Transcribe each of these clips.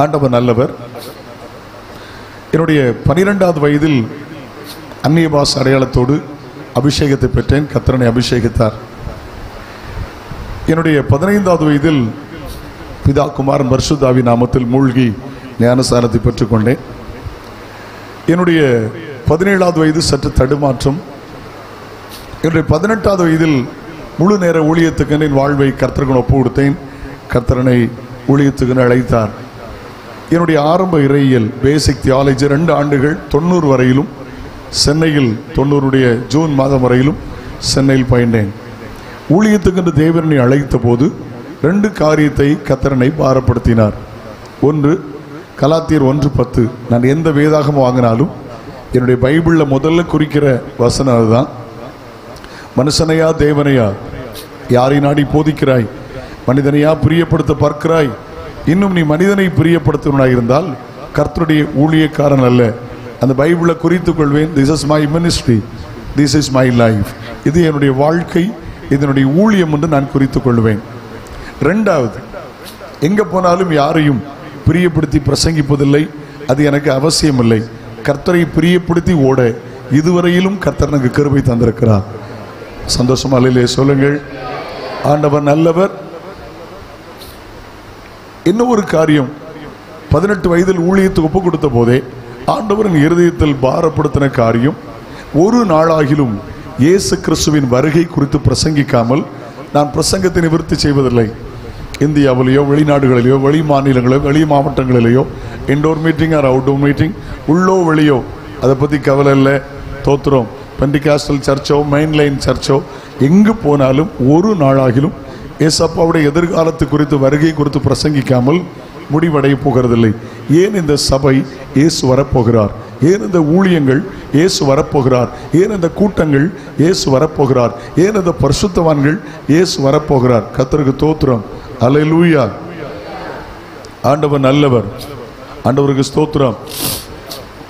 ஆண்டவர் நல்லவர். என்னுடைய 12வது வயதில் அந்நிய பாஷை அடையாளத்தோடு அபிஷேகத்தை பெற்றேன். கர்த்தர் அபிஷேகித்தார். என்னுடைய 15வது வயதில் பிதா குமாரன் பரிசுத்த ஆவி நாமத்தில் மூழ்கி ஞானஸ்நானத்தை பெற்றுக்கொண்டேன். என்னுடைய 17வது வயது சற்று தடுமாற்றம். என்னுடைய 18வது வயதில் முழு நேர ஊழியத்துக்கு என் வாழ்வை கர்த்தருக்கு ஒப்பு கொடுத்தேன். கர்த்தரனை ஊழியத்துக்கு அழைத்தார். என்னுடைய ஆரம்ப இறையியல் பேசிக் தியாலஜி 2 ஆண்டுகள் 90 வரையிலும் சென்னையில் 90 ஜூன் மாதம் வரையிலும் சென்னையில் பயின்றேன். ஊழியத்துக்கு தேவனை அழைத்த போது 2 காரியத்தை கர்த்தரனை பாரப்படுத்தினார். ஒன்று, கலாத்தியர் 1:10. நான் எந்த வேதாகமம் வாங்கினாலும் என்னுடைய பைபிளில் முதல்ல குறிக்கிற வசனம் அதுதான். மனுஷனையா தேவனையா, யாரை நாடி போதிக்கிறாய்? மனிதனையா பிரியப்படுத்த பார்க்கிறாய்? இன்னும் நீ மனிதனை பிரியப்படுத்துவனாக இருந்தால் கர்த்தருடைய ஊழியக்காரன் அல்ல. அந்த பைபிளை குறித்துக் கொள்வேன். This is my ministry, this is my life. இது என்னுடைய வாழ்க்கை, இதனுடைய ஊழியம் என்று நான் குறித்துக் கொள்வேன். 2வது, எங்க போனாலும் யாரையும் பிரியப்படுத்தி பிரசங்கிப்பதில்லை. அது எனக்கு அவசியம் இல்லை. கர்த்தரை பிரியப்படுத்தி ஓட இதுவரையிலும் கர்த்தர் எனக்கு கிருபை தந்திருக்கிறார். சந்தோஷமா இல்லையே? சொல்லுங்கள். ஆண்டவர் நல்லவர். இன்னும் ஒரு காரியம், 18 வயதில் ஊழியத்துக்கு ஒப்பு கொடுத்த போதே ஆண்டவரின் இருதயத்தில் பாரப்படுத்தின காரியம், ஒரு நாளாகிலும் இயேசு கிறிஸ்துவின் வருகை குறித்து பிரசங்கிக்காமல் நான் பிரசங்கத்தை நிவர்த்தி செய்வதில்லை. இந்தியாவிலேயோ வெளிநாடுகளிலேயோ வெளி மாநிலங்களிலோ வெளி மாவட்டங்களிலேயோ indoor meeting or outdoor meeting, உள்ளோ வெளியோ, அதை பற்றி கவலை இல்லை. தோத்துறோம். பெண்டிகாஸ்டல் சர்ச்சோ மெயின்லைன் சர்ச்சோ எங்கு போனாலும் ஒரு நாளாகிலும் ஏசப்பாவுடைய எதிர்காலத்து குறித்து வருகை குறித்து பிரசங்கிக்காமல் முடிவடைய போகிறதில்லை. ஏன் இந்த சபை இயேசு வரப்போகிறார்? ஏன் இந்த ஊழியங்கள் இயேசு வரப்போகிறார்? ஏன் இந்த கூட்டங்கள் இயேசு வரப்போகிறார்? ஏன் இந்த பரிசுத்தவான்கள் இயேசு வரப்போகிறார்? கர்த்தருக்கு ஸ்தோத்திரம். அல்லேலூயா. ஆண்டவர் நல்லவர். ஆண்டவருக்கு ஸ்தோத்திரம்.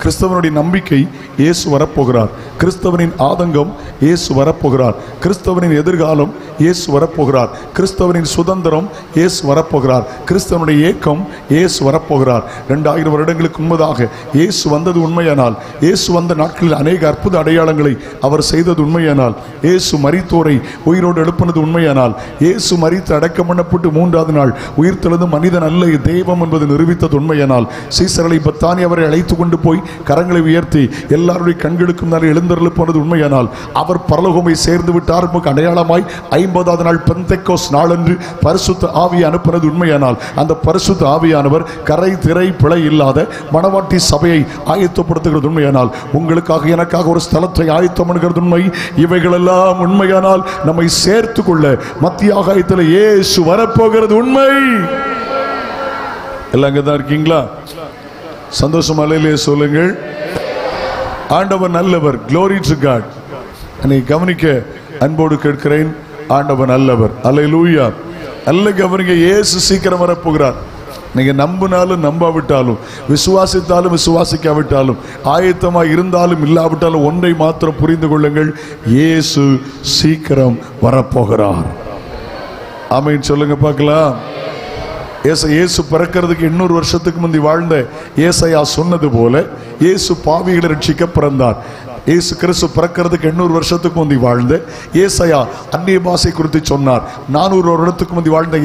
கிறிஸ்தவனுடைய நம்பிக்கை இயேசு வரப்போகிறார். கிறிஸ்தவனின் ஆதங்கம் இயேசு வரப்போகிறார். கிறிஸ்தவனின் எதிர்காலம் இயேசு வரப்போகிறார். கிறிஸ்தவனின் சுதந்திரம் இயேசு வரப்போகிறார். கிறிஸ்தவனுடைய ஏக்கம் இயேசு வரப்போகிறார். 2000 வருடங்களுக்கு முன்பதாக இயேசு வந்தது உண்மையானால், இயேசு வந்த நாட்களில் அநேக அற்புத அடையாளங்களை அவர் செய்தது உண்மையானால், இயேசு மரித்தோரை உயிரோடு எழுப்பினது உண்மையானால், இயேசு மரித்து அடக்கம் பண்ணப்பட்டு 3வது நாள் உயிர்த்தெழுந்து மனிதன் அல்ல தெய்வம் என்பது நிரூபித்தது உண்மையானால், சீசர்களை பத்தானி அவரை அழைத்து கொண்டு போய் கரங்களை உயர்த்தி எல்லாருடைய கண்களுக்கும் நாள் எழுந்தருள போனது உண்மையானால், அவர் பரலோகமை சேர்ந்து விட்டார் அடையாளமாய் 50வது நாள் பெந்தெக்கோஸ் நாளன்று பரிசுத்த ஆவியை அனுப்பினது உண்மையானால், அந்த பரிசுத்த ஆவியானவர் கரை திரை பிழை இல்லாத மணவாட்டி சபையை ஆயத்தப்படுத்துகிறது உண்மையானால், உங்களுக்காக எனக்காக ஒரு ஸ்தலத்தை ஆயத்தம் பண்ணுகிறது உண்மை. இவைகளெல்லாம் உண்மையானால் நம்மை சேர்த்து கொள்ள மத்திய ஆகாயத்தில் இயேசு வரப்போகிறது உண்மை. எல்லாம் அங்கதான் இருக்கீங்களா? சந்தோஷம் அல்லையிலே சொல்லுங்கள். ஆண்டவர் நல்லவர். Glory to God. என்னை கவனிக்க அன்போடு கேட்கிறேன். ஆண்டவர் நல்லவர். அல்லேலூயா. நல்ல கவனிக்க. இயேசு சீக்கிரம் வரப்போகிறார். நீங்க நம்பினாலும் நம்பாவிட்டாலும், விசுவாசித்தாலும் விசுவாசிக்காவிட்டாலும், ஆயத்தமாக இருந்தாலும் இல்லாவிட்டாலும் ஒன்றை மாத்திரம் புரிந்து கொள்ளுங்கள், இயேசு சீக்கிரம் வரப்போகிறார். ஆமென் சொல்லுங்க பார்க்கலாம். இயேசு பிறக்கிறதுக்கு 800 வருஷத்துக்கு முந்தி வாழ்ந்த ஏசாயா சொன்னது போல இயேசு பாவிகளை ரட்சிக்க பிறந்தார். இயேசு கிறிஸ்து பிறக்கிறதுக்கு 800 வருஷத்துக்கு முந்தி வாழ்ந்த ஏசாயா அந்நிய பாஷை குறித்து சொன்னார். 400 வருடத்துக்கு முந்தி வாழ்ந்த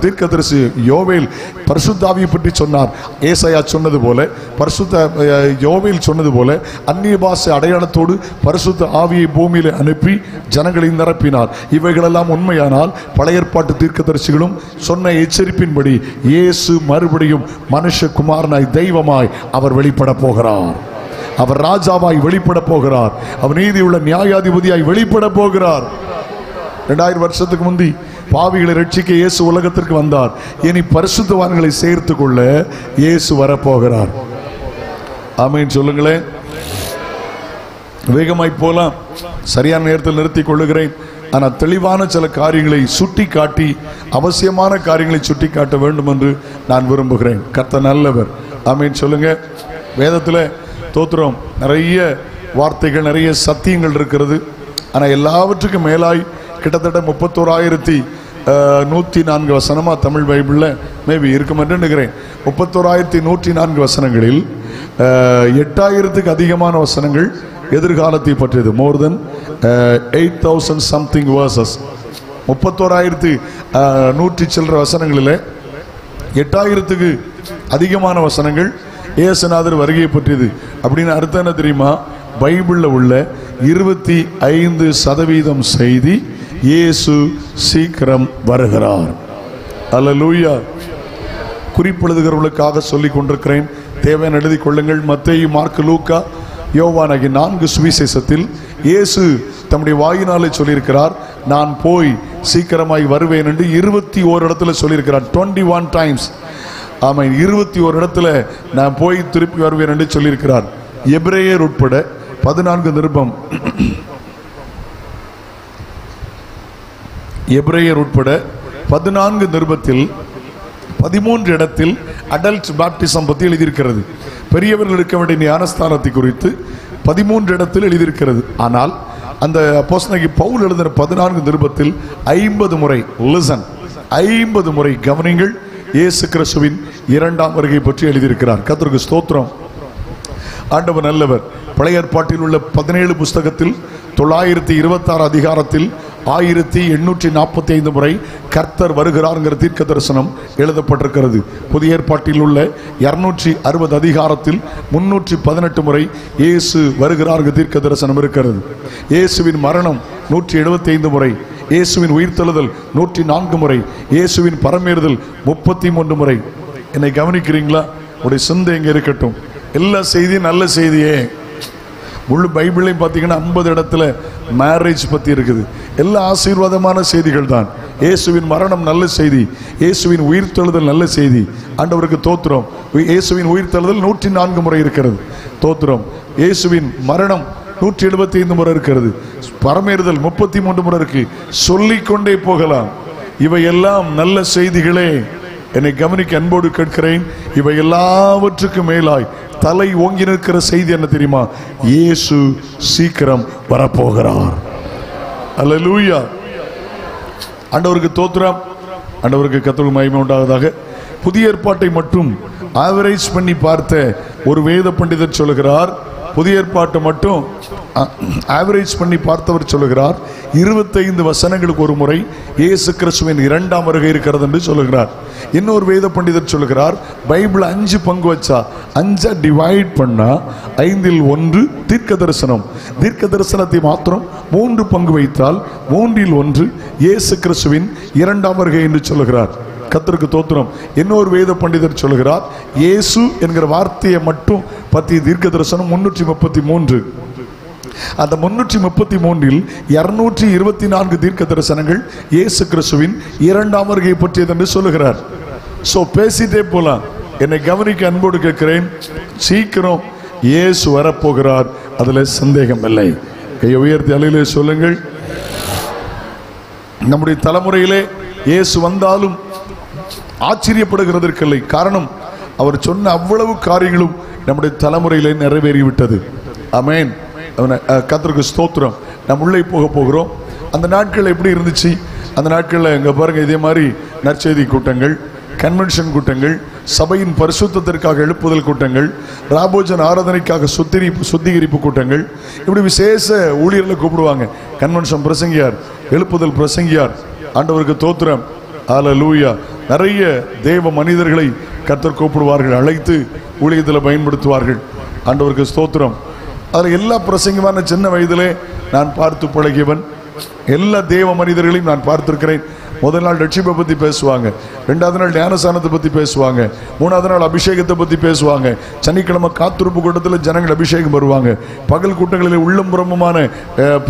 தீர்க்கதரிசி யோவேல் பரிசுத்த ஆவியை பற்றி சொன்னார். ஏசாயா சொன்னது போல, பரிசுத்த யோவேல் சொன்னது போல அந்நிய பாஷை அடையாளத்தோடு பரிசுத்த ஆவியை பூமியில் அனுப்பி ஜனங்களை நிரப்பினார். இவைகளெல்லாம் உண்மையானால் பழைய ஏற்பாட்டு தீர்க்கதரிசிகளும் சொன்ன எச்சரிப்பின்படி இயேசு மறுபடியும் மனுஷகுமாரனாய் தெய்வமாய் அவர் வெளிப்பட போகிறார். அவர் ராஜாவாய் வெளிப்பட போகிறார். அவர் நீதியுள்ள நியாயாதிபதியாய் வெளிப்பட போகிறார். 2000 வருஷத்துக்கு முந்தி பாவிகளை ரட்சிக்க இயேசு உலகத்திற்கு வந்தார். இனி பரிசுத்தவான்களை சேர்த்து கொள்ள இயேசு வரப்போகிறார். ஆமென் சொல்லுங்களேன். வேகமாய் போலாம். சரியான நேரத்தில் நிறுத்திக் கொள்ளுகிறேன். ஆனால் தெளிவான சில காரியங்களை சுட்டி காட்டி, அவசியமான காரியங்களை சுட்டி காட்ட வேண்டும் என்று நான் விரும்புகிறேன். கர்த்தர் நல்லவர். ஆமென் சொல்லுங்க. வேதத்தில் தோத்திரம் நிறைய வார்த்தைகள், நிறைய சத்தியங்கள் இருக்கிறது. ஆனால் எல்லாவற்றுக்கும் மேலாய் கிட்டத்தட்ட 104 வசனமா தமிழ் பைபிளில் மேபி இருக்கும் என்று நினைக்கிறேன். 31,104 வசனங்களில் 8,000க்கு அதிகமான வசனங்கள் எதிர்காலத்தை பற்றியது. மோர் தென் 8,000 சம்திங் வேர்சஸ். 31,100 சில்லற வசனங்களில் 8,000க்கு அதிகமான வசனங்கள் இயேசுநாதர் வருகையை பற்றியது. அப்படின்னு அர்த்தம் என்ன தெரியுமா? பைபிளில் உள்ள 25% செய்தி இயேசு சீக்கிரம் வருகிறார். அல்லேலூயா. குறிப்பெழுதுகிறவர்களுக்காக சொல்லிக் கொண்டிருக்கிறேன், தேவையான எழுதி கொள்ளுங்கள். மத்தேயு, மார்க்கு, லூக்கா, யோவான் ஆகிய 4 சுவிசேஷத்தில் இயேசு தம்முடைய வாயினாலே சொல்லியிருக்கிறார், நான் போய் சீக்கிரமாய் வருவேன் என்று 21 இடத்துல சொல்லியிருக்கிறார். 21 டைம்ஸ். ஆமாம், 21 இடத்துல நான் போய் திருப்பி வருவேன் என்று சொல்லியிருக்கிறார். எபிரேயர் உட்பட 14 நிருபம், எபிரேயர் உட்பட 14 நிருபத்தில் 13 இடத்தில் அடல்ட் பாப்டிசம் பற்றி எழுதியிருக்கிறது. பெரியவர்கள் இருக்க வேண்டிய ஞானஸ்தானத்தை குறித்து 13 இடத்தில் எழுதியிருக்கிறது. ஆனால் அந்த அப்போஸ்தலனாகிய பவுல் எழுதின 14 நிருபத்தில் 50 முறை, லிசன், 50 முறை கவனிங்கள், இயேசு கிறிஸ்துவின் 2ஆம் வருகை பற்றி எழுதியிருக்கிறார். கர்த்தருக்கு ஸ்தோத்திரம். ஆண்டவர் நல்லவர். பழைய ஏற்பாட்டில் உள்ள 17 புஸ்தகத்தில் 926 அதிகாரத்தில் 1845 முறை கர்த்தர் வருகிறார்ங்கிற தீர்க்க தரிசனம் எழுதப்பட்டிருக்கிறது. புதிய ஏற்பாட்டில் உள்ள 260 அதிகாரத்தில் 318 முறை இயேசு வருகிறார்ங்கிற தீர்க்க தரிசனம் இருக்கிறது. இயேசுவின் மரணம் 175 முறை, இயேசுவின் உயிர்த்தெழுதல் 104 முறை, இயேசுவின் பரமேறுதல் 33 முறை. என்னை கவனிக்கிறீங்களா? உடைய சிந்தை எங்க இருக்கட்டும். எல்லா செய்தியும் நல்ல செய்தியே. முழு பைபிளையும் பார்த்தீங்கன்னா 50 இடத்துல மேரேஜ் பற்றி இருக்குது. எல்லா ஆசீர்வாதமான செய்திகள் தான். இயேசுவின் மரணம் நல்ல செய்தி, இயேசுவின் உயிர்த்தெழுதல் நல்ல செய்தி. ஆண்டவருக்கு தோத்திரம். இயேசுவின் உயிர்த்தெழுதல் 104 முறை இருக்கிறது. தோத்திரம். இயேசுவின் மரணம் 175 முறை இருக்கிறது. பரமேறுதல் 33 முறை இருக்கு. சொல்லிக்கொண்டே போகலாம். இவையெல்லாம் நல்ல செய்திகளே. என்னை கவனிக்க அன்போடு கேட்கிறேன். இவை எல்லாவற்றுக்கும் மேலாய் தலை ஓங்கி நிற்கிற செய்தி என்ன தெரியுமா? இயேசு சீக்கிரம் வரப்போகிறார். அல்லேலூயா. ஆண்டவருக்கு தோத்திரம். ஆண்டவருக்கு கர்த்தருக்கு மகிமை உண்டாவதாக. புதிய ஏற்பாட்டை மட்டும் ஆவரேஜ் பண்ணி பார்த்த ஒரு வேத பண்டிதர் சொல்லுகிறார், புதிய ஏற்பாட்டை மட்டும் ஆவரேஜ் பண்ணி பார்த்தவர் சொல்லுகிறார், 25 வசனங்களுக்கு ஒரு முறை இயேசு கிறிஸ்துவின் 2ஆம் வருகை இருக்கிறது என்று சொல்லுகிறார். இன்னொரு வேத பண்டிதர் சொல்லுகிறார், பைபிள் 5 பங்கு வச்சா 5 டிவைட் பண்ணா 5இல் 1 தீர்க்க தரிசனம். தீர்க்க தரிசனத்தை மாத்திரம் 3 பங்கு வைத்தால் 3இல் 1 இயேசு கிறிஸ்துவின் 2ஆம் வருகை என்று சொல்லுகிறார். கர்த்தருக்கு தோத்திரம். இன்னொரு வேத பண்டிதர் சொல்லுகிறார், இயேசு என்கிற வார்த்தையை மட்டும் பத்தி தீர்க்க தரிசனம் 333. அந்த 333இல் 224 தீர்க்க தரிசனங்கள் இயேசு கிறிஸ்துவின் 2ஆம் வருகை பற்றியது என்று சொல்லுகிறார். சோ பேசிட்டே போலாம். என்னை கவனிக்க அன்போடு கேட்கிறேன். சீக்கிரம் இயேசு வரப்போகிறார், அதுல சந்தேகம் இல்லை. கையை உயர்த்தி அலையிலே சொல்லுங்கள். நம்முடைய தலைமுறையிலே இயேசு வந்தாலும் ஆச்சரியப்படுகிறதற்கில்லை. காரணம், அவர் சொன்ன அவ்வளவு காரியங்களும் நம்முடைய தலைமுறையிலே நிறைவேறிவிட்டது. ஆமென். கர்த்தருக்கு ஸ்தோத்திரம். நம்ம உள்ளே போகிறோம். அந்த நாட்கள் எப்படி இருந்துச்சு? அந்த நாட்களில் இங்கே பாருங்க, இதே மாதிரி நற்செய்தி கூட்டங்கள், கன்வென்ஷன் கூட்டங்கள், சபையின் பரிசுத்தத்திற்காக எழுப்புதல் கூட்டங்கள், ராபோஜன் ஆராதனைக்காக சுத்திகரிப்பு கூட்டங்கள், இப்படி விசேஷ ஊழியர்களை கூப்பிடுவாங்க. கன்வென்ஷன் பிரசங்கியார், எழுப்புதல் பிரசங்கியார். ஆண்டவருக்கு தோத்திரம். அல்லேலூயா. நிறைய தேவ மனிதர்களை கர்த்தர் கூப்பிடுவார்கள், அழைத்து ஊழியத்தில் பயன்படுத்துவார்கள். ஆண்டவருக்கு ஸ்தோத்திரம். அதில் எல்லா பிரசங்கமான சின்ன வயதிலே நான் பார்த்து பழகியவன். எல்லா தேவ மனிதர்களையும் நான் பார்த்திருக்கிறேன். முதல் நாள் ரட்சிப்பை பற்றி பேசுவாங்க, 2வது நாள் ஞானஸ்தானத்தை பற்றி பேசுவாங்க, 3வது நாள் அபிஷேகத்தை பற்றி பேசுவாங்க. சனிக்கிழமை காத்திருப்பு கூட்டத்தில் ஜனங்கள் அபிஷேகம் வருவாங்க. பகல் கூட்டங்களில் உள்ளம் புறமுமான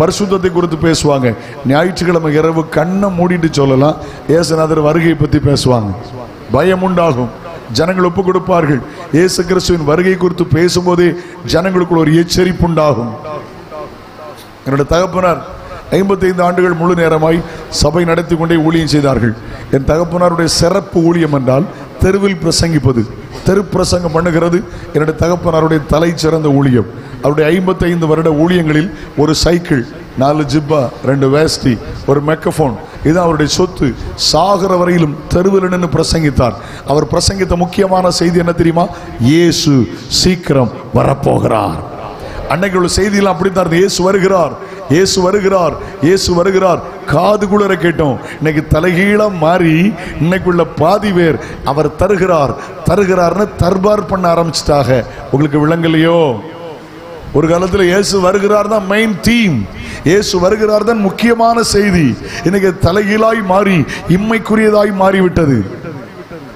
பரிசுத்தத்தை குறித்து பேசுவாங்க. ஞாயிற்றுக்கிழமை இரவு கண்ணை மூடிட்டு சொல்லலாம், இயேசுநாதர் வருகையை பற்றி பேசுவாங்க. பயம் உண்டாகும். ஜனங்கள் ஒப்பு கொடுப்பார்கள். இயேசு கிறிஸ்துவின் வருகை குறித்து பேசும்போதே ஜனங்களுக்குள் ஒரு எச்சரிப்பு உண்டாகும். என்னோட தகப்பனார் 55 ஆண்டுகள் முழு நேரமாய் சபை நடத்தி கொண்டே ஊழியம் செய்தார்கள். என் தகப்பனாருடைய சிறப்பு ஊழியம் என்றால் தெருவில் பிரசங்கிப்பது, தெரு பிரசங்கம் பண்ணுகிறது என்னுடைய தகப்பனாருடைய தலை சிறந்த ஊழியம். அவருடைய 55 வருட ஊழியங்களில் ஒரு சைக்கிள், 4 ஜிப்பா, 2 வேஸ்டி, ஒரு மெக்கஃபோன், இதுதான் அவருடைய சொத்து. சாகர வரையிலும் தெருவில் நின்று பிரசங்கித்தார். அவர் பிரசங்கித்த முக்கியமான செய்தி என்ன தெரியுமா? இயேசு சீக்கிரம் வரப்போகிறார். அன்னைக்கு உள்ள செய்தியெல்லாம் அப்படித்தான். இயேசு வருகிறார், இயேசு வருகிறார், இயேசு வருகிறார். காது குளிர கேட்டோம். இன்னைக்கு தலைகீழா மாறி இன்னைக்குள்ள பாதி பேர் அவர் தருகிறார் தருகிறார்னு தர்பார் பண்ண ஆரம்பிச்சிட்டாங்க. உங்களுக்கு விளங்கலையோ? ஒரு காலத்தில் இயேசு வருகிறார் தான் மெயின் தீம், இயேசு வருகிறார் தான் முக்கியமான செய்தி. இன்னைக்கு தலைகீழாய் மாறி இம்மைக்குரியதாய் மாறிவிட்டது.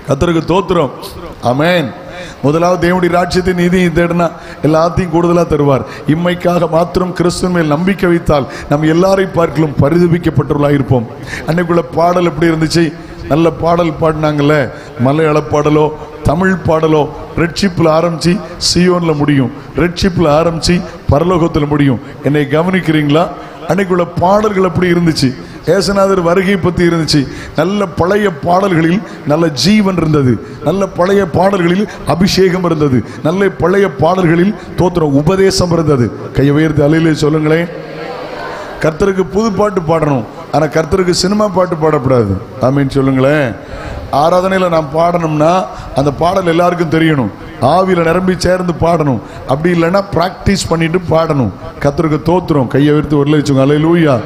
கர்த்தருக்கு தோத்திரம். ஆமென். முதலாவது தேவனுடைய ராஜ்யத்தின் நீதியை தேடினா எல்லாத்தையும் கூடுதலா தருவார். இம்மைக்காக மாத்திரம் கிறிஸ்துவின் மேல் நம்பிக்கை வைத்தால் நம்ம எல்லாரையும் பார்க்கலும் பரிதபிக்கப்பட்டுள்ளா இருப்போம். அன்னைக்குள்ள பாடல் எப்படி இருந்துச்சு? நல்ல பாடல் பாடினாங்கல்ல. மலையாள பாடலோ தமிழ் பாடலோ ரெட்ஷிப்பில் ஆரம்பிச்சு சியோன்ல முடியும், ரெட்ஷிப்பில் ஆரம்பிச்சு பரலோகத்தில் முடியும். என்னை கவனிக்கிறீங்களா? அன்னைக்குள்ள பாடல்கள் அப்படி இருந்துச்சு. ஏசுநாதர் வருகை பற்றி இருந்துச்சு. நல்ல பழைய பாடல்களில் நல்ல ஜீவன் இருந்தது. நல்ல பழைய பாடல்களில் அபிஷேகம் இருந்தது. நல்ல பழைய பாடல்களில் தோத்திரம் உபதேசம் இருந்தது. கையை உயர்த்தி அல்லேலூயா சொல்லுங்களேன். கர்த்தருக்கு புது பாட்டு பாடணும், ஆனால் கர்த்தருக்கு சினிமா பாட்டு பாடக்கூடாது. ஆமீன் சொல்லுங்களேன். ஆராதனையில் நாம் பாடணும்னா அந்த பாடல் எல்லாருக்கும் தெரியணும். ஆவியில் நிரம்பி சேர்ந்து பாடணும். அப்படி இல்லைன்னா ப்ராக்டிஸ் பண்ணிட்டு பாடணும். கர்த்தருக்கு தோத்திரம். கையை உயர்த்தி ஒரு வச்சுங்க. அல்லேலூயா.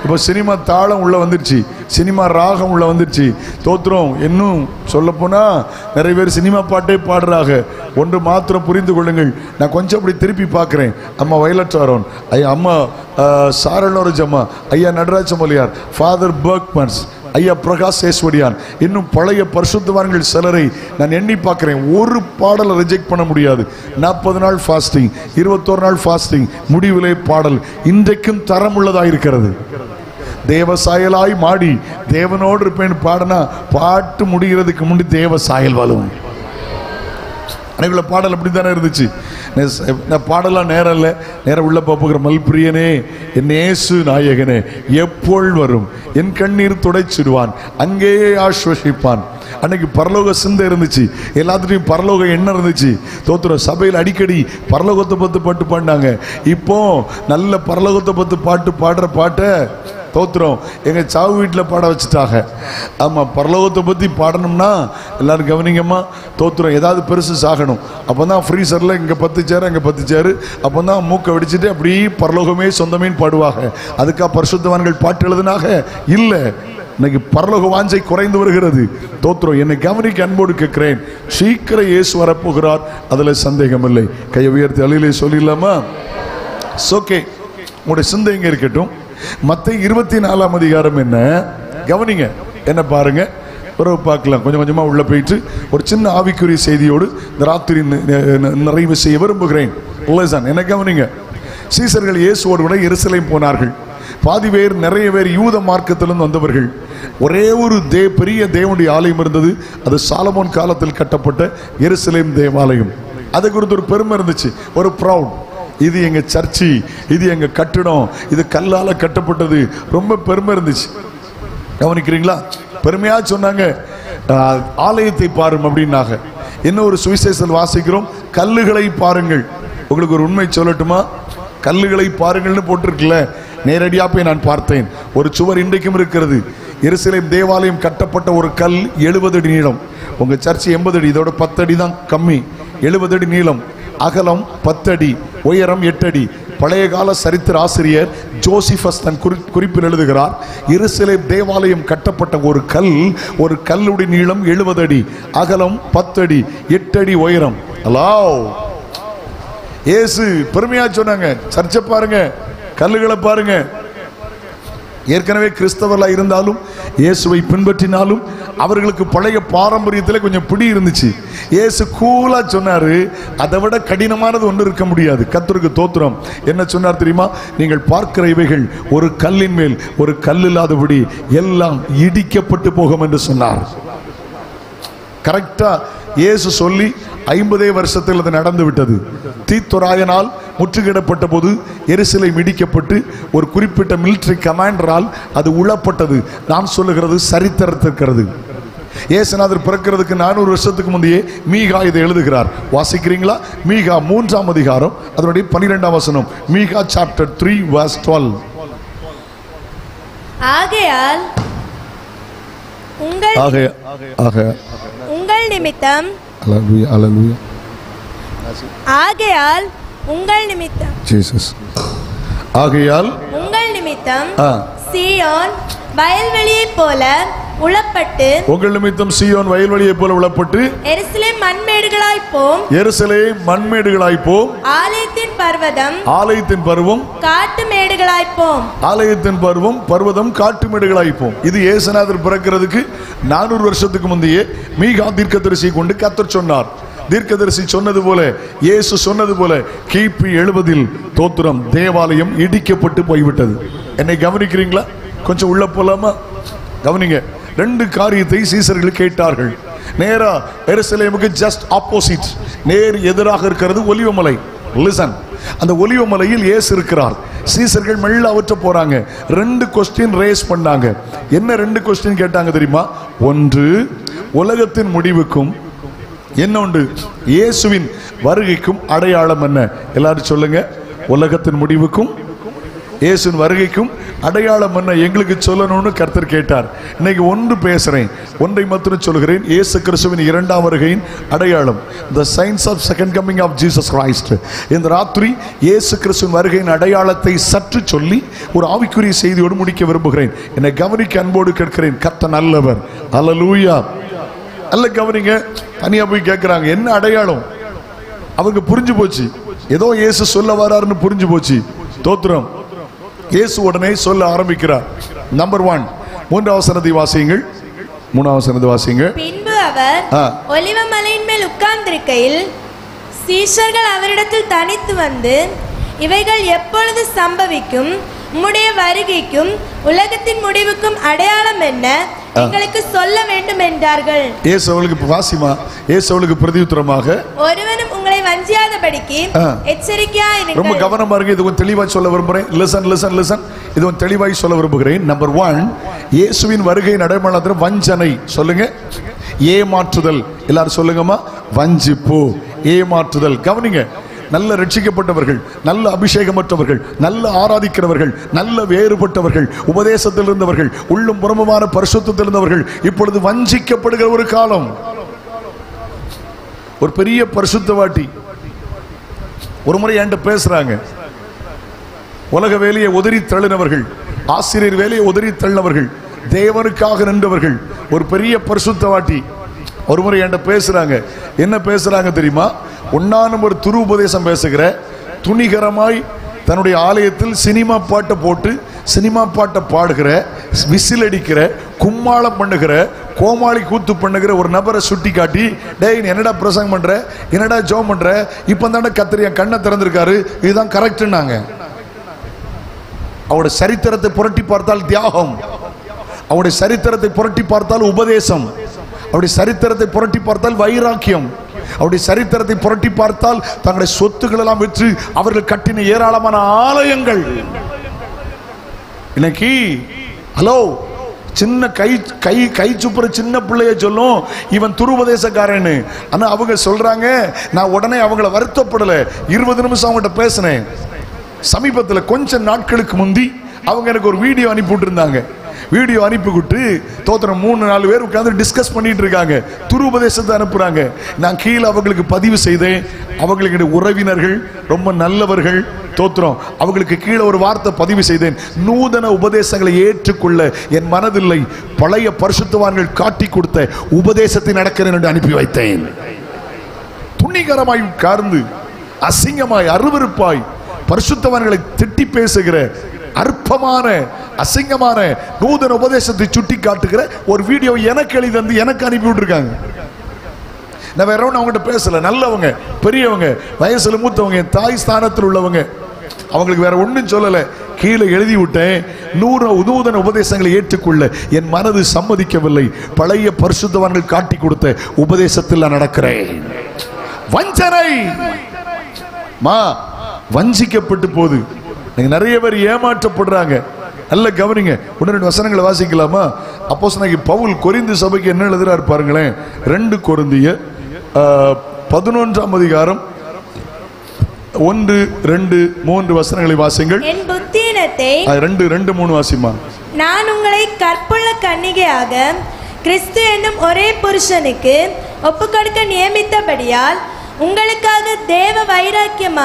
இப்போ சினிமா தாளம் உள்ள வந்துருச்சு, சினிமா ராகம் உள்ள வந்துருச்சு. தோத்திரம். இன்னும் சொல்லப்போனா நிறைய பேர் சினிமா பாட்டே பாடுறாங்க. ஒன்று மாத்திரம் புரிந்து கொள்ளுங்கள். நான் கொஞ்சம் அப்படி திருப்பி பார்க்குறேன். அம்மா வயலட் சாரோன், ஐயா அம்மா சாரலோரஜ் அம்மா, ஐயா நடராஜ மொழியார், ஃபாதர் பர்க்மன்ஸ், ஐயா பிரகாஷ் சேஸ்வடியான், இன்னும் பழைய பரிசுத்தவான்கள் சிலரை நான் எண்ணி பார்க்கிறேன். ஒரு பாடலை ரிஜெக்ட் பண்ண முடியாது. 40 நாள் ஃபாஸ்டிங், 21 நாள் ஃபாஸ்டிங், முடிவிலே பாடல் இன்றைக்கும் தரம் உள்ளதாக இருக்கிறது. தேவ சாயலாய் மாடி தேவனோடு இருப்பேன் பாடனா பாட்டு முடிகிறதுக்கு முன்னாடி தேவ சாயல் வரும். அன்னைக்குள்ள பாடல் அப்படி தானே இருந்துச்சு. பாடலாம் நேரம் இல்லை, நேரம் உள்ள போகிற மல்பிரியனே, என் இயேசு நாயகனே, எப்பொழுது வரும், என் கண்ணீர் துடைச்சிடுவான், அங்கேயே ஆஸ்வசிப்பான். அன்னைக்கு பரலோக சிந்தை இருந்துச்சு, எல்லாத்துட்டையும் பரலோக எண்ணம் இருந்துச்சு. தோத்திரம். சபையில் அடிக்கடி பரலோகத்தை பத்து பாட்டு பாடினாங்க. இப்போ நல்ல பரலோகத்தை பத்து பாட்டு பாடுற பாட்டை தோத்திரம் எங்க சாவு வீட்டில் பாட வச்சுட்டாங்க. ஆமா, பரலோகத்தை பத்தி பாடணும்னா எல்லாரும் கவனிங்கம்மா. தோத்திரம். ஏதாவது பெருசு சாகணும், அப்பதான் ஃப்ரீசர்ல இங்க 10 சேர் அங்க 10 சேர், அப்பதான் மூக்கை வெடிச்சுட்டு அப்படி பரலோகமே சொந்தமேன்னு பாடுவாங்க. அதுக்காக பரிசுத்தவான்கள் பாட்டு எழுதுனாக இல்ல. இன்னைக்கு பரலோக வாஞ்சை குறைந்து வருகிறது. தோத்திரம். என்னை கவனிக்க அன்போடு கேட்கிறேன். சீக்கிரம் இயேசு வரப்போகிறார், அதுல சந்தேகம் இல்லை. கையை உயர்த்தி அழிலே சொல்லிடலாமா? ஓகே, உங்களுடைய சிந்தை எங்க இருக்கட்டும். மத்தேயு 24ஆம் அதிகாரம் என்ன கவனிங்க, என்ன பாருங்க, உறவு பார்க்கலாம். கொஞ்சம் கொஞ்சமா உள்ள போயிட்டு ஒரு சின்ன ஆவிக்குரிய செய்தியோடு இந்த ராத்திரி நிறைவு செய்ய விரும்புகிறேன். என்ன கவனிங்க. சீசர்கள் இயேசுவோடு கூட எருசலேம் போனார்கள். பாதி பேர், நிறைய பேர் யூத மார்க்கத்திலிருந்து வந்தவர்கள். ஒரே ஒரு பெரிய தேவனுடைய ஆலயம் இருந்தது. அது சாலமோன் காலத்தில் கட்டப்பட்ட எருசலேம் தேவாலயம். அது குறித்து ஒரு பெருமை இருந்துச்சு, ஒரு ப்ரௌட். இது எங்க சர்ச்சு, இது எங்க கட்டிடம், இது கல்லால கட்டப்பட்டது. ரொம்ப பெருமை இருந்துச்சு. கவனிக்கிறீங்களா? பெருமையா சொன்னாங்க. ஆலயத்தை பாரும் அப்படின்னாங்க. என்ன ஒரு சுவிசேஷத்தில் வாசிக்கிறோம், கல்லுகளை பாருங்கள். உங்களுக்கு ஒரு உண்மை சொல்லட்டுமா? கல்லுகளை பாருங்கள்னு போட்டிருக்குல்ல, நேரடியா போய் நான் பார்த்தேன். ஒரு சுவர் இன்றைக்கும் இருக்கிறது. எருசலேம் தேவாலயம் கட்டப்பட்ட ஒரு கல் 70 அடி நீளம். உங்க சர்ச் 80 அடி, இதோட 10 அடி தான் கம்மி. 70 அடி நீளம், அகலம் 10 அடி, உயரம் 8 அடி. பழைய கால சரித்திர ஆசிரியர் ஜோசிபஸ் தன் குறிப்பில் எழுதுகிறார், எருசலேம் தேவாலயம் கட்டப்பட்ட ஒரு கல்லுடைய நீளம் 70 அடி, அகலம் 10 அடி, 8 அடி உயரம். அல்லாஹ். இயேசு பெருமையா சொன்னாங்க, சர்ச்சை பாருங்க, கல்லுகளை பாருங்க. ஏற்கனவே கிறிஸ்தவர்களாக இருந்தாலும் இயேசுவை பின்பற்றினாலும் அவர்களுக்கு பழைய பாரம்பரியத்தில் கொஞ்சம் பிடி இருந்துச்சு. இயேசு கூலா சொன்னாரு, அதை விட கடினமானது ஒன்று இருக்க முடியாது. கர்த்தருக்கு தோத்திரம். என்ன சொன்னார் தெரியுமா? நீங்கள் பார்க்கிற இவைகள் ஒரு கல்லின் மேல் ஒரு கல் இல்லாதபடி எல்லாம் இடிக்கப்பட்டு போகும் என்று சொன்னார். கரெக்டா இயேசு சொல்லி 50 வருஷத்தில் அது நடந்து விட்டது. தீத்துராயனால் முற்றுகையிடப்பட்ட போது எருசலேம் இடிக்கப்பட்டு ஒரு குறிப்பிட்ட மிலிட்டரி கமாண்டரால் அது உளப்பட்டது. நான் சொல்லுகிறது சரித்திரத்திற்கிறது. இயேசுநாதர் பிறக்கிறதுக்கு 400 வருஷத்துக்கு முந்தையே மீகா இதை எழுதுகிறார். வாசிக்கிறீங்களா? மீகா 3ஆம் அதிகாரம் அதனுடைய 12ஆம் வசனம். மீகா சாப்டர் 3 verse 12. ஆகையால் உங்கள் நிமித்தம் ஆகையால் உங்கள் நிமித்தம் சீயோன் வயல்வெளியைப் போல உளப்பட்டு, உங்கள் நிமித்தம் சீயோன் வயல்வெளியைப் போல உளப்பட்டு, எருசலேம் மண்மேடுகளாய் போம், ஆலயத்தின் பர்வம் காட்டு மேடுகளாய் போம். இது இயேசுநாதர் பிறக்கிறதுக்கு 400 வருஷத்துக்கு முந்தையே மீகா தீர்க்கதரிசியை கொண்டு கர்த்தர் சொன்னார். தீர்க்கதரிசி சொன்னது போல, இயேசு சொன்னது போல கிபி 70 தோத்திரம் தேவாலயம் இடிக்கப்பட்டு போய்விட்டது. என்னை கவனிக்கிறீங்களா? கொஞ்சம் உள்ள போலாமா? கவனிங்க. 2 காரியத்தை சீசர்கள் கேட்டார்கள். நேரா எருசலேமுக்கு ஜஸ்ட் ஆப்போசிட், நேர் எதிராக இருக்கிறது ஒலிவமலை. லிசன், அந்த ஒலிவமலையில் இயேசு இருக்கிறார். சீசர்கள் மெல்ல அவற்ற போறாங்க. 2 கொஸ்டின் ரேஸ் பண்ணாங்க. என்ன 2 கொஸ்டின் கேட்டாங்க தெரியுமா? ஒன்று, உலகத்தின் முடிவுக்கும், இன்னொன்று இயேசுவின் வருகைக்கும் அடையாளம் என்ன? எல்லாரும் சொல்லுங்க. உலகத்தின் முடிவுக்கும் இயேசுவின் வருகைக்கும் அடையாளம் என்ன எங்களுக்கு சொல்லணும்னு கர்த்தர் கேட்டார். இன்னைக்கு ஒன்று பேசுறேன், ஒன்றை மாத்திரம் சொல்கிறேன். இயேசு கிறிஸ்துவின் 2ஆம் வருகையின் அடையாளம், the signs of second coming of Jesus Christ. இந்த ராத்திரி இயேசு கிறிஸ்துவின் வருகையின் அடையாளத்தை சற்று சொல்லி ஒரு ஆவிக்குரிய செய்தியோடு முடிக்க விரும்புகிறேன். என்னை கவனிக்க அன்போடு கேட்கிறேன். கர்த்தர் நல்லவர். அல்லேலூயா. அல்ல கவனிங்க. தனியா போய் கேட்கிறாங்க, என்ன அடையாளம்? அவங்க புரிஞ்சு போச்சு, ஏதோ இயேசு சொல்ல வராருன்னு புரிஞ்சு போச்சு. தோத்திரம். இயேசு உடனே சொல்ல ஆரம்பிக்கிறார். நம்பர் 1, 3ஆம் வசனத்தை வாசியுங்கள். 3ஆம் வசனத்தை வாசியுங்கள். பின்பு அவர் ஒலிவமலையின் மேல் உட்கார்ந்திருக்கையில் சீஷர்கள் அவரிடத்தில் தனித்து வந்து, இவைகள் எப்பொழுது சம்பவிக்கும்? உம்முடைய வருகைக்கும் உலகத்தின் முடிவுக்கும் அடையாளம் என்ன? எங்களுக்கு சொல்ல வேண்டும் என்றார்கள். இயேசு அவளுக்கு வாசிமா, இயேசு அவளுக்கு பிரதியுத்தரமாக, ஒருவனும் உங்களை வஞ்சியாதபடிக்கு எச்சரிக்கையா இருங்கள். ரொம்ப கவனமா இருங்க. இது கொஞ்சம் தெளிவாய் சொல்ல விரும்புகிறேன். லிசன். இது கொஞ்சம் தெளிவாய் சொல்ல விரும்புகிறேன். நம்பர் 1, இயேசுவின் வருகையின் அடையாளம் வஞ்சனை. சொல்லுங்க. ஏமாற்றுதல். எல்லாரும் சொல்லுங்கம்மா. வஞ்சிப்பு, ஏமாற்றுதல். கவனிங்க. நல்ல ரட்சிக்கப்பட்டவர்கள், நல்ல அபிஷேகமற்றவர்கள், நல்ல ஆராதிக்கிறவர்கள், நல்ல வேறுபட்டவர்கள், உபதேசத்தில் இருந்தவர்கள், உள்ளும் புறமுமான பரிசுத்தத்தில் இருந்தவர்கள் இப்பொழுது வஞ்சிக்கப்படுகிற ஒரு காலம். ஒரு பெரிய பரிசுத்தவாட்டி ஒரு முறை என்கிட்ட பேசுறாங்க. உலக வேலையை உதறி தள்ளினவர்கள், ஆசிரியர் வேலையை உதறி தள்ளினவர்கள், தேவனுக்காக நின்றவர்கள், ஒரு பெரிய பரிசுத்தவாட்டி ஒரு முறை என்கிட்ட பேசுறாங்க. என்ன பேசுறாங்க தெரியுமா? 1 நம்பர் துரு உபதேசம் பேசுகிற, துணிகரமாய் தன்னுடைய ஆலயத்தில் சினிமா பாட்டை போட்டு சினிமா பாட்டை பாடுகிற, விசில் அடிக்கிற, கும்மாளம் பண்ணுகிற, கோமாளி கூத்து பண்ணுகிற ஒரு நபரை சுட்டி காட்டி, டேய் என்னடா பிரசங்கம் பண்ற, என்னடா ஜோம் பண்ற, இப்ப தானே கத்திரியா கண்ணை திறந்திருக்காரு, இதுதான் கரெக்ட்னாங்க. அவருடைய சரித்திரத்தை புரட்டி பார்த்தால் தியாகம், அவருடைய சரித்திரத்தை புரட்டி பார்த்தால் உபதேசம், அவருடைய சரித்திரத்தை புரட்டி பார்த்தால் வைராக்கியம், அவருடைய சரித்திரத்தை புரட்டி பார்த்தால் தங்களுடைய சொத்துக்கள் எல்லாம் விற்று அவர்கள் கட்டின ஏராளமான ஆலயங்கள். இன்னைக்கு ஹலோ சின்ன கை சுப்புற சின்ன பிள்ளைய சொல்லும் இவன் துருபதேசக்காரன்னு. ஆனா அவங்க சொல்றாங்க, நான் உடனே அவங்கள வருத்தப்படல. 20 நிமிஷம் அவங்ககிட்ட பேசினேன். சமீபத்தில் கொஞ்ச நாட்களுக்கு முந்தி அவங்க எனக்கு ஒரு வீடியோ அனுப்பிவிட்டு இருந்தாங்க. வீடியோ அனுப்பிவிட்டு தோத்திரம் 3-4 பேர் உட்கார்ந்து டிஸ்கஸ் பண்ணிட்டு இருக்காங்க. துருபதேசத்தை அனுப்புறாங்க. நான் கீழே அவங்களுக்கு பதிவு செய்தேன். அவர்களுடைய உறவினர்கள் ரொம்ப நல்லவர்கள். தோத்திரம். அவங்களுக்கு கீழே ஒரு வார்த்தை பதிவு செய்தேன். நூதன உபதேசங்களை ஏற்றுக்கொள்ள என் மனதில்லை, பழைய பரிசுத்தவான்கள் காட்டி கொடுத்த உபதேசத்தை நடக்கிறேன் என்று அனுப்பி வைத்தேன். துணிகரமாய் உட்கார்ந்து அசிங்கமாய் அருவருப்பாய் பரிசுத்தவான்களை திட்டி பேசுகிற அற்பமான அசிங்கமான நூதன உபதேசத்தை சுட்டி காட்டுகிற ஒரு வீடியோ எனக்கு எழுதி வந்து எனக்கு அனுப்பி விட்டுருக்காங்க. நான் வேற ஒன்றும் அவங்ககிட்ட பேசல. நல்லவங்க, பெரியவங்க, வயசுல மூத்தவங்க, தாய் ஸ்தானத்தில் உள்ளவங்க. அவங்களுக்கு வேற ஒன்றும் சொல்லலை. கீழே எழுதி விட்டேன், நூதன உபதேசங்களை ஏற்றுக்கொள்ள என் மனது சம்மதிக்கவில்லை. பழைய பரிசுத்தவான்கள் காட்டி கொடுத்த உபதேசத்தில் நான் நடக்கிறேன். வஞ்சனை வஞ்சிக்கப்பட்டு போகுது. நிறைய பேர் ஏமாற்றப்படுறாங்க. நல்ல கவனிங்க. 1-2 வசனங்களை வாசிக்கலாமா? அப்போஸ்தலனாகிய பவுல் கொரிந்து சபைக்கு என்ன எழுதுறாரு பாருங்களேன். 2 கொரிந்தியர் 11ஆம் அதிகாரம் 1, 2, 3 வசனங்களை வாசிங்கள். என் புத்தியினத்தை 2, 3 வாசிமா. நான் உங்களை கற்புள்ள கன்னிகையாக கிறிஸ்து என்னும் ஒரே புருஷனுக்கு ஒப்புக்கொடுக்க நியமித்தபடியால் உங்களுக்காக தேவ வைராக்கியம்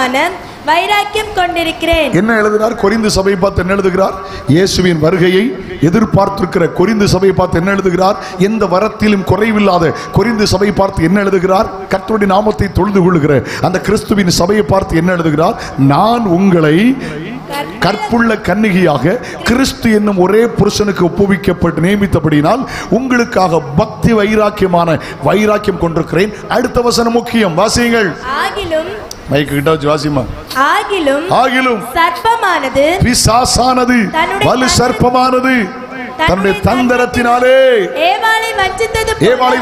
கொண்டிருக்கிறேன். என்ன எழுதுகிறார்? கொரிந்து சபையை பார்த்து என்ன எழுதுகிறார்? இயேசுவின் வருகையை எதிர்பார்த்திருக்கிற கொரிந்து சபையை பார்த்து என்ன எழுதுகிறார்? எந்த வரத்திலும் குறைவில்லாத கொரிந்து சபையை பார்த்து என்ன எழுதுகிறார்? கர்த்தருடைய நாமத்தை தொழுது கொள்ளுகிற அந்த கிறிஸ்துவின் சபையை பார்த்து என்ன எழுதுகிறார்? நான் உங்களை கற்புள்ள கன்னிகையாக கிறிஸ்து என்னும் ஒரே புருஷனுக்கு ஒப்புவிக்கப்பட்டு நியமித்தபடினால் உங்களுக்காக பக்தி வைராக்கியம் கொண்டிருக்கிறேன். அடுத்த வசனம் முக்கியம், வாசியுங்கள். ஆகிலும் சர்ப்பமானது, பிசாசானது, வலு சர்ப்பமானது தன்னுடைய தந்திரத்தினாலே ஏவாளை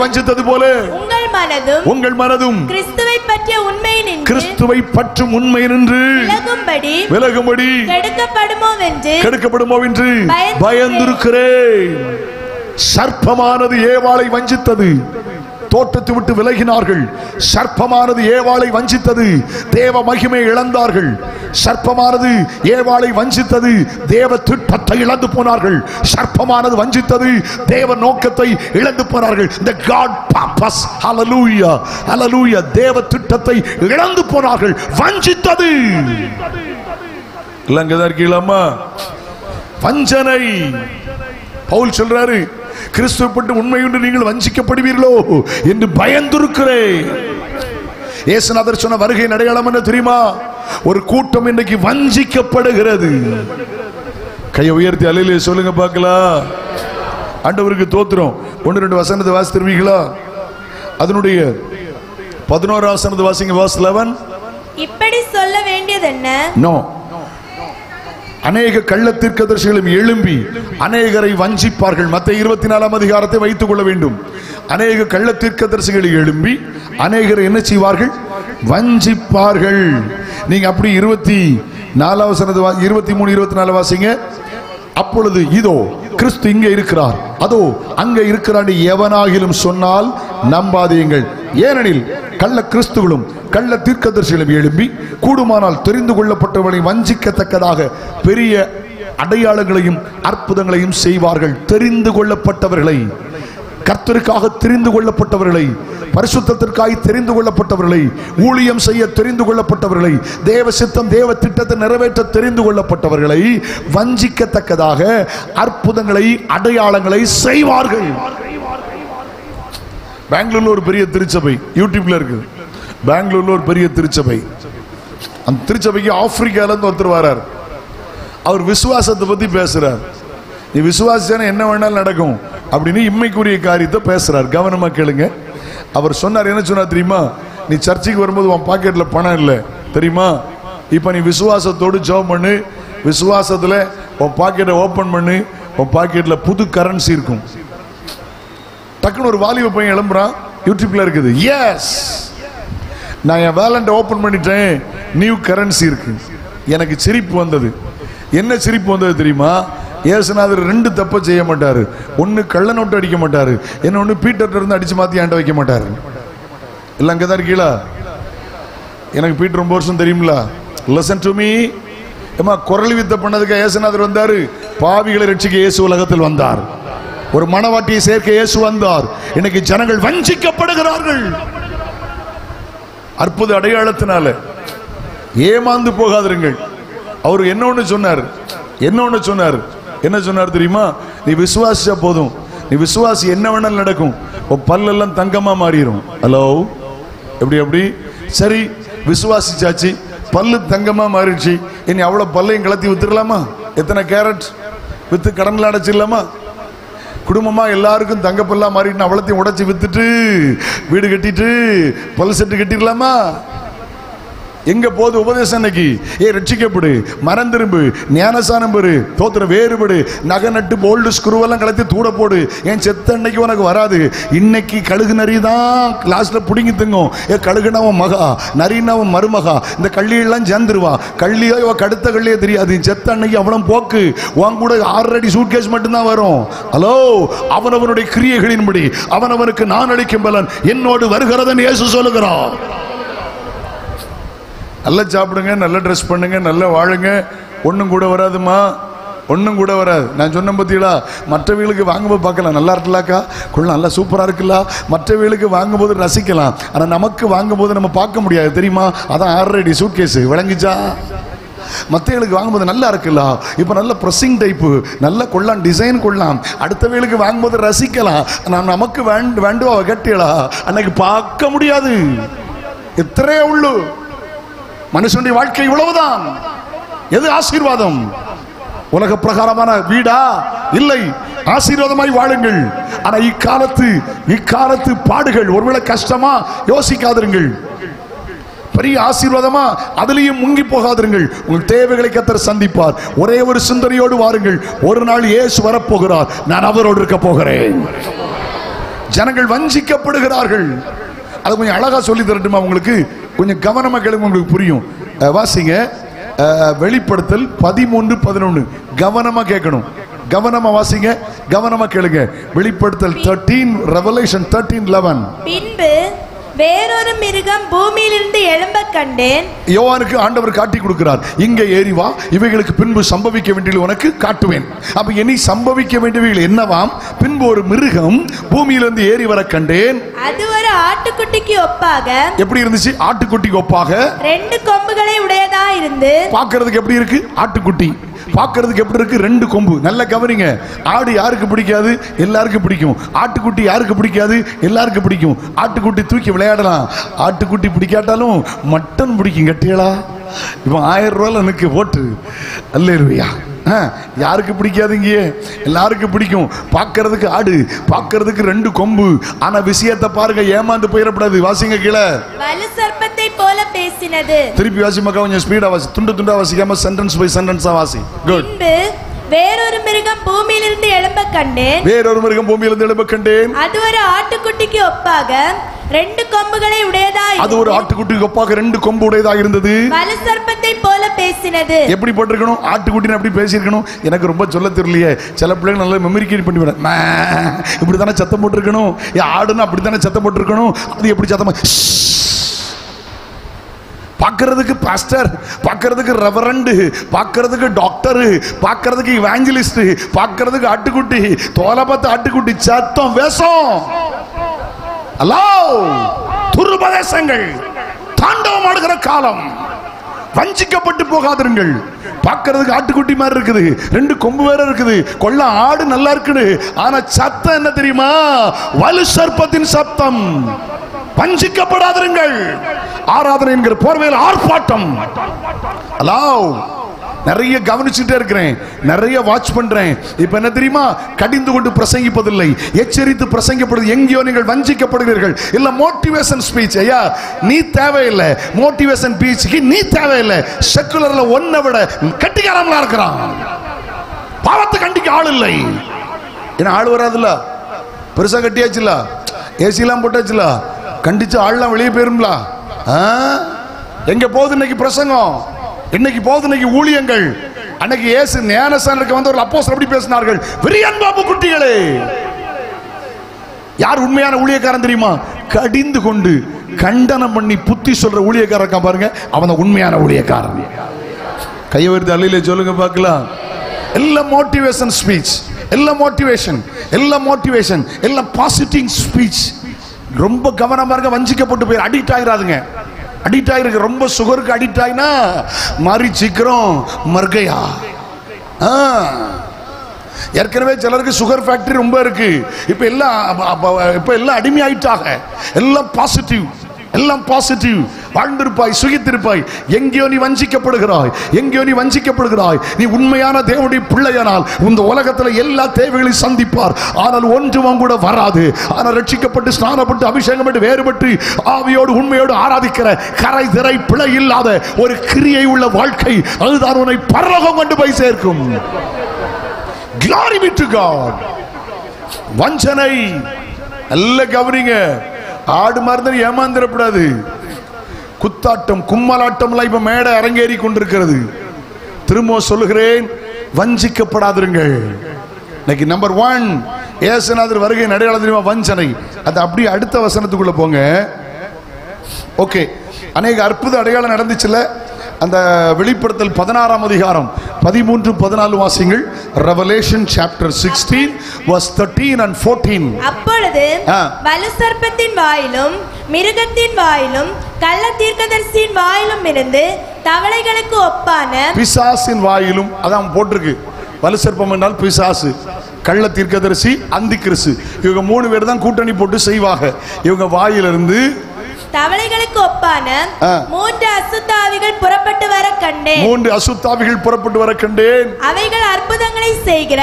வஞ்சித்தது போல உங்கள் மனதும் கிறிஸ்துவை பற்றும் உண்மை நின்று விலகும்படி கெடுக்கப்படுமோ என்று பயந்திருக்கிறேன். சர்ப்பமானது ஏவாளை வஞ்சித்தது, தோட்டத்தை விட்டு விலகினார்கள். சர்ப்பமானது ஏவாளை வஞ்சித்தது, தேவ மகிமையை இழந்தார்கள். சர்ப்பமானது ஏவாளை வஞ்சித்தது, தேவ திட்டத்தை இழந்து போனார்கள். சர்ப்பமானது வஞ்சித்தது, தேவ நோக்கத்தை இழந்து போனார்கள். The God purpose, hallelujah, hallelujah, தேவ திட்டத்தை இழந்து போனார்கள். வஞ்சித்தது இல்லங்கதா இருக்கீங்களா? வஞ்சனை. பவுல் சொல்றாரு, கிறிஸ்துவப்பட்டு உண்மையுண்டு நீங்கள் வஞ்சிக்கப்படுவீர்களோ என்று பயந்திருக்கிறேன். இயேசுநாதர் சொன்ன வருகையின் அடையாளம் என்ன தெரியுமா? ஒரு கூட்டம் இன்றைக்கு வஞ்சிக்கப்படுகிறது. கையை உயர்த்தி அல்லேலூயா சொல்லுங்க பார்க்கலாம். ஆண்டவருக்கு தோத்திரம். 1-2 வசனத்தை வாசித்திருவீங்களா? அதனுடைய 11 வசனத்தை வாசிங்க. verse 11. இப்படி சொல்ல வேண்டியது என்ன? நோ. அநேக கள்ளத்தீர்க்கதரிசிகளும் எழும்பி அநேகரை வஞ்சிப்பார்கள். மத்தேயு 24 அதிகாரத்தை வைத்துக் கொள்ள வேண்டும். அநேக கள்ளத்தீர்க்கதரிசிகள் எழும்பி அநேகரை என்ன செய்வார்கள்? வஞ்சிப்பார்கள். நீங்க அப்படி 23-24 வாசிங்க. அப்பொழுது இதோ கிறிஸ்து இங்கே இருக்கிறார், அதோ அங்கே இருக்கிறார் எவனாகிலும் சொன்னால் நம்பாதீங்கள். ஏனெனில் கள்ள கிறிஸ்துகளும் கள்ள தீர்க்கதரிசிகளும் எழும்பி கூடுமானால் தெரிந்து கொள்ளப்பட்டவர்களை வஞ்சிக்கத்தக்கதாக பெரிய அடையாளங்களையும் அற்புதங்களையும் செய்வார்கள். தெரிந்து கொள்ளப்பட்டவர்களை, கர்த்தருக்காக தெரிந்து கொள்ளப்பட்டவர்களை, பரிசுத்தத்திற்காக தெரிந்து கொள்ளப்பட்டவர்களை, ஊழியம் செய்ய தெரிந்து கொள்ளப்பட்டவர்களை, தேவ சித்தம் தேவ திட்டத்தை நிறைவேற்ற தெரிந்து கொள்ளப்பட்டவர்களை வஞ்சிக்கத்தக்கதாக அற்புதங்களை அடையாளங்களை செய்வார்கள். பெங்களூர்ல ஒரு பெரிய திருச்சபை யூடியூப்ல இருக்கு. பெங்களூர்ல ஒரு பெரிய திருச்சபை. அந்த திருச்சபைக்கு ஆப்பிரிக்கால இருந்து ஒருத்தர் வரார். அவர் விசுவாசத்தை பத்தி பேசுறார். நீ விசுவாசிச்சான என்ன வேணாலும் நடக்கும் அப்படின்னு இம்மைக்குரிய காரியத்தை பேசுறார். கவனமா கேளுங்க. அவர் சொன்னார், என்ன சொன்னார் தெரியுமா? நீ சர்ச்சைக்கு வரும்போது உன் பாக்கெட்ல பணம் இல்லை தெரியுமா? இப்ப நீ விசுவாசத்தோடு ஜெபம் பண்ணு. விசுவாசத்துல உன் பாக்கெட்டை ஓபன் பண்ணு. உன் பாக்கெட்ல புது கரன்சி இருக்கும். டக்குன்னு ஒரு வாலிப பையன் எழும்புறான். யூடியூப்ல இருக்குது. எஸ், நான் என் வேலண்டை ஓபன் பண்ணிட்டேன், நியூ கரன்சி இருக்கு. எனக்கு சிரிப்பு வந்தது. என்ன சிரிப்பு வந்தது தெரியுமா? இயேசுநாதர் 2 தப்ப செய்ய மாட்டாரு. ஒன்னு கள்ள நோட்டு அடிக்க மாட்டாரு, இன்னொன்னு பீட்டர்ல இருந்து அடிச்சு மாத்தி ஆண்ட வைக்க மாட்டாரு. எல்லாம் அங்கதான் இருக்கீங்களா? எனக்கு பீட்டர் ரொம்ப வருஷம் தெரியுங்களா? Listen to me. ஏமா குரல் வித்த பண்ணதுக்கு இயேசுநாதர் வந்தாரு. பாவிகளை ரட்சிக்க இயேசு உலகத்தில் வந்தார். ஒரு மனவாட்டியை சேர்க்க இயேசு வந்தார். இன்னைக்கு ஜனங்கள் வஞ்சிக்கப்படுகிறார்கள். அற்புத அடையாளத்தினால ஏமாந்து போகாதிருங்கள். அவர் என்ன சொன்னார் தெரியுமா? நீ விசுவாசிச்சா போதும், நீ விசுவாசி என்ன வேணாலும் நடக்கும். பல்லெல்லாம் தங்கமா மாறிடும். ஹலோ, எப்படி சரி, விசுவாசிச்சாச்சு, பல்லு தங்கமா மாறிடுச்சு. இனி அவ்வளவு பல்லையும் கலத்தி வித்துடலாமா? எத்தனை கேரட் வித்து கடன்ல அடைச்சிடலாமா? குடும்பமா எல்லாருக்கும் தங்கப்பல்லா மாறிட்டு அவ்வளத்தையும் உடைச்சு வித்துட்டு வீடு கட்டிட்டு பல் செட்டு கட்டிடலாமா? எங்க போது உபதேசம்? இன்னைக்கு ரட்சிக்கப்படு, மனம் திரும்பு, ஞானசானம் பெறு, தோத்திரம் வேறுபடு, நகை நட்டு போல்டு ஸ்க்ரூவெல்லாம் கலத்தி தூட போடு. ஏன் செத்த அன்னைக்கு உனக்கு வராது. இன்னைக்கு கழுகு நரி தான் லாஸ்ட்ல புடிங்கி திங்கும். கழுகுனவன் மகா, நரினவன் மருமகா. இந்த கள்ளியெல்லாம் சேர்ந்துருவா. கள்ளியோ இவ கடுத்த கள்ளியே தெரியாது. செத்த அன்னைக்கு அவனும் போக்கு. உன் கூட 6 அடி சூட்கேஸ் மட்டும்தான் வரும். ஹலோ, அவனவனுடைய கிரியைகளின்படி அவனவனுக்கு நான் அளிக்கும் பலன் என்னோடு வருகிறதன் இயேசு சொல்லுகிறான். நல்லா சாப்பிடுங்க, நல்லா ட்ரெஸ் பண்ணுங்க, நல்லா வாழுங்க, ஒன்றும் கூட வராதுமா. ஒன்றும் கூட வராது. நான் சொன்ன பத்தியா, மற்றவர்களுக்கு வாங்கும்போது பார்க்கலாம் நல்லா இருக்கலாக்கா, கொள்ள நல்லா சூப்பராக இருக்குல்ல, மற்றவர்களுக்கு வாங்கும்போது ரசிக்கலாம். ஆனால் நமக்கு வாங்கும்போது நம்ம பார்க்க முடியாது தெரியுமா? அதான் ஆல்ரெடி சூட் கேஸு விளங்கிச்சா. மற்றவர்களுக்கு வாங்கும்போது நல்லா இருக்குல்ல, இப்போ நல்ல ப்ரெஸ்ஸிங் டைப்பு நல்லா கொள்ளலாம், டிசைன் கொள்ளலாம், அடுத்தவர்களுக்கு வாங்கும்போது ரசிக்கலாம். நான் நமக்கு வேண்டுவா கட்டியலா அன்னைக்கு பார்க்க முடியாது. எத்தனையோ உள்ளு மனுஷனுடைய வாழ்க்கை இவ்வளவுதான். எது ஆசீர்வாதம்? உலக பிரகாரமான வீடா? இல்லை, ஆசீர்வாதமாய் வாழுங்கள். ஆனா இக்காலத்து பாடுகள் ஒருவேளை கஷ்டமா யோசிக்காதிருங்கள். பெரிய ஆசீர்வாதமா அதிலையும் முங்கி போகாதிருங்கள். உங்கள் தேவைகளை கர்த்தர் சந்திப்பார். ஒரே ஒரு சிந்தனையோடு வாருங்கள். ஒரு நாள் இயேசு வரப்போகிறார், நான் அவரோடு இருக்க போகிறேன். ஜனங்கள் வஞ்சிக்கப்படுகிறார்கள். அது கொஞ்சம் அழகா சொல்லி தரட்டுமா உங்களுக்கு? கொஞ்சம் கவனமா கேளுங்க, உங்களுக்கு புரியும். வாசிங்க வெளிப்படுத்தல் 13:11. கவனமா கேட்கணும், கவனமா வாசிங்க, கவனமா கேளுங்க. வெளிப்படுத்தல் 13, ரெவலேஷன் 13:11. பின்பு வேறொரு மிருகம் பூமியிலிருந்து எழும்ப கண்டேன். யோவானுக்கு ஆண்டவர் காட்டி கொடுக்கிறார், இங்கே ஏறி வா, இவைகளுக்கு பின்பு சம்பவிக்க வேண்டியது உனக்கு காட்டுவேன். அப்ப இனி சம்பவிக்க வேண்டியவைகள் என்னவாம்? பின்பு ஒரு மிருகம் பூமியிலிருந்து ஏறி வர கண்டேன். அது ஒரு ஆட்டுக்குட்டிக்கு ஒப்பாக. எப்படி இருந்துச்சு? ஆட்டுக்குட்டிக்கு ஒப்பாக 2 கொம்புகளை உடையதா இருந்து. பார்க்கிறதுக்கு எப்படி இருக்கு? ஆட்டுக்குட்டி பார்க்கிறதுக்கு எப்படி இருக்கு? 2 கொம்பு. நல்ல கவனிங்க. ஆடு யாருக்கு பிடிக்காது? எல்லாருக்கும் பிடிக்கும். ஆட்டுக்குட்டி யாருக்கு பிடிக்காது? எல்லாருக்கும் பிடிக்கும். ஆட்டுக்குட்டி தூக்கி விளையாடலாம். ஆட்டுக்குட்டி பிடிக்காட்டாலும் மட்டன் பிடிக்கும். கட்டியலா இப்போ 1000 ரூபாய்ல எனக்கு போட்டு அல்லேலூயா. யாருக்கு பிடிக்காதுங்க? எல்லாருக்கும் பிடிக்கும். பார்க்கிறதுக்கு ஆடு, பார்க்கிறதுக்கு 2 கொம்பு. ஆனா விஷயத்தை பாருங்க, ஏமாந்து போயிடக்கூடாது. வாசிங்க கீழே. வலு சர்ப்பத்தை போல பேசினது. திருப்பி வாசி மக்கா, கொஞ்சம் ஸ்பீடா வாசி, துண்டா வாசிக்காம சென்டென்ஸ் பை சென்டென்ஸா வாசி. குட். பின்பு வேறொரு மிருகம் பூமியிலிருந்து எழும்ப கண்டேன். வேறொரு மிருகம் பூமியிலிருந்து எழும்ப கண்டேன். அது ஒரு ஆட்டுக்குட்டிக்கு ஒப்பாக 2 கொம்புகளை உடையதா. அது ஒரு ஆட்டுக்குட்டிக்கு ஒப்பாக 2 கொம்பு உடையதா இருந்தது. வலு சர்ப்பத்தை போல பேசினது. எப்படி போட்டிருக்கணும்? ஆட்டுக்குட்டின்னு அப்படி பேசியிருக்கணும். எனக்கு ரொம்ப சொல்ல தெரியலையே. சில பிள்ளைங்க நல்லா மெமரி கேட் பண்ணி விட, இப்படி தானே சத்தம் போட்டிருக்கணும். ஆடுன்னு அப்படி தானே சத்தம் போட்டிருக்கணும். அது எப்படி சத்தமா? பார்க்கிறதுக்கு பாஸ்டர், பார்க்கிறதுக்கு ரெவரண்ட், பார்க்கிறதுக்கு டாக்டர், பார்க்கிறதுக்கு இவாஞ்சலிஸ்ட், பார்க்கிறதுக்கு ஆட்டுக்குட்டி, தோலை பார்த்து ஆட்டுக்குட்டி, சத்தம் வேஷம் அல்லோ துருபதேசங்கள் தாண்டவம் ஆடுகிற காலம். வஞ்சிக்கப்பட்டு போகாதிருங்கள். பார்க்கிறதுக்கு ஆட்டுக்குட்டி மாதிரி இருக்குது, 2 கொம்பு வேற இருக்குது, கொள்ள ஆடு நல்லா இருக்குது. ஆனா சத்தம் என்ன தெரியுமா? வலு சர்ப்பத்தின் சத்தம். வஞ்சிக்கப்படாதிருங்கள். ஆராதனை என்கிற போர்வையில் ஆர்ப்பாட்டம். அல்லாஹ் நிறைய கவனிச்சுட்டே இருக்கிறேன், நிறைய வாட்ச் பண்றேன். இப்ப என்ன தெரியுமா? கடிந்து கொண்டு பிரசங்கிப்பதில்லை, எச்சரித்து பிரசங்கப்படுது. எங்கேயோ நீங்கள் வஞ்சிக்கப்படுகிறீர்கள். இல்ல மோட்டிவேஷன் ஸ்பீச். ஐயா நீ தேவையில்லை, மோட்டிவேஷன் ஸ்பீச்சுக்கு நீ தேவையில்லை. செக்குலர்ல ஒன்னை விட கட்டிக்காரங்களா இருக்கிறான். பாவத்தை கண்டிக்க ஆள் இல்லை. ஏன்னா ஆள் வராதுல்ல, பெருசா கட்டியாச்சுல, ஏசி எல்லாம் போட்டாச்சுல, கண்டிச்சு ஆள்லாம் வெளியே போயிரும்ல. எங்க போகுது இன்னைக்கு பிரசங்கம்? இன்னைக்கு போகுது இன்னைக்கு ஊழியங்கள். அன்னைக்கு இயேசு ஞானஸ்நானத்துக்கு வந்து ஒரு அப்போஸ்தலர் எப்படி பேசினார்கள்? விரியன் பாபு குட்டிகளே. யார் உண்மையான ஊழியக்காரன் தெரியுமா? கடிந்து கொண்டு கண்டனம் பண்ணி புத்தி சொல்ற ஊழியக்காரன் பாருங்க, அவன் உண்மையான ஊழியக்காரன். கையை வருது அல்லையில சொல்லுங்க பார்க்கலாம். எல்லாம் மோட்டிவேஷன் ஸ்பீச், எல்லாம் மோட்டிவேஷன், எல்லாம் மோட்டிவேஷன், எல்லாம் பாசிட்டிவ் ஸ்பீச். ரொம்ப கவனமா இருக்க, வஞ்சிக்கப்பட்டு போய் அடிக்ட் ஆகிறாதுங்க. அடிக்ட் ஆகிருக்கு. ரொம்ப சுகருக்கு அடிக்ட் ஆகினா மாறி சீக்கிரம் மர்கையா. ஏற்கனவே சிலருக்கு சுகர் ஃபேக்டரி ரொம்ப இருக்கு. இப்ப எல்லாம் அடிமையாயிட்டாங்க. எல்லாம் பாசிட்டிவ், எல்லாம் பாசிட்டிவ். வாழ்ந்திருப்பாய், சுகித்திருப்பாய். எங்கேயோ நீ வஞ்சிக்கப்படுகிறாய், எங்கேயோ நீ வஞ்சிக்கப்படுகிறாய். நீ உண்மையான தேவனுடைய பிள்ளையானால் இந்த உலகத்தில் எல்லா தேவைகளையும் சந்திப்பார். ஆனால் ஒன்றும் கூட வராது. ஆனால் ரட்சிக்கப்பட்டு ஸ்நானப்பட்டு அபிஷேகம் பண்ணி வேறுபட்டு ஆவியோடு உண்மையோடு ஆராதிக்கிற கரை திரை பிழை இல்லாத ஒரு கிரியை உள்ள வாழ்க்கை, அதுதான் உன்னை பரலோகம் கொண்டு போய் சேர்க்கும். Glory be to God. வஞ்சனை நல்ல கவனிங்க. ஆடு மாதிரி ஏமாந்திரப்படாது. குத்தாட்டம் கும்மலாட்டம் எல்லாம் இப்ப மேடை அரங்கேறி கொண்டிருக்கிறது. திரும்ப சொல்லுகிறேன், வஞ்சிக்கப்படாதிருங்கள். இன்னைக்கு நம்பர் 1 ஏசுநாதர் வருகை அடையாளம் தெரியுமா? வஞ்சனை. அது அப்படியே அடுத்த வசனத்துக்குள்ள போங்க. ஓகே, அநேக அற்புத அடையாளம் நடந்துச்சுல. அந்த வெளிப்படுத்தல் 16ஆம் அதிகாரம் 13-14 வாசிங்கள். Revelation chapter 16 verse 13 and 14. அப்பொழுது வலு சர்ப்பத்தின் வாயிலும் மிருகத்தின் வாயிலும் கள்ள தீர்க்கதரிசியின் வாயிலும் இருந்து தவளைகளுக்கு ஒப்பான பிசாசின் வாயிலும், அதான் போட்டிருக்கு. வலு சர்ப்பம் என்றால் பிசாசு, கள்ள தீர்க்கதரிசி, அந்தி கிறிஸ்து. இவங்க 3 பேர் தான் கூட்டணி போட்டு செய்வாங்க. இவங்க வாயிலிருந்து தவளைகளுக்கு ஒப்பான 3 அசுத்தாவிகள் புறப்பட்டு வர கண்டேன். 3 அசுத்தாவிகள் புறப்பட்டு வர கண்டேன். அவைகள் அற்புதங்களை செய்கிற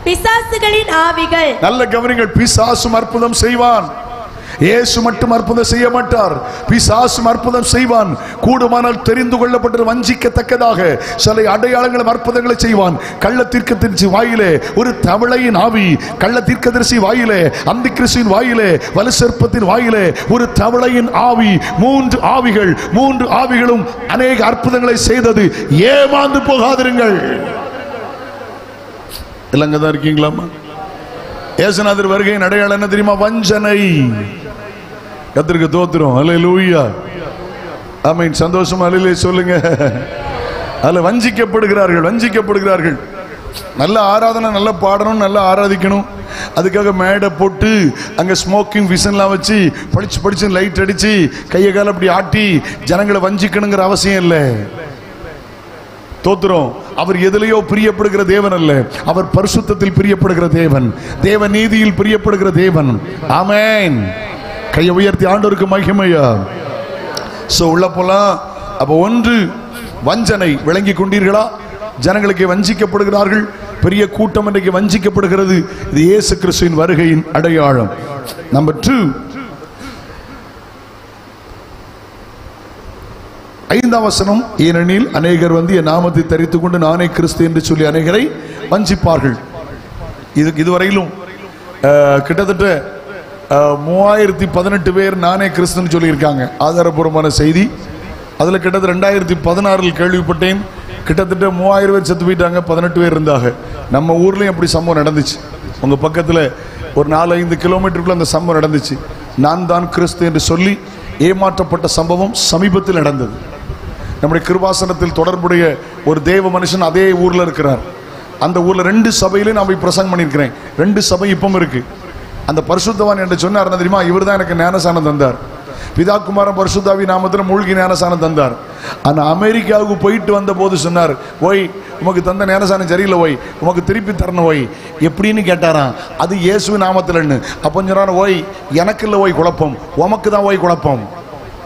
பிசாசுகளின் ஆவிகள். நல்ல கவனிங்கள். பிசாசும் அற்புதம் செய்வான், இயேசு மட்டும் அற்புதம் செய்ய மாட்டார். பிசாசும் அற்புதம் செய்வான். கூடுமானால் தெரிந்து கொள்ளப்பட்ட வஞ்சிக்கத்தக்கதாக சில அடையாளங்களும் அற்புதங்களை செய்வான். கள்ள தீர்க்கதரிசி வாயிலே ஒரு தவளையின் ஆவி, கள்ள தீர்க்கதரிசி வாயிலே அந்தி கிறிஸ்துவின் வாயிலே வலு சர்ப்பத்தின் வாயிலே ஒரு தவளையின் ஆவி. 3 ஆவிகள், 3 ஆவிகளும் அநேக அற்புதங்களை செய்தது. ஏமாந்து போகாதிருங்கள். இல்லங்கதான் இருக்கீங்களாமா? இயேசுநாதர் வருகையின் அடையாளம் என்ன தெரியுமா? வஞ்சனை. கர்த்தருக்கு தோத்திரம். அல்லேலூயா, ஆமென். சந்தோஷமா அல்லேலூயா சொல்லுங்க. அதுல வஞ்சிக்கப்படுகிறார்கள், வஞ்சிக்கப்படுகிறார்கள். நல்ல ஆராதனை, நல்ல பாடணும், நல்ல ஆராதிக்கணும். அதுக்காக மேடை போட்டு அங்க ஸ்மோக்கிங் விசன்லாம் வச்சு படிச்சு லைட் அடிச்சு கையை கால அப்படி ஆட்டி ஜனங்களை வஞ்சிக்கணுங்கிற அவசியம் இல்லை. தோத்திரம். அவர் எதிலேயோ பிரியப்படுகிற தேவன் அல்ல, அவர் பரிசுத்தத்தில் பிரியப்படுகிற தேவன், தேவ நீதியில் பிரியப்படுகிற தேவன். ஆமென். கையை உயர்த்தி ஆண்டவருக்கு மகிமையா. சோ உள்ள போலாம். அப்ப ஒன்று வஞ்சனை. விளங்கி கொண்டீர்களா? ஜனங்களுக்கு வஞ்சிக்கப்படுகிறார்கள். பெரிய கூட்டம் இன்றைக்கு வஞ்சிக்கப்படுகிறது. இது இயேசு கிறிஸ்துவின் வருகையின் அடையாளம். நம்பர் 2, 5ஆம் வசனம். ஏனெனில் அநேகர் வந்து என் நாமத்தை தரித்துக் கொண்டு நானே கிறிஸ்து என்று சொல்லி அநேகரை வஞ்சிப்பார்கள். இதுவரையிலும் கிட்டத்தட்ட 3018 பேர் நானே கிறிஸ்துன்னு சொல்லியிருக்காங்க. ஆதாரபூர்வமான செய்தி. அதுல கிட்டத்தட்ட 2016 கேள்விப்பட்டேன். கிட்டத்தட்ட 3000 பேர் செத்து போயிட்டாங்க, 18 பேர் இருந்தாங்க. நம்ம ஊர்லயும் அப்படி சம்பவம் நடந்துச்சு. உங்க பக்கத்துல ஒரு 4-5 கிலோமீட்டருக்குள்ள அந்த சம்பவம் நடந்துச்சு. நான் தான் கிறிஸ்து என்று சொல்லி ஏமாற்றப்பட்ட சம்பவம் சமீபத்தில் நடந்தது. நம்முடைய கிருபாசனத்தில் தொடர்புடைய ஒரு தேவ மனுஷன் அதே ஊர்ல இருக்கிறார். அந்த ஊர்ல 2 சபையிலும் நான் போய் பிரசங்கம் பண்ணியிருக்கிறேன். 2 சபை இப்பவும் இருக்கு. அந்த பரிசுத்தவான் என்று சொன்னார் தெரியுமா? இவர் தான் எனக்கு ஞானசானம் தந்தார். பிதா குமாரன் பரிசுத்தாவி நாமத்தில் மூழ்கி ஞானசானம் தந்தார். ஆனா அமெரிக்காவுக்கு போயிட்டு வந்த போது சொன்னார், ஓய் உமக்கு தந்த ஞானசானம் சரியில்லை, ஓய் உமக்கு திருப்பி தரணும், ஓய் எப்படின்னு கேட்டாராம். அது இயேசு நாமத்தில்னு. அப்போ சொன்னார், ஓய் எனக்கு இல்லை ஓய் குழப்பம், உமக்கு தான் ஓய் குழப்பம்.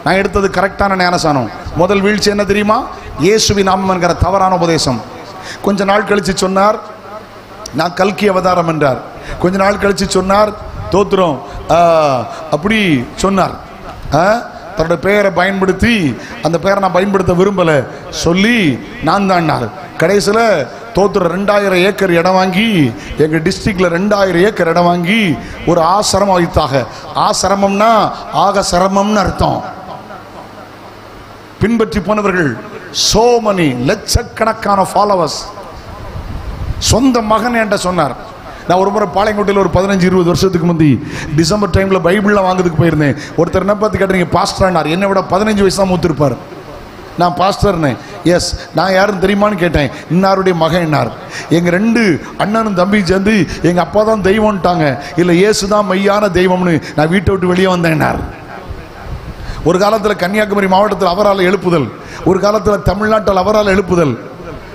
நான் எடுத்தது கரெக்டான ஞானசானம். முதல் வீழ்ச்சி என்ன தெரியுமா? இயேசுவின் நாமம் என்கிற தவறான உபதேசம். கொஞ்ச நாள் கழிச்சு சொன்னார், நான் கல்கி அவதாரம் என்றார். கொஞ்ச நாள் கழிச்சு சொன்னார், தோத்திரம் அப்படி சொன்னார். தன்னோட பெயரை பயன்படுத்தி அந்த பெயரை நான் பயன்படுத்த விரும்பல சொல்லி நான் தான். கடைசியில் தோத்திரம் 2000 ஏக்கர் இடம் வாங்கி எங்க டிஸ்ட்ரிக்ட்ல 2000 ஏக்கர் இடம் வாங்கி ஒரு ஆசிரமம் வைத்தாக. ஆசிரமம்னா ஆக சிரமம்னு அர்த்தம். பின்பற்றி போனவர்கள் so many லட்சக்கணக்கான ஃபாலோவர்ஸ். சொந்த மகன் என்கிட்ட சொன்னார். நான் ஒரு முறை பாளையங்கோட்டையில் ஒரு 15-20 வருஷத்துக்கு முந்தி டிசம்பர் டைம்ல பைபிள்லாம் வாங்குறதுக்கு போயிருந்தேன். ஒருத்தர் என்ன பார்த்து கேட்டீங்க, பாஸ்டர்னார். என்னை விட 15 வயசு தான் மூத்திருப்பார். நான் பாஸ்டர்னே. எஸ், நான் யாருன்னு தெரியுமான்னு கேட்டேன். இன்னாருடைய மகன் என்னார். எங்க 2 அண்ணனும் தம்பி சேர்ந்து எங்க அப்பா தான் தெய்வம்ட்டாங்க. இல்ல இயேசு தான் மெய்யான தெய்வம்னு நான் வீட்டை விட்டு வெளியே வந்தேன்னார். ஒரு காலத்தில் கன்னியாகுமரி மாவட்டத்தில் அவரால் எழுப்புதல், ஒரு காலத்தில் தமிழ்நாட்டில் அவரால் எழுப்புதல்.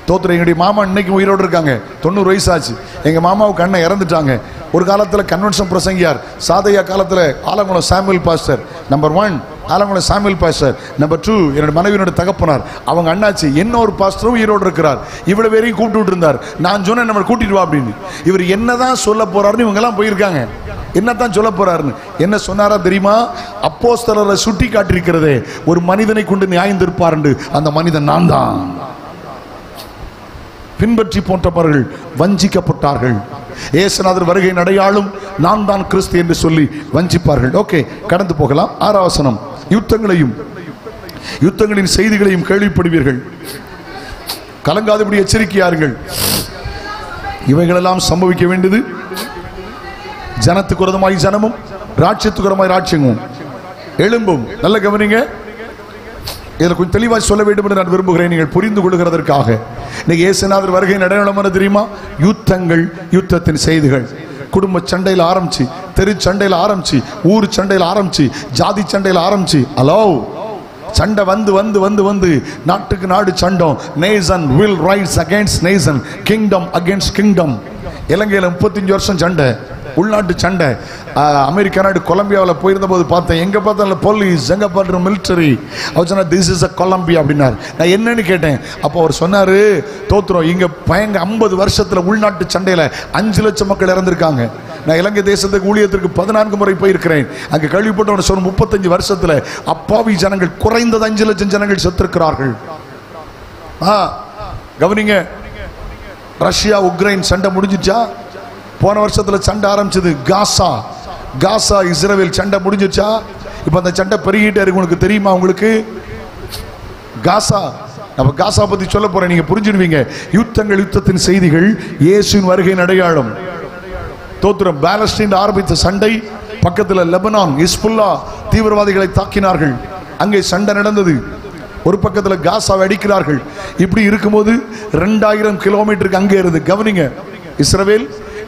தோத்திரம். எங்களுடைய மாமா இன்னைக்கு உயிரோடு இருக்காங்க. 90 வயசாச்சு. எங்க மாமாவுக்கு அண்ணன் இறந்துட்டாங்க. ஒரு காலத்தில் கன்வென்ஷன் பிரசங்கியார். சாதையா காலத்தில் Alangulam Samuel pastor number 1, Alangulam Samuel pastor number 2 என்னோட மனைவியோட தகப்பனார். அவங்க அண்ணாச்சி இன்னொரு பாஸ்டரும் உயிரோடு இருக்கிறார். இவ்வளவு பேரையும் கூப்பிட்டு இருந்தார். நான் சொன்னேன், நம்ம கூட்டிட்டு வா அப்படின்னு. இவர் என்னதான் சொல்ல போறாருன்னு இவங்க எல்லாம் போயிருக்காங்க. என்னத்தான் சொல்ல போறாருன்னு என்ன சொன்னாரா தெரியுமா? அப்போஸ்தலரை சுட்டி காட்டியிருக்கிறதே ஒரு மனிதனை கொண்டு நியாயம் தீர்ப்பார் என்று. அந்த மனிதன் நான் தான். பின்பற்றி போன்றவர்கள் வஞ்சிக்கப்பட்டார்கள். இயேசுநாதர் வருகையின் அடையாளம் நான் தான் கிறிஸ்து என்று சொல்லி வஞ்சிப்பார்கள். ஓகே, கடந்து போகலாம். 6ஆம் வசனம். யுத்தங்களின் செய்திகளையும் கேள்விப்படுவீர்கள், கலங்காதபடி எச்சரிக்கையார்கள். இவைகளெல்லாம் சம்பவிக்க வேண்டியது ஜனத்துக்கு விரோதமாய் ஜனமும் ராட்சியத்துக்கு விரோதமாய் ராட்சியமும் எழும்பும். நல்ல கவனிங்க. இதில் கொஞ்சம் தெளிவாக சொல்ல வேண்டும் என்று நான் விரும்புகிறேன், நீங்கள் புரிந்து கொள்கிறதற்காக. இன்னைக்கு இயேசுநாதர் வருகை அடையாளம் தெரியுமா? யுத்தங்கள், யுத்தத்தின் செய்திகள். குடும்ப சண்டையில் ஆரம்பிச்சு, தெரு சண்டையில் ஆரம்பிச்சு, ஊர் சண்டையில் ஆரம்பிச்சு, ஜாதி சண்டையில் ஆரம்பிச்சு, ஹலோ சண்டை வந்து வந்து வந்து வந்து நாட்டுக்கு நாடு சண்டம். Nation will rise against nation, kingdom against kingdom. இலங்கையில் 35 வருஷம் சண்டை, உள்நாட்டு சண்டை. அமெரிக்கா நாடு கொலம்பியாவில் போயிருந்த போது பார்த்தேன், எங்கே பார்த்தாலும் போலீஸ், எங்கே பார்த்து மிலிட்டரி. அவர் சொன்னார் திஸ் இஸ் அ கொலம்பியா அப்படின்னார். நான் என்னன்னு கேட்டேன். அப்போ அவர் சொன்னார், தோத்துறோம் இங்கே பயங்க 50 வருஷத்தில் உள்நாட்டு சண்டையில் 5 லட்சம் மக்கள் இறந்திருக்காங்க. நான் இலங்கை தேசத்துக்கு ஊழியத்திற்கு 14 முறை போயிருக்கிறேன். அங்கே கேள்விப்பட்டவன சொன்ன 35 வருஷத்தில் அப்பாவி ஜனங்கள் குறைந்தது 5 லட்சம் ஜனங்கள் செத்திருக்கிறார்கள். கவனிங்க, ரஷ்யா உக்ரைன் சண்டை முடிஞ்சிச்சா? போன வருஷத்தில் சண்டை ஆரம்பிச்சது காசா இஸ்ரேல் சண்டை முடிஞ்சிச்சா? இப்போ அந்த சண்டை பெருகிட்டே இருக்கு. உங்களுக்கு தெரியுமா? உங்களுக்கு காசா, நம்ம காசா பத்தி சொல்ல போறேன், நீங்க புரிஞ்சுடுவீங்க. யுத்தங்கள், யுத்தத்தின் செய்திகள், இயேசுவின் வருகையின் அடையாளம். தோத்திரம். பாலஸ்தீன் ஆரம்பித்த சண்டை, பக்கத்தில் லெபனான் ஹிஸ்புல்லா தீவிரவாதிகளை தாக்கினார்கள், அங்கே சண்டை நடந்தது. ஒரு பக்கத்தில் காசாவை அடிக்கிறார்கள். இப்படி இருக்கும்போது 2000 கிலோமீட்டருக்கு அங்கே இருந்து கவனிங்க,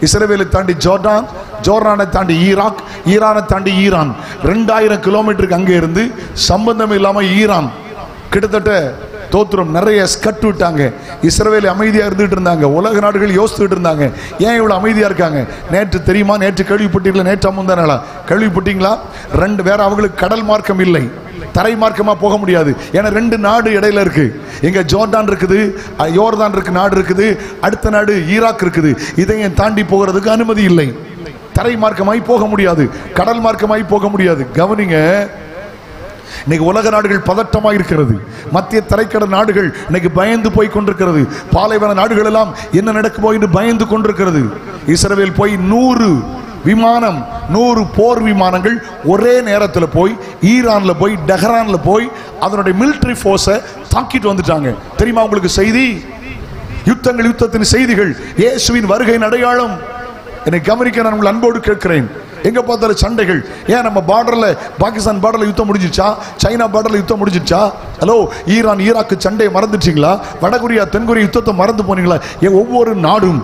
இஸ்ரவேலை தாண்டி ஜோர்டான், ஜோர்டானை தாண்டி ஈராக், ஈரானை தாண்டி ஈரான், 2000 கிலோமீட்டருக்கு அங்கே இருந்து சம்பந்தம் இல்லாமல் ஈரான் கிட்டத்தட்ட தோத்திரம் நிறைய ஸ்கட் விட்டாங்க. இஸ்ரவேல் அமைதியாக இருந்துகிட்டு இருந்தாங்க. உலக நாடுகள் யோசித்துட்டு இருந்தாங்க, ஏன் இவ்வளோ அமைதியாக இருக்காங்க? நேற்று தெரியுமா? நேற்று கேள்விப்பட்டீங்களா? நேற்று முந்தா நாளா கேள்விப்பட்டீங்களா? வேற அவங்களுக்கு கடல் மார்க்கம் இல்லை, தரை மார்க்கமா போக முடியாது. ஏன்னா 2 நாடு இடையில இருக்கு. எங்க ஜோர்டான் இருக்குது, யோர்தான் இருக்கு, நாடு இருக்குது, அடுத்த நாடு ஈராக் இருக்குது. இதையும் தாண்டி போகிறதுக்கு அனுமதி இல்லை. தரை மார்க்கமாய் போக முடியாது, கடல் மார்க்கமாய் போக முடியாது. கவனிங்க, இன்னைக்கு உலக நாடுகள் பதட்டமாக இருக்கிறது. மத்திய தரைக்கடல் நாடுகள் இன்னைக்கு பயந்து போய் கொண்டிருக்கிறது. பாலைவன நாடுகள் எல்லாம் என்ன நடக்குமோ என்று பயந்து கொண்டிருக்கிறது. இஸ்ரவேல் போய் 100 போர் விமானங்கள் ஒரே நேரத்தில் போய் ஈரான்ல போய் டெஹ்ரான்ல போய் அதனுடைய மிலிட்டரி போர்ஸை தாக்கிட்டு வந்துட்டாங்க. தெரியுமா உங்களுக்கு செய்தி? யுத்தங்கள், யுத்தத்தின் செய்திகள், இயேசுவின் வருகையின் அடையாளம். என்னை கவனிக்க நான் உங்கள் அன்போடு கேட்கிறேன். எங்க பார்த்தாலும் சண்டைகள். ஏன் நம்ம பார்டர்ல, பாகிஸ்தான் பார்டர்ல யுத்தம் முடிஞ்சிச்சா? சைனா பார்டர்ல யுத்தம் முடிஞ்சிச்சா? ஹலோ, ஈரான் ஈராக்கு சண்டையை மறந்துட்டீங்களா? வடகொரியா தென்கொரியா யுத்தத்தை மறந்து போனீங்களா? ஒவ்வொரு நாடும்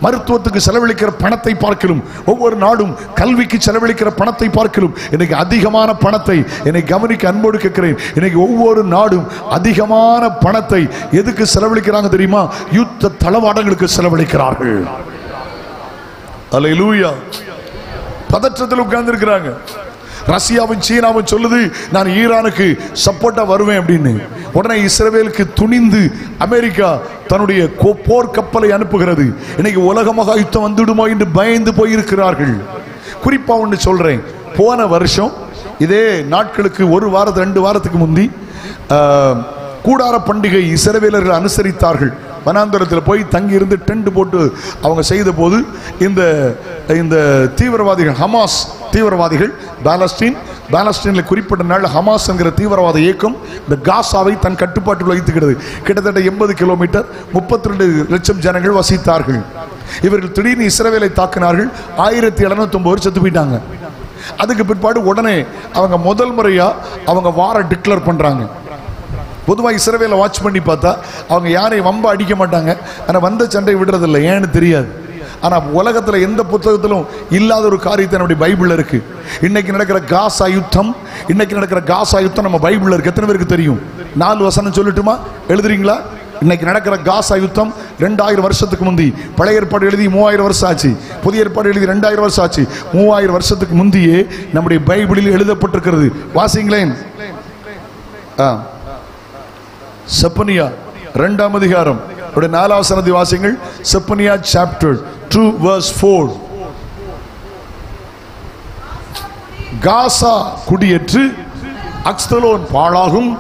மருத்துவத்துக்கு செலவழிக்கிற பணத்தை பார்க்கலும், ஒவ்வொரு நாடும் கல்விக்கு செலவழிக்கிற பணத்தை பார்க்கலும் இன்னைக்கு அதிகமான பணத்தை, என்னை கவனிக்க அன்போடு கேட்கிறேன், இன்னைக்கு ஒவ்வொரு நாடும் அதிகமான பணத்தை எதுக்கு செலவழிக்கிறாங்க தெரியுமா? யுத்த தளவாடங்களுக்கு செலவழிக்கிறார்கள். அல்லேலூயா. பதற்றத்தில் உட்கார்ந்து இருக்கிறாங்க. ரஷ்யாவும் சீனாவும் சொல்லுது, நான் ஈரானுக்கு சப்போர்ட்டா வருவேன் அப்படின்னு. உடனே இஸ்ரவேலுக்கு துணிந்து அமெரிக்கா தன்னுடைய போர் கப்பலை அனுப்புகிறது. இன்னைக்கு உலகமாக யுத்தம் வந்துடுமோ என்று பயந்து போயிருக்கிறார்கள். குறிப்பா ஒன்று சொல்றேன், போன வருஷம் இதே நாட்களுக்கு 1 வாரத்து 2 வாரத்துக்கு முந்தி கூடார பண்டிகை இஸ்ரவேலர்கள் அனுசரித்தார்கள். வனாந்தரத்தில் போய் தங்கி இருந்து டென்ட் போட்டு அவங்க செய்த போது இந்த தீவிரவாதிகள், ஹமாஸ் தீவிரவாதிகள், பாலஸ்தீனில் குறிப்பிட்ட நாள் ஹமாஸ் என்கிற தீவிரவாத இயக்கம் இந்த காசாவை தன் கட்டுப்பாட்டில் வைத்துக்கிறது. கிட்டத்தட்ட 80 கிலோமீட்டர் 32 லட்சம் ஜனங்கள் வசித்தார்கள். இவர்கள் திடீர்னு இஸ்ரவேலை தாக்கினார்கள். 1709 செத்து போயிட்டாங்க. அதுக்கு பிற்பாடு உடனே அவங்க முதல் முறையா அவங்க வார டிக்ளேர் பண்றாங்க. பொதுவாக இஸ்ரவேலை வாட்ச் பண்ணி பார்த்தா அவங்க யாரையும் வம்ப அடிக்க மாட்டாங்க, ஆனால் வந்த சண்டை விடுறதில்லை. ஏன்னு தெரியாது. ஆனால் உலகத்தில் எந்த புத்தகத்திலும் இல்லாத ஒரு காரியத்தை நம்முடைய பைபிளில் இருக்கு. இன்னைக்கு நடக்கிற காசா யுத்தம் நம்ம பைபிளில் இருக்கு. எத்தனை பேருக்கு தெரியும்? 4 வசனம் சொல்லட்டுமா? எழுதுறீங்களா? இன்னைக்கு நடக்கிற காசா யுத்தம் 2000 வருஷத்துக்கு முந்தி, பழைய ஏற்பாடு எழுதி 3000 வருஷம் ஆச்சு, புதிய ஏற்பாடு எழுதி 2000 வருஷம் ஆச்சு. 3000 வருஷத்துக்கு முந்தியே நம்முடைய பைபிளில் எழுதப்பட்டிருக்கிறது. வாசிங்களேன். செப்பனியா 2ஆம் அதிகாரம் 4ஆம் வசனத்தை வாசிங்கள். Zephaniah chapter 2 verse 4. காசா குடியேற்று அக்ஸ்தலோன் பாழாகும்,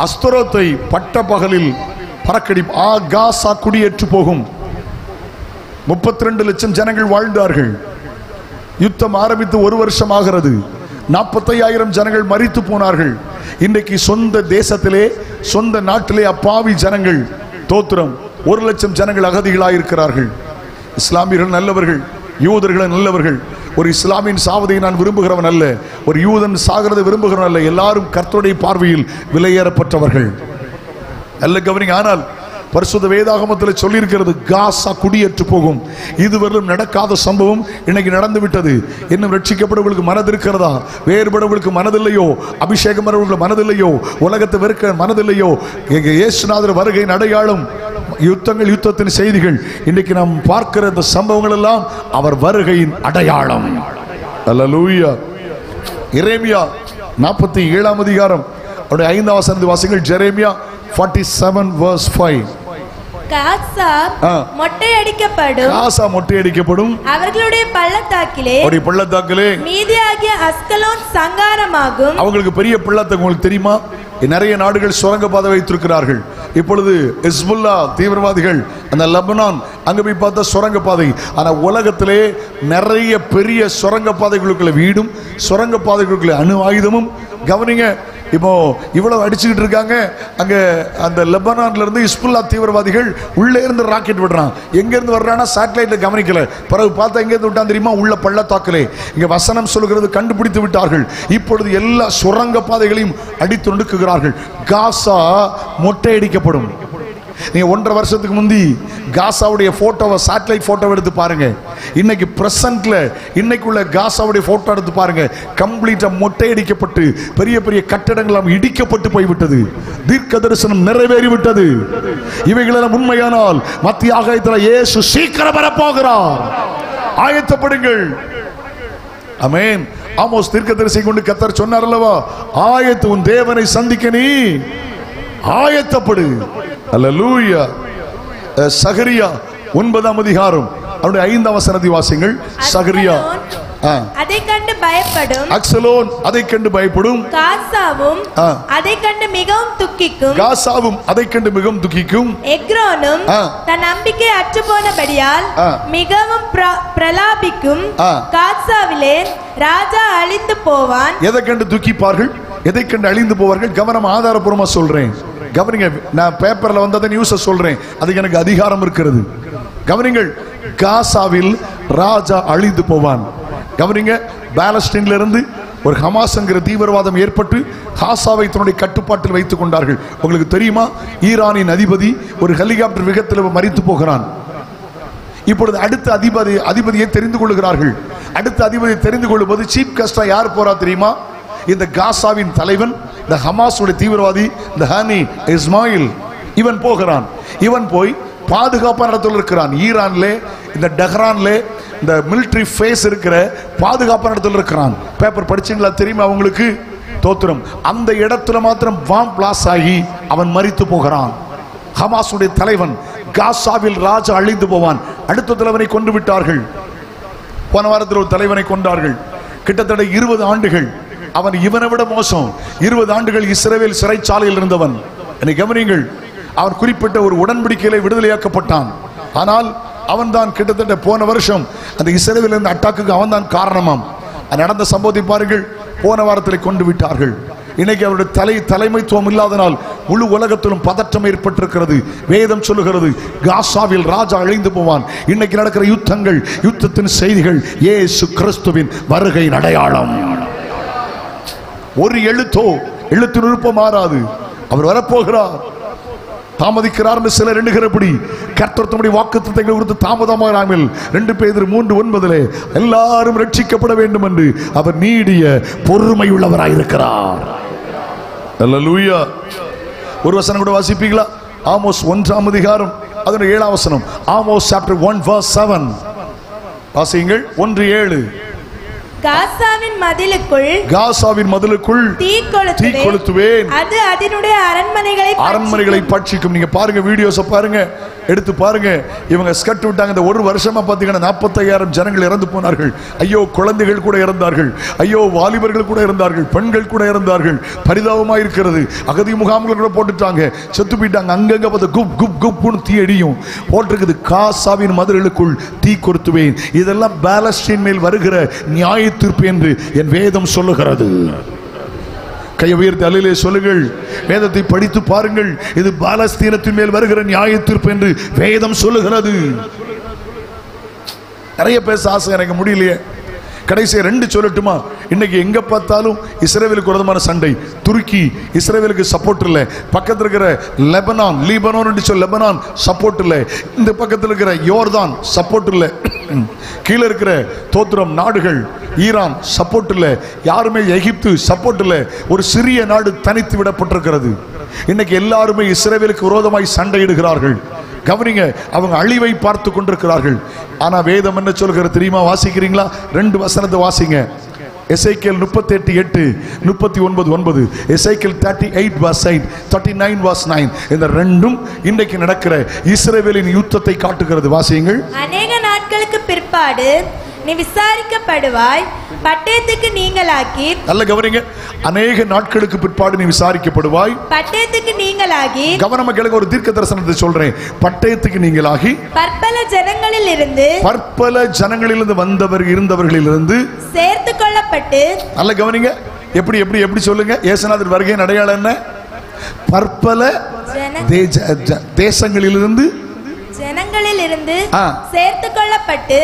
அஸ்தரோத்தை பட்ட பகலில் பறக்கடி. காசா குடியேற்று போகும். 32 லட்சம் ஜனங்கள் வாழ்ந்தார்கள். யுத்தம் ஆரம்பித்து 1 வருஷம் ஆகிறது. 45,000 ஜனங்கள் மரித்து போனார்கள். இன்றைக்கு சொந்த தேசத்திலே, சொந்த நாட்டிலே அப்பாவி ஜனங்கள், தோத்திரம் 1 லட்சம் ஜனங்கள் அகதிகளாயிருக்கிறார்கள். இஸ்லாமியர்கள் நல்லவர்கள், யூதர்கள் நல்லவர்கள், ஒரு இஸ்லாமின் சாவதை நான் விரும்புகிறவன் அல்ல, ஒரு யூதன் சாகிறதை விரும்புகிறவன் அல்ல. எல்லாரும் கர்த்தருடைய பார்வையில் விலையேறப்பட்டவர்கள் அல்ல. கவனிங்க. ஆனால் பரிசுத்த வேதாகமத்தில் சொல்லி இருக்கிறது, காசா குடியேற்று போகும். இதுவரையிலும் நடக்காத சம்பவம் இன்னைக்கு நடந்து விட்டது. இன்னும் ரட்சிக்கப்படுவர்களுக்கு மனது இருக்கிறதா? வேறுபடுவர்களுக்கு மனதில்லையோ? அபிஷேகம் வருவர்களுக்கு மனதில்லையோ? உலகத்தை வெறுக்க மனதில்லையோ? இயேசுநாதர் வருகையின் அடையாளம் யுத்தங்கள், யுத்தத்தின் செய்திகள், இன்றைக்கு நாம் பார்க்கிற இந்த சம்பவங்கள் எல்லாம் அவர் வருகையின் அடையாளம். அல்லேலூயா. எரேமியா 47 அதிகாரம் அவருடைய 5 வசனத்தை வாசிங்கள். எரேமியா 47 verse 5. காசா மொட்டையடிக்கப்படும், அவர்களுடைய பள்ளத்தாக்கிலே மீதியாகிய அஸ்கலோன் சங்காரமாகும். அவங்களுக்கு பெரிய பள்ளத்தாக்கு உங்களுக்கு தெரியுமா? நிறைய நாடுகள் சுரங்கப்பாதை வைத்திருக்கிறார்கள். இப்பொழுது ஹிஸ்புல்லா தீவிரவாதிகள் அந்த லெபனான் அங்க போய் பார்த்தா சுரங்கப்பாதை. ஆனா உலகத்திலே நிறைய பெரிய சுரங்கப்பாதைகளுக்குள்ள வீடும் சுரங்கப்பாதைகளுக்குள்ள அணு ஆயுதமும். கவனிங்க, இப்போ இவ்வளவு அடிச்சுக்கிட்டு இருக்காங்க. அங்க அந்த லெபனான்ல இருந்து ஹிஸ்புல்லா தீவிரவாதிகள் உள்ளே இருந்து ராக்கெட் விடுறான். எங்க இருந்து வர்றானா சேட்டலைட்ல கவனிக்கல. பிறகு பார்த்தா எங்க இருந்து விட்டான் தெரியுமா? உள்ள பள்ளத்தாக்கிலே. இங்க வசனம் சொல்லுகிறது, கண்டுபிடித்து விட்டார்கள். இப்பொழுது எல்லா சுரங்க பாதைகளையும் அடித்து நொடுக்குகிறார்கள். காசா மொட்டையடிக்கப்படும். நீங்க 1.5 வருஷத்துக்கு முந்தி காசாவுடைய போட்டோவை, சேட்டலைட் போட்டோவை எடுத்து பாருங்க. இன்னைக்கு பிரசன்ட்ல இன்னைக்குள்ள காசாவுடைய போட்டோ எடுத்து பாருங்க. கம்ப்ளீட்டா மொட்டையடிக்கப்பட்டு பெரிய பெரிய கட்டடங்கள் இடிக்கப்பட்டு போய்விட்டது. தீர்க்க தரிசனம் நிறைவேறிவிட்டது. இவைகளெல்லாம் உண்மையானால் மத்திய ஆகாயத்தில் இயேசு சீக்கிரம் வரப்போகிறார். ஆயத்தப்படுங்கள். ஆமென். ஆமோஸ் தீர்க்கதரிசி கொண்டு கர்த்தர் சொன்னார் அல்லவா, ஆயத்து, உன் தேவனை சந்திக்க நீ ஆயத்தப்படு. அல்லேலூயா. சகரியா 9 அதிகாரம் அவருடைய 5 வசனத்தை வாசிங்கள். சகரியா அதை கண்டு பயப்படும், அக்சலோன் அதை கண்டு பயப்படும், காசாவும் அதை கண்டு மிகவும் துக்கிக்கும், காசாவும் அதை கண்டு மிகவும் துக்கிக்கும், எக்ரோனும் தன் நம்பிக்கை அற்று போனபடியால் மிகவும் பிரலாபிக்கும். காசாவிலே ராஜா அழிந்து போவான். எதை கண்டு துக்கிப்பார்கள்? எதை கண்டு அழிந்து போவார்கள்? கவனம், ஆதாரபூர்வமா சொல்றேன். கவனிங்க, நான் பேப்பர்ல வந்ததை நியூஸை சொல்றேன். அதுக்கு எனக்கு அதிகாரம் இருக்கிறது. கவனிங்கள், காசாவில் ராஜா அழிந்து போவான். கவனிங்க, பாலஸ்தீன்ல இருந்து ஒரு ஹமாஸ் என்கிற தீவிரவாதம் ஏற்பட்டு காசாவை தன்னுடைய கட்டுப்பாட்டில் வைத்துக் கொண்டார்கள். உங்களுக்கு தெரியுமா? ஈரானின் அதிபதி ஒரு ஹெலிகாப்டர் விபத்தில் மரித்து போகிறான். இப்பொழுது அடுத்த அதிபதியை தெரிந்து கொள்கிறார்கள். அடுத்த அதிபதியை தெரிந்து கொள்ளும்போது சீஃப் கெஸ்டா யார் போறா தெரியுமா? இந்த காசாவின் தலைவன், இந்த ஹமாஸுடைய தீவிரவாதி, இந்த ஹானி இஸ்மாயில், இவன் போகிறான். இவன் போய் பாதுகாப்பான இடத்துல இருக்கிறான். ஈரான்ல, இந்த டெஹ்ரான்ல இந்த மிலிட்டரி ஃபேஸ் இருக்கிற பாதுகாப்பான இடத்துல இருக்கிறான். பேப்பர் படிச்சீங்களா? தெரியுமா அவங்களுக்கு? தோத்திரம். அந்த இடத்துல மாத்திரம் பாம் பிளாஸ் ஆகி அவன் மரித்து போகிறான். ஹமாஸுடைய தலைவன். காசாவில் ராஜா அழிந்து போவான். அடுத்த தலைவனை கொண்டு விட்டார்கள். போன வாரத்தில் ஒரு தலைவனை கொண்டார்கள். கிட்டத்தட்ட 20 ஆண்டுகள் அவன் இவனை விட மோசம். 20 ஆண்டுகள் இஸ்ரவேல் சிறைச்சாலையில் இருந்தவன். என்னை கவனிங்கள், அவன் குறிப்பிட்ட ஒரு உடன்படிக்கையிலே விடுதலையாக்கப்பட்டான். ஆனால் அவன் தான் கிட்டத்தட்ட போன வருஷம் அந்த இஸ்ரவேல் இருந்த அட்டாக்கு அவன் தான் காரணமாம். நடந்த சம்பவத்தை பாருங்கள். போன வாரத்தில் கொண்டு விட்டார்கள். இன்னைக்கு அவருடைய தலைமைத்துவம் இல்லாதனால் முழு உலகத்திலும் பதற்றம் ஏற்பட்டிருக்கிறது. வேதம் சொல்லுகிறது, காசாவில் ராஜா அழிந்து போவான். இன்னைக்கு நடக்கிற யுத்தங்கள், யுத்தத்தின் செய்திகள் இயேசு கிறிஸ்துவின் வருகையின் அடையாளம். ஒரு எழுத்து நுட்ப மாறாது. அவர் வரப்போகிறார். தாமதிக்கிறார் சிலர் எண்ணுகிறபடி கர்த்தர் தம்முடைய வாக்குத்தத்தங்களை குறித்து தாமதமாகாமல் 2 பேதுரு 3:9 எல்லாரும் ரட்சிக்கப்பட வேண்டும் என்று அவர் நீடிய பொறுமை உள்ளவராயிருக்கிறார். அல்லேலூயா. ஒரு வசனம் கூட வாசிப்பீங்களா? ஆமோஸ் 1 அதிகாரம் அதனுடைய 7 வசனம். ஆமோஸ் chapter 1 verse 7 வாசியுங்கள். 1:7. காசாவின் மதிலுக்குள் தீ கொளுத்துவேன், அது அதனுடைய அரண்மனைகளை பட்சிக்கும். நீங்க பாருங்க, வீடியோஸ் பாருங்க, எடுத்து பாருங்க. இவங்க ஸ்கட் விட்டாங்க. இந்த ஒரு வருஷமா பாத்தீங்கன்னா 45,000 ஜனங்கள் இறந்து போனார்கள். ஐயோ, குழந்தைகள் கூட இறந்தார்கள். ஐயோ, வாலிபர்கள் கூட இறந்தார்கள். பெண்கள் கூட இறந்தார்கள். பரிதாபமா இருக்கிறது. அகதி முகாம்கள் கூட போட்டுட்டாங்க, செத்து போயிட்டாங்க. அங்கங்க பார்த்து குப் குப் குப்னு தீ அடியும் போட்டிருக்குது. காசாவின் மதிலுக்குள் தீ கொளுத்துவேன். இதெல்லாம் பாலஸ்தீன் மேல் வருகிற நியாய தீர்ப்பு என்று என் வேதம் சொல்லுகிறது. கையை உயர்த்தி அல்லேலூயா சொல்லுங்கள். வேதத்தை படித்து பாருங்கள். இது பாலஸ்தீனத்தின் மேல் வருகிற நியாய தீர்ப்பு என்று வேதம் சொல்லுகிறது. நிறைய பேச ஆசை, எனக்கு முடியலையே. கடைசியா 2 சொல்லட்டுமா? இன்னைக்கு எங்க பார்த்தாலும் இஸ்ரேலுக்கு விரோதமான சண்டை. துருக்கி இஸ்ரேலுக்கு சப்போர்ட் இல்லை. பக்கத்தில் இருக்கிற லெபனான் லெபனான் சப்போர்ட் இல்லை. இந்த பக்கத்தில் இருக்கிற யோர்தான் சப்போர்ட் இல்லை. கீழே இருக்கிற தோத்திரம் நாடுகள் ஈரான் சப்போர்ட் இல்லை. யாருமே எகிப்து சப்போர்ட் இல்லை. ஒரு சிறிய நாடு தனித்து விடப்பட்டிருக்கிறது. இன்னைக்கு எல்லாருமே இஸ்ரேலுக்கு விரோதமாய் சண்டையிடுகிறார்கள். கவனிங்க, அவங்க அழிவை பார்த்து கொண்டிருக்கிறார்கள். ஆனா வேதம் என்ன சொல்கிறது தெரியுமா? வாசிக்கிறீங்களா? 2 வசனத்தை வாசிங்க. எசேக்கியேல் 38:8, 39:9, எசேக்கியேல் 38:8, 39:9. இந்த ரெண்டும் இன்றைக்கு நடக்கிற இஸ்ரவேலின் யுத்தத்தை காட்டுகிறது. வாசியுங்கள். அநேக நாட்களுக்கு பிற்பாடு நீ விசாரிக்கப்படுவாய், பட்டயத்துக்கு நீங்களாகி. நல்ல கவனிங்க. அநேக நாட்களுக்கு பிற்பாடு நீ விசாரிக்கப்படுவாய், பட்டயத்துக்கு நீங்களாகி. கவனமா கேளுங்க, ஒரு தீர்க்க தரிசனத்தை சொல்றேன். பட்டயத்துக்கு நீங்களாகி பற்பல ஜனங்களிலிருந்து இருந்தவர்களிலிருந்து சேர்த்து கொள்ளப்பட்டு. நல்ல கவனிங்க. எப்படி எப்படி எப்படி சொல்லுங்க? இயேசுநாதர் வருகையின் அடையாளம் என்ன? பற்பல ஜனங்களிலிருந்து சேர்த்து கொள்ளப்பட்டு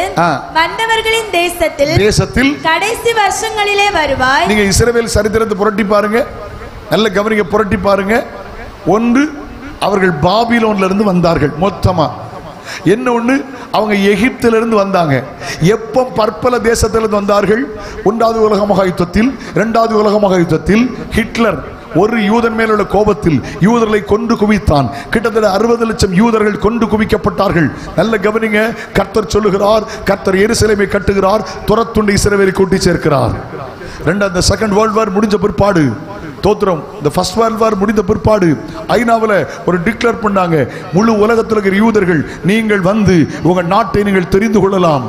வந்தவர்களின் தேசத்தில் கடைசி வருஷங்களிலே வருவாய். நீங்க இஸ்ரவேல் சரித்திரத்தை புரட்டி பாருங்க. நல்ல கவனிங்க, புரட்டி பாருங்க. ஒன்று, அவர்கள் பாபிலோன்ல இருந்து வந்தார்கள் மொத்தமா. என்ன ஒண்ணு, அவங்க எகிப்திலிருந்து வந்தாங்க. எப்ப பற்பல தேசத்திலிருந்து வந்தார்கள்? 1வது உலக மகா யுத்தத்தில், 2வது உலக மகா யுத்தத்தில் ஹிட்லர் ஒரு யூதன் மேலுள்ள கோபத்தில் யூதர்களை கொண்டு குவித்தான். கிட்டத்தட்ட 60 லட்சம் யூதர்கள் கொண்டு குவிக்கப்பட்டார்கள். நல்ல கவனிங்க, கர்த்தர் சொல்லுகிறார், கர்த்தர் எருசலேமை கட்டுகிறார், துரத்துண்டு இஸ்ரவேலை கூட்டி சேர்க்கிறார். இந்த செகண்ட் வேர்ல்ட் வார் முடிஞ்ச பிற்பாடு, தோத்திரம், இந்த ஃபர்ஸ்ட் வேர்ல்ட் வார் முடிந்த பிற்பாடு ஐநாவில் ஒரு டிக்ளேர் பண்ணாங்க, முழு உலகத்தில் இருக்கிற யூதர்கள் நீங்கள் வந்து உங்க நாட்டை நீங்கள் தெரிந்து கொள்ளலாம்.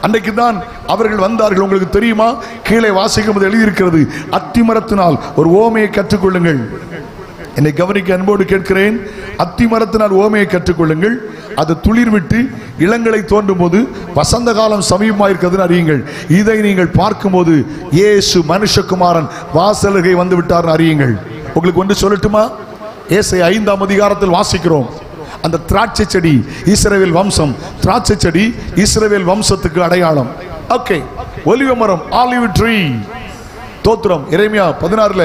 அன்றைக்கு தான் அவர்கள் வந்தார்கள். உங்களுக்கு தெரியுமா? கீழே வாசிக்கும் போது எழுதியிருக்கிறது, அத்திமரத்தினால் ஒரு ஓமையை கற்றுக்கொள்ளுங்கள். என்னை கவனிக்க அன்போடு கேட்கிறேன். அத்திமரத்தினால் ஓமையை கற்றுக்கொள்ளுங்கள். அது துளிர் விட்டு இளங்களை தோன்றும் போது வசந்த காலம் சமீபமாயிருக்கிறது அறியுங்கள். இதை நீங்கள் பார்க்கும்போது இயேசு மனுஷகுமாரன் வாசலுகை வந்து விட்டார் அறியுங்கள். உங்களுக்கு ஒன்று சொல்லட்டுமா? ஏசாயா 5ஆம் அதிகாரத்தில் வாசிக்கிறோம். அந்த திராட்சை செடி இஸ்ரவேல் வம்சம், திராட்சை செடி இஸ்ரவேல் வம்சத்துக்கு அடையாளம். ஓகே, ஒலிவ மரம், ஆலிவ் ட்ரீ. தோத்திரம், எரேமியா 16ல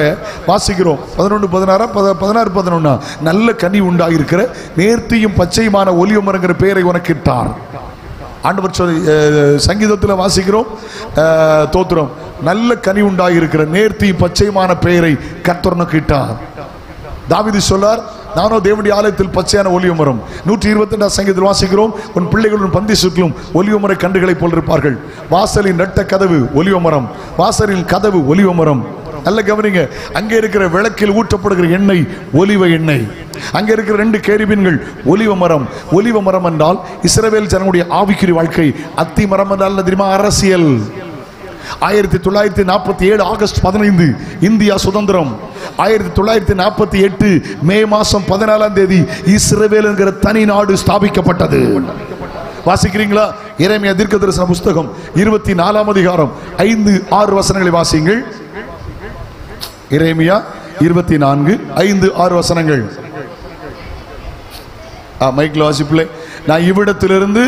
வாசிக்கிறோம். 11 நல்ல கனி உண்டாயிருக்கிற நேர்த்தியும் பச்சையுமான ஒலிவ மரங்கிற பெயரை உனக்கு இட்டார். ஆண்டவர் சங்கீதத்தில் வாசிக்கிறோம். தோத்திரம், நல்ல கனி உண்டாயிருக்கிற நேர்த்தியும் பச்சையுமான பெயரை கர்த்தர் உனக்கு இட்டார். தாவீது சொல்லார், நானோ தேவனுடைய ஆலயத்தில் பச்சையான ஒலிவ மரம். 122 சங்கீதத்தில் வாசிக்கிறோம், உன் பிள்ளைகளுடன் பந்தி சுற்றிலும் ஒலிவ மர கன்றுகளை போல் இருப்பார்கள். வாசலின் நட்ட கதவு ஒலிவ மரம், வாசலின் கதவு ஒலிவ மரம். நல்ல கவனிங்க, அங்கே இருக்கிற விளக்கில் ஊற்றப்படுகிற எண்ணெய் ஒலிவ எண்ணெய். அங்கே இருக்கிற 2 கேருபீன்கள் ஒலிவ மரம். ஒலிவ மரம் என்றால் இஸ்ரவேல் ஜனங்களுடைய ஆவிக்குரிய வாழ்க்கை. அத்தி மரம் என்றால் தெரியுமா? அரசியல். 1947 ஆகஸ்ட் 15 இந்தியா சுதந்திரம். 1948 மே மாசம் 14ஆம் தேதி இஸ்ரவேல் என்கிற தனி நாடு ஸ்தாபிக்கப்பட்டது. வாசிக்கிறீங்களா? எரேமியா தீர்க்கதரிசன புஸ்தகம் 24ஆம் அதிகாரம் 5-6 வசனங்களை வாசிங்கள். எரேமியா 24:5-6 வசனங்கள். மைக்ல வாசிப்பிள்ளை. நான் இவ்விடத்திலிருந்து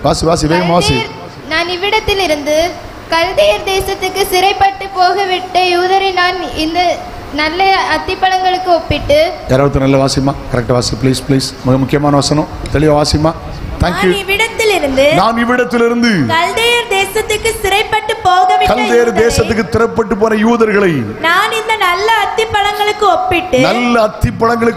வாசி வேகம் வாசி. நான் இவ்விடத்திலிருந்து கல்தேயர் தேசத்துக்கு சிறைப்பட்டு போகவிட்ட யூதரை நான் இந்த நல்ல அத்திப்பழங்களுக்கு ஒப்பிட்டு. யாராவது நல்ல வாசிமா, கரெக்டா வாசி ப்ளீஸ் ப்ளீஸ். முக்கியமான வசனம், தெளிவா வாசிமா. நான் இவ்விடத்திலிருந்து கல்தேயர் தேசத்துக்கு சிறைப்பட்டு போன யூதர்களை நான் இந்த நல்ல அத்திப்பழங்களுக்கு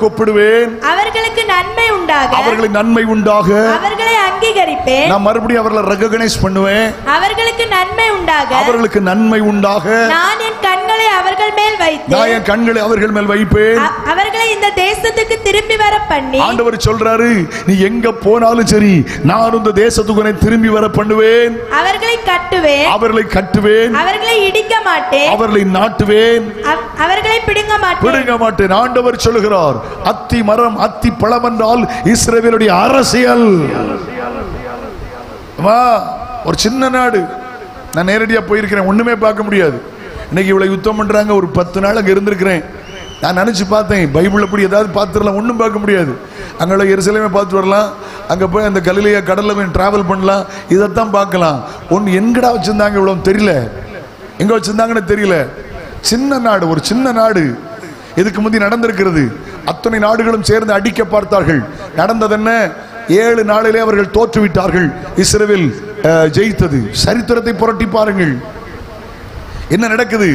ஒப்பிடுவேன். அவர்களுக்கு நன்மை உண்டாக அவர்களை அங்கீகரிப்பேன். நான் மறுபடியும் அவர்களை ரெகக்னைஸ் பண்ணுவேன். அவர்களுக்கு நன்மை உண்டாக நான் என் கண்களை அவர்கள் மேல் வைப்பேன். அவர்களை இந்த தேசத்துக்கு திரும்பி வர பண்ணி. ஆண்டவர் சொல்றாரு, நீ எங்க போனாலும் சரி, நான் இந்த தேசத்துக்கு திரும்பி வர பண்ணுவேன். அவர்களை கட்டுவேன். அவர்களை இடிக்க மாட்டேன். அவர்களை நாட்டுவேன். அவர்களை பிடுங்க மாட்டேன். ஆண்டவர் சொல்கிறார், அத்தி மரம், அத்தி பழம் என்றால் இஸ்ரவேலுடைய அரசியல். ஒரு சின்ன நாடு. நான் நேரடியா போயிருக்கிறேன், ஒண்ணுமே பார்க்க முடியாது. இன்னைக்கு இவ்வளவு யுத்தம் பண்றாங்க. ஒரு 10 நாள் அங்க இருந்திருக்கிறேன். நான் நினைச்சு பார்த்தேன், பைபிள் அப்படி ஏதாவது பார்த்துடலாம், ஒன்றும் பார்க்க முடியாது. அங்கே எருசலேமே பார்த்து வரலாம், அங்கே போய் அந்த கலிலேயா கடலில் போய் டிராவல் பண்ணலாம், இதைத்தான் பார்க்கலாம். ஒன்று எங்கடா வச்சிருந்தாங்க இவ்வளவு தெரியல, எங்க வச்சிருந்தாங்கன்னு தெரியல. சின்ன நாடு, ஒரு சின்ன நாடு. இதுக்கு முந்தி நடந்திருக்கிறது, அத்தனை நாடுகளும் சேர்ந்து அடிக்க பார்த்தார்கள். நடந்தது என்ன? 7 நாளிலே அவர்கள் தோற்றுவிட்டார்கள். இஸ்ரவேல் ஜெயித்தது. சரித்திரத்தை புரட்டி பாருங்கள் என்ன நடக்குது.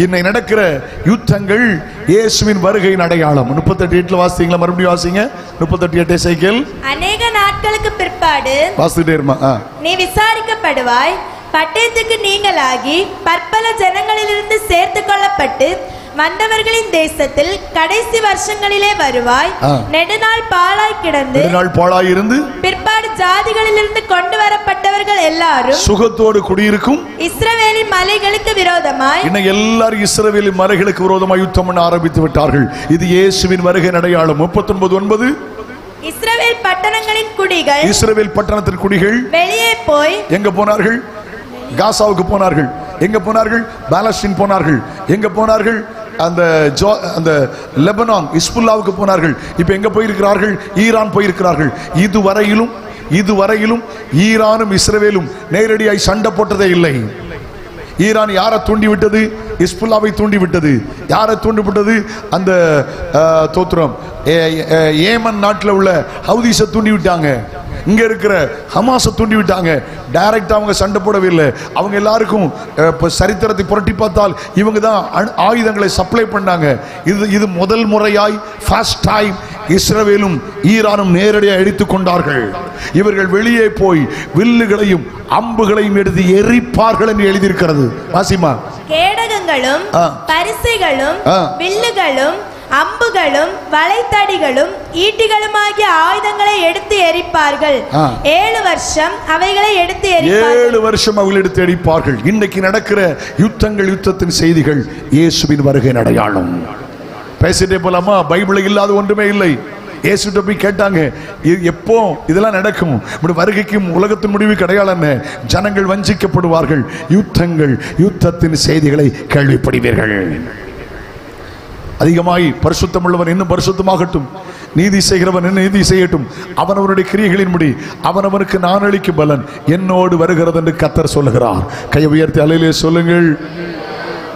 இன்னை நடக்கிற யுத்தங்கள் இயேசுவின் வருகையின் அடையாளம். 38:8 வாசிங்களா? மறுபடியும் வாசிங்க. 38:8 எசேக்கியேல். அநேக நாட்களுக்கு பிற்பாடு வாசிட்டே இருமா. நீ விசாரிக்கப்படுவாய், பட்டயத்துக்கு நீங்களாகி பற்பல ஜனங்களிலிருந்து சேர்த்து கொள்ளப்பட்டு வந்தவர்களின் தேசத்தில் கடைசி வருஷங்களிலே வருவாய். நெடுநாள் பாழாய் கிடந்து, நெடுநாள் பாழாய் இருந்து பிற்பாடு ஜாதிகளிலிருந்து கொண்டு வரப்பட்டவர்கள் எல்லாரும் சுகத்தோடு குடியிருக்கும் இஸ்ரவேலின் மலைகளுக்கு விரோதமாய், இன்னும் எல்லாரும் இஸ்ரவேலின் மலைகளுக்கு விரோதமாய் யுத்தம் பண்ண ஆரம்பித்து விட்டார்கள். இது இயேசுவின் வருகை அடையாளம். 39:9 இஸ்ரவேல் பட்டணங்களின் குடிகள், இஸ்ரவேல் பட்டணத்தின் குடிகள் வெளியே போய் எங்க போனார்கள்? காசாவுக்கு போனார்கள். எங்க போனார்கள்? பாலஸ்தீன் போனார்கள். எங்க போனார்கள்? அந்த லெபனான் இஸ்புல்லாவுக்கு போனார்கள். இப்ப எங்க போயிருக்கிறார்கள்? ஈரான் போயிருக்கிறார்கள். இதுவரையிலும் ஈரானும் இஸ்ரவேலும் நேரடியாய் சண்டை போட்டதே இல்லை. ஈரான் யாரை தூண்டி விட்டது? இஸ்புல்லாவை தூண்டி விட்டது. யாரை தூண்டி விட்டது? அந்த தோத்திரம் ஏமன் நாட்டில் உள்ள ஹவுதீஸை தூண்டி விட்டாங்க. இங்க இருக்கிற ஹமாஸை தூண்டி விட்டாங்க. டைரக்டா அவங்க சண்டை போடவில்லை. அவங்க எல்லாருக்கும் சரித்திரத்தை புரட்டி பார்த்தால் இவங்க தான் ஆயுதங்களை சப்ளை பண்ணாங்க. இது முதல் முறையாய் ஃபர்ஸ்ட் டைம் இஸ்ரவேலும் ஈரானும் நேரடியாக எடுத்துக் கொண்டார்கள். இவர்கள் வெளியே போய் வில்லுகளையும் அம்புகளையும் எடுத்து எரிப்பார்கள் என்று எழுதியிருக்கிறது. வாசிமா. கேடகங்களும் பரிசைகளும் வில்லுகளும் அம்புகளும் வளைத்தடிகளும் ஈட்டிகளுமாகிய ஆயுதங்களை எடுத்து எரிப்பார்கள். 7 வருஷம் அவைகளை எடுத்து எரிப்பார்கள். 7 வருஷம் அவர்கள் எடுத்து எரிப்பார்கள். இன்னைக்கு நடக்கிற யுத்தத்தின் செய்திகள் இயேசுவின் வருகை அடையாளம். பேசிட்டே போலாமா? பைபிளில் இல்லாத ஒன்றுமே இல்லை. இயேசுட்ட போய் கேட்டாங்க, எப்போ இதெல்லாம் நடக்கும்? வருகைக்கும் உலகத்தின் முடிவு அடையாளம் என்ன? ஜனங்கள் வஞ்சிக்கப்படுவார்கள். யுத்தத்தின் செய்திகளை கேள்விப்படுவீர்கள். அதிகமாய் பரிசுத்தம் உள்ளவன் இன்னும் பரிசுத்தமாகட்டும், நீதி செய்கிறவன் இன்னும் நீதி செய்யட்டும், அவனவனுடைய கிரியைகளின்படி அவனவனுக்கு நான் அளிக்கும் பலன் என்னோடு வருகிறது என்று கர்த்தர் சொல்லுகிறார். கையை உயர்த்தி அல்லேலூயா சொல்லுங்கள்.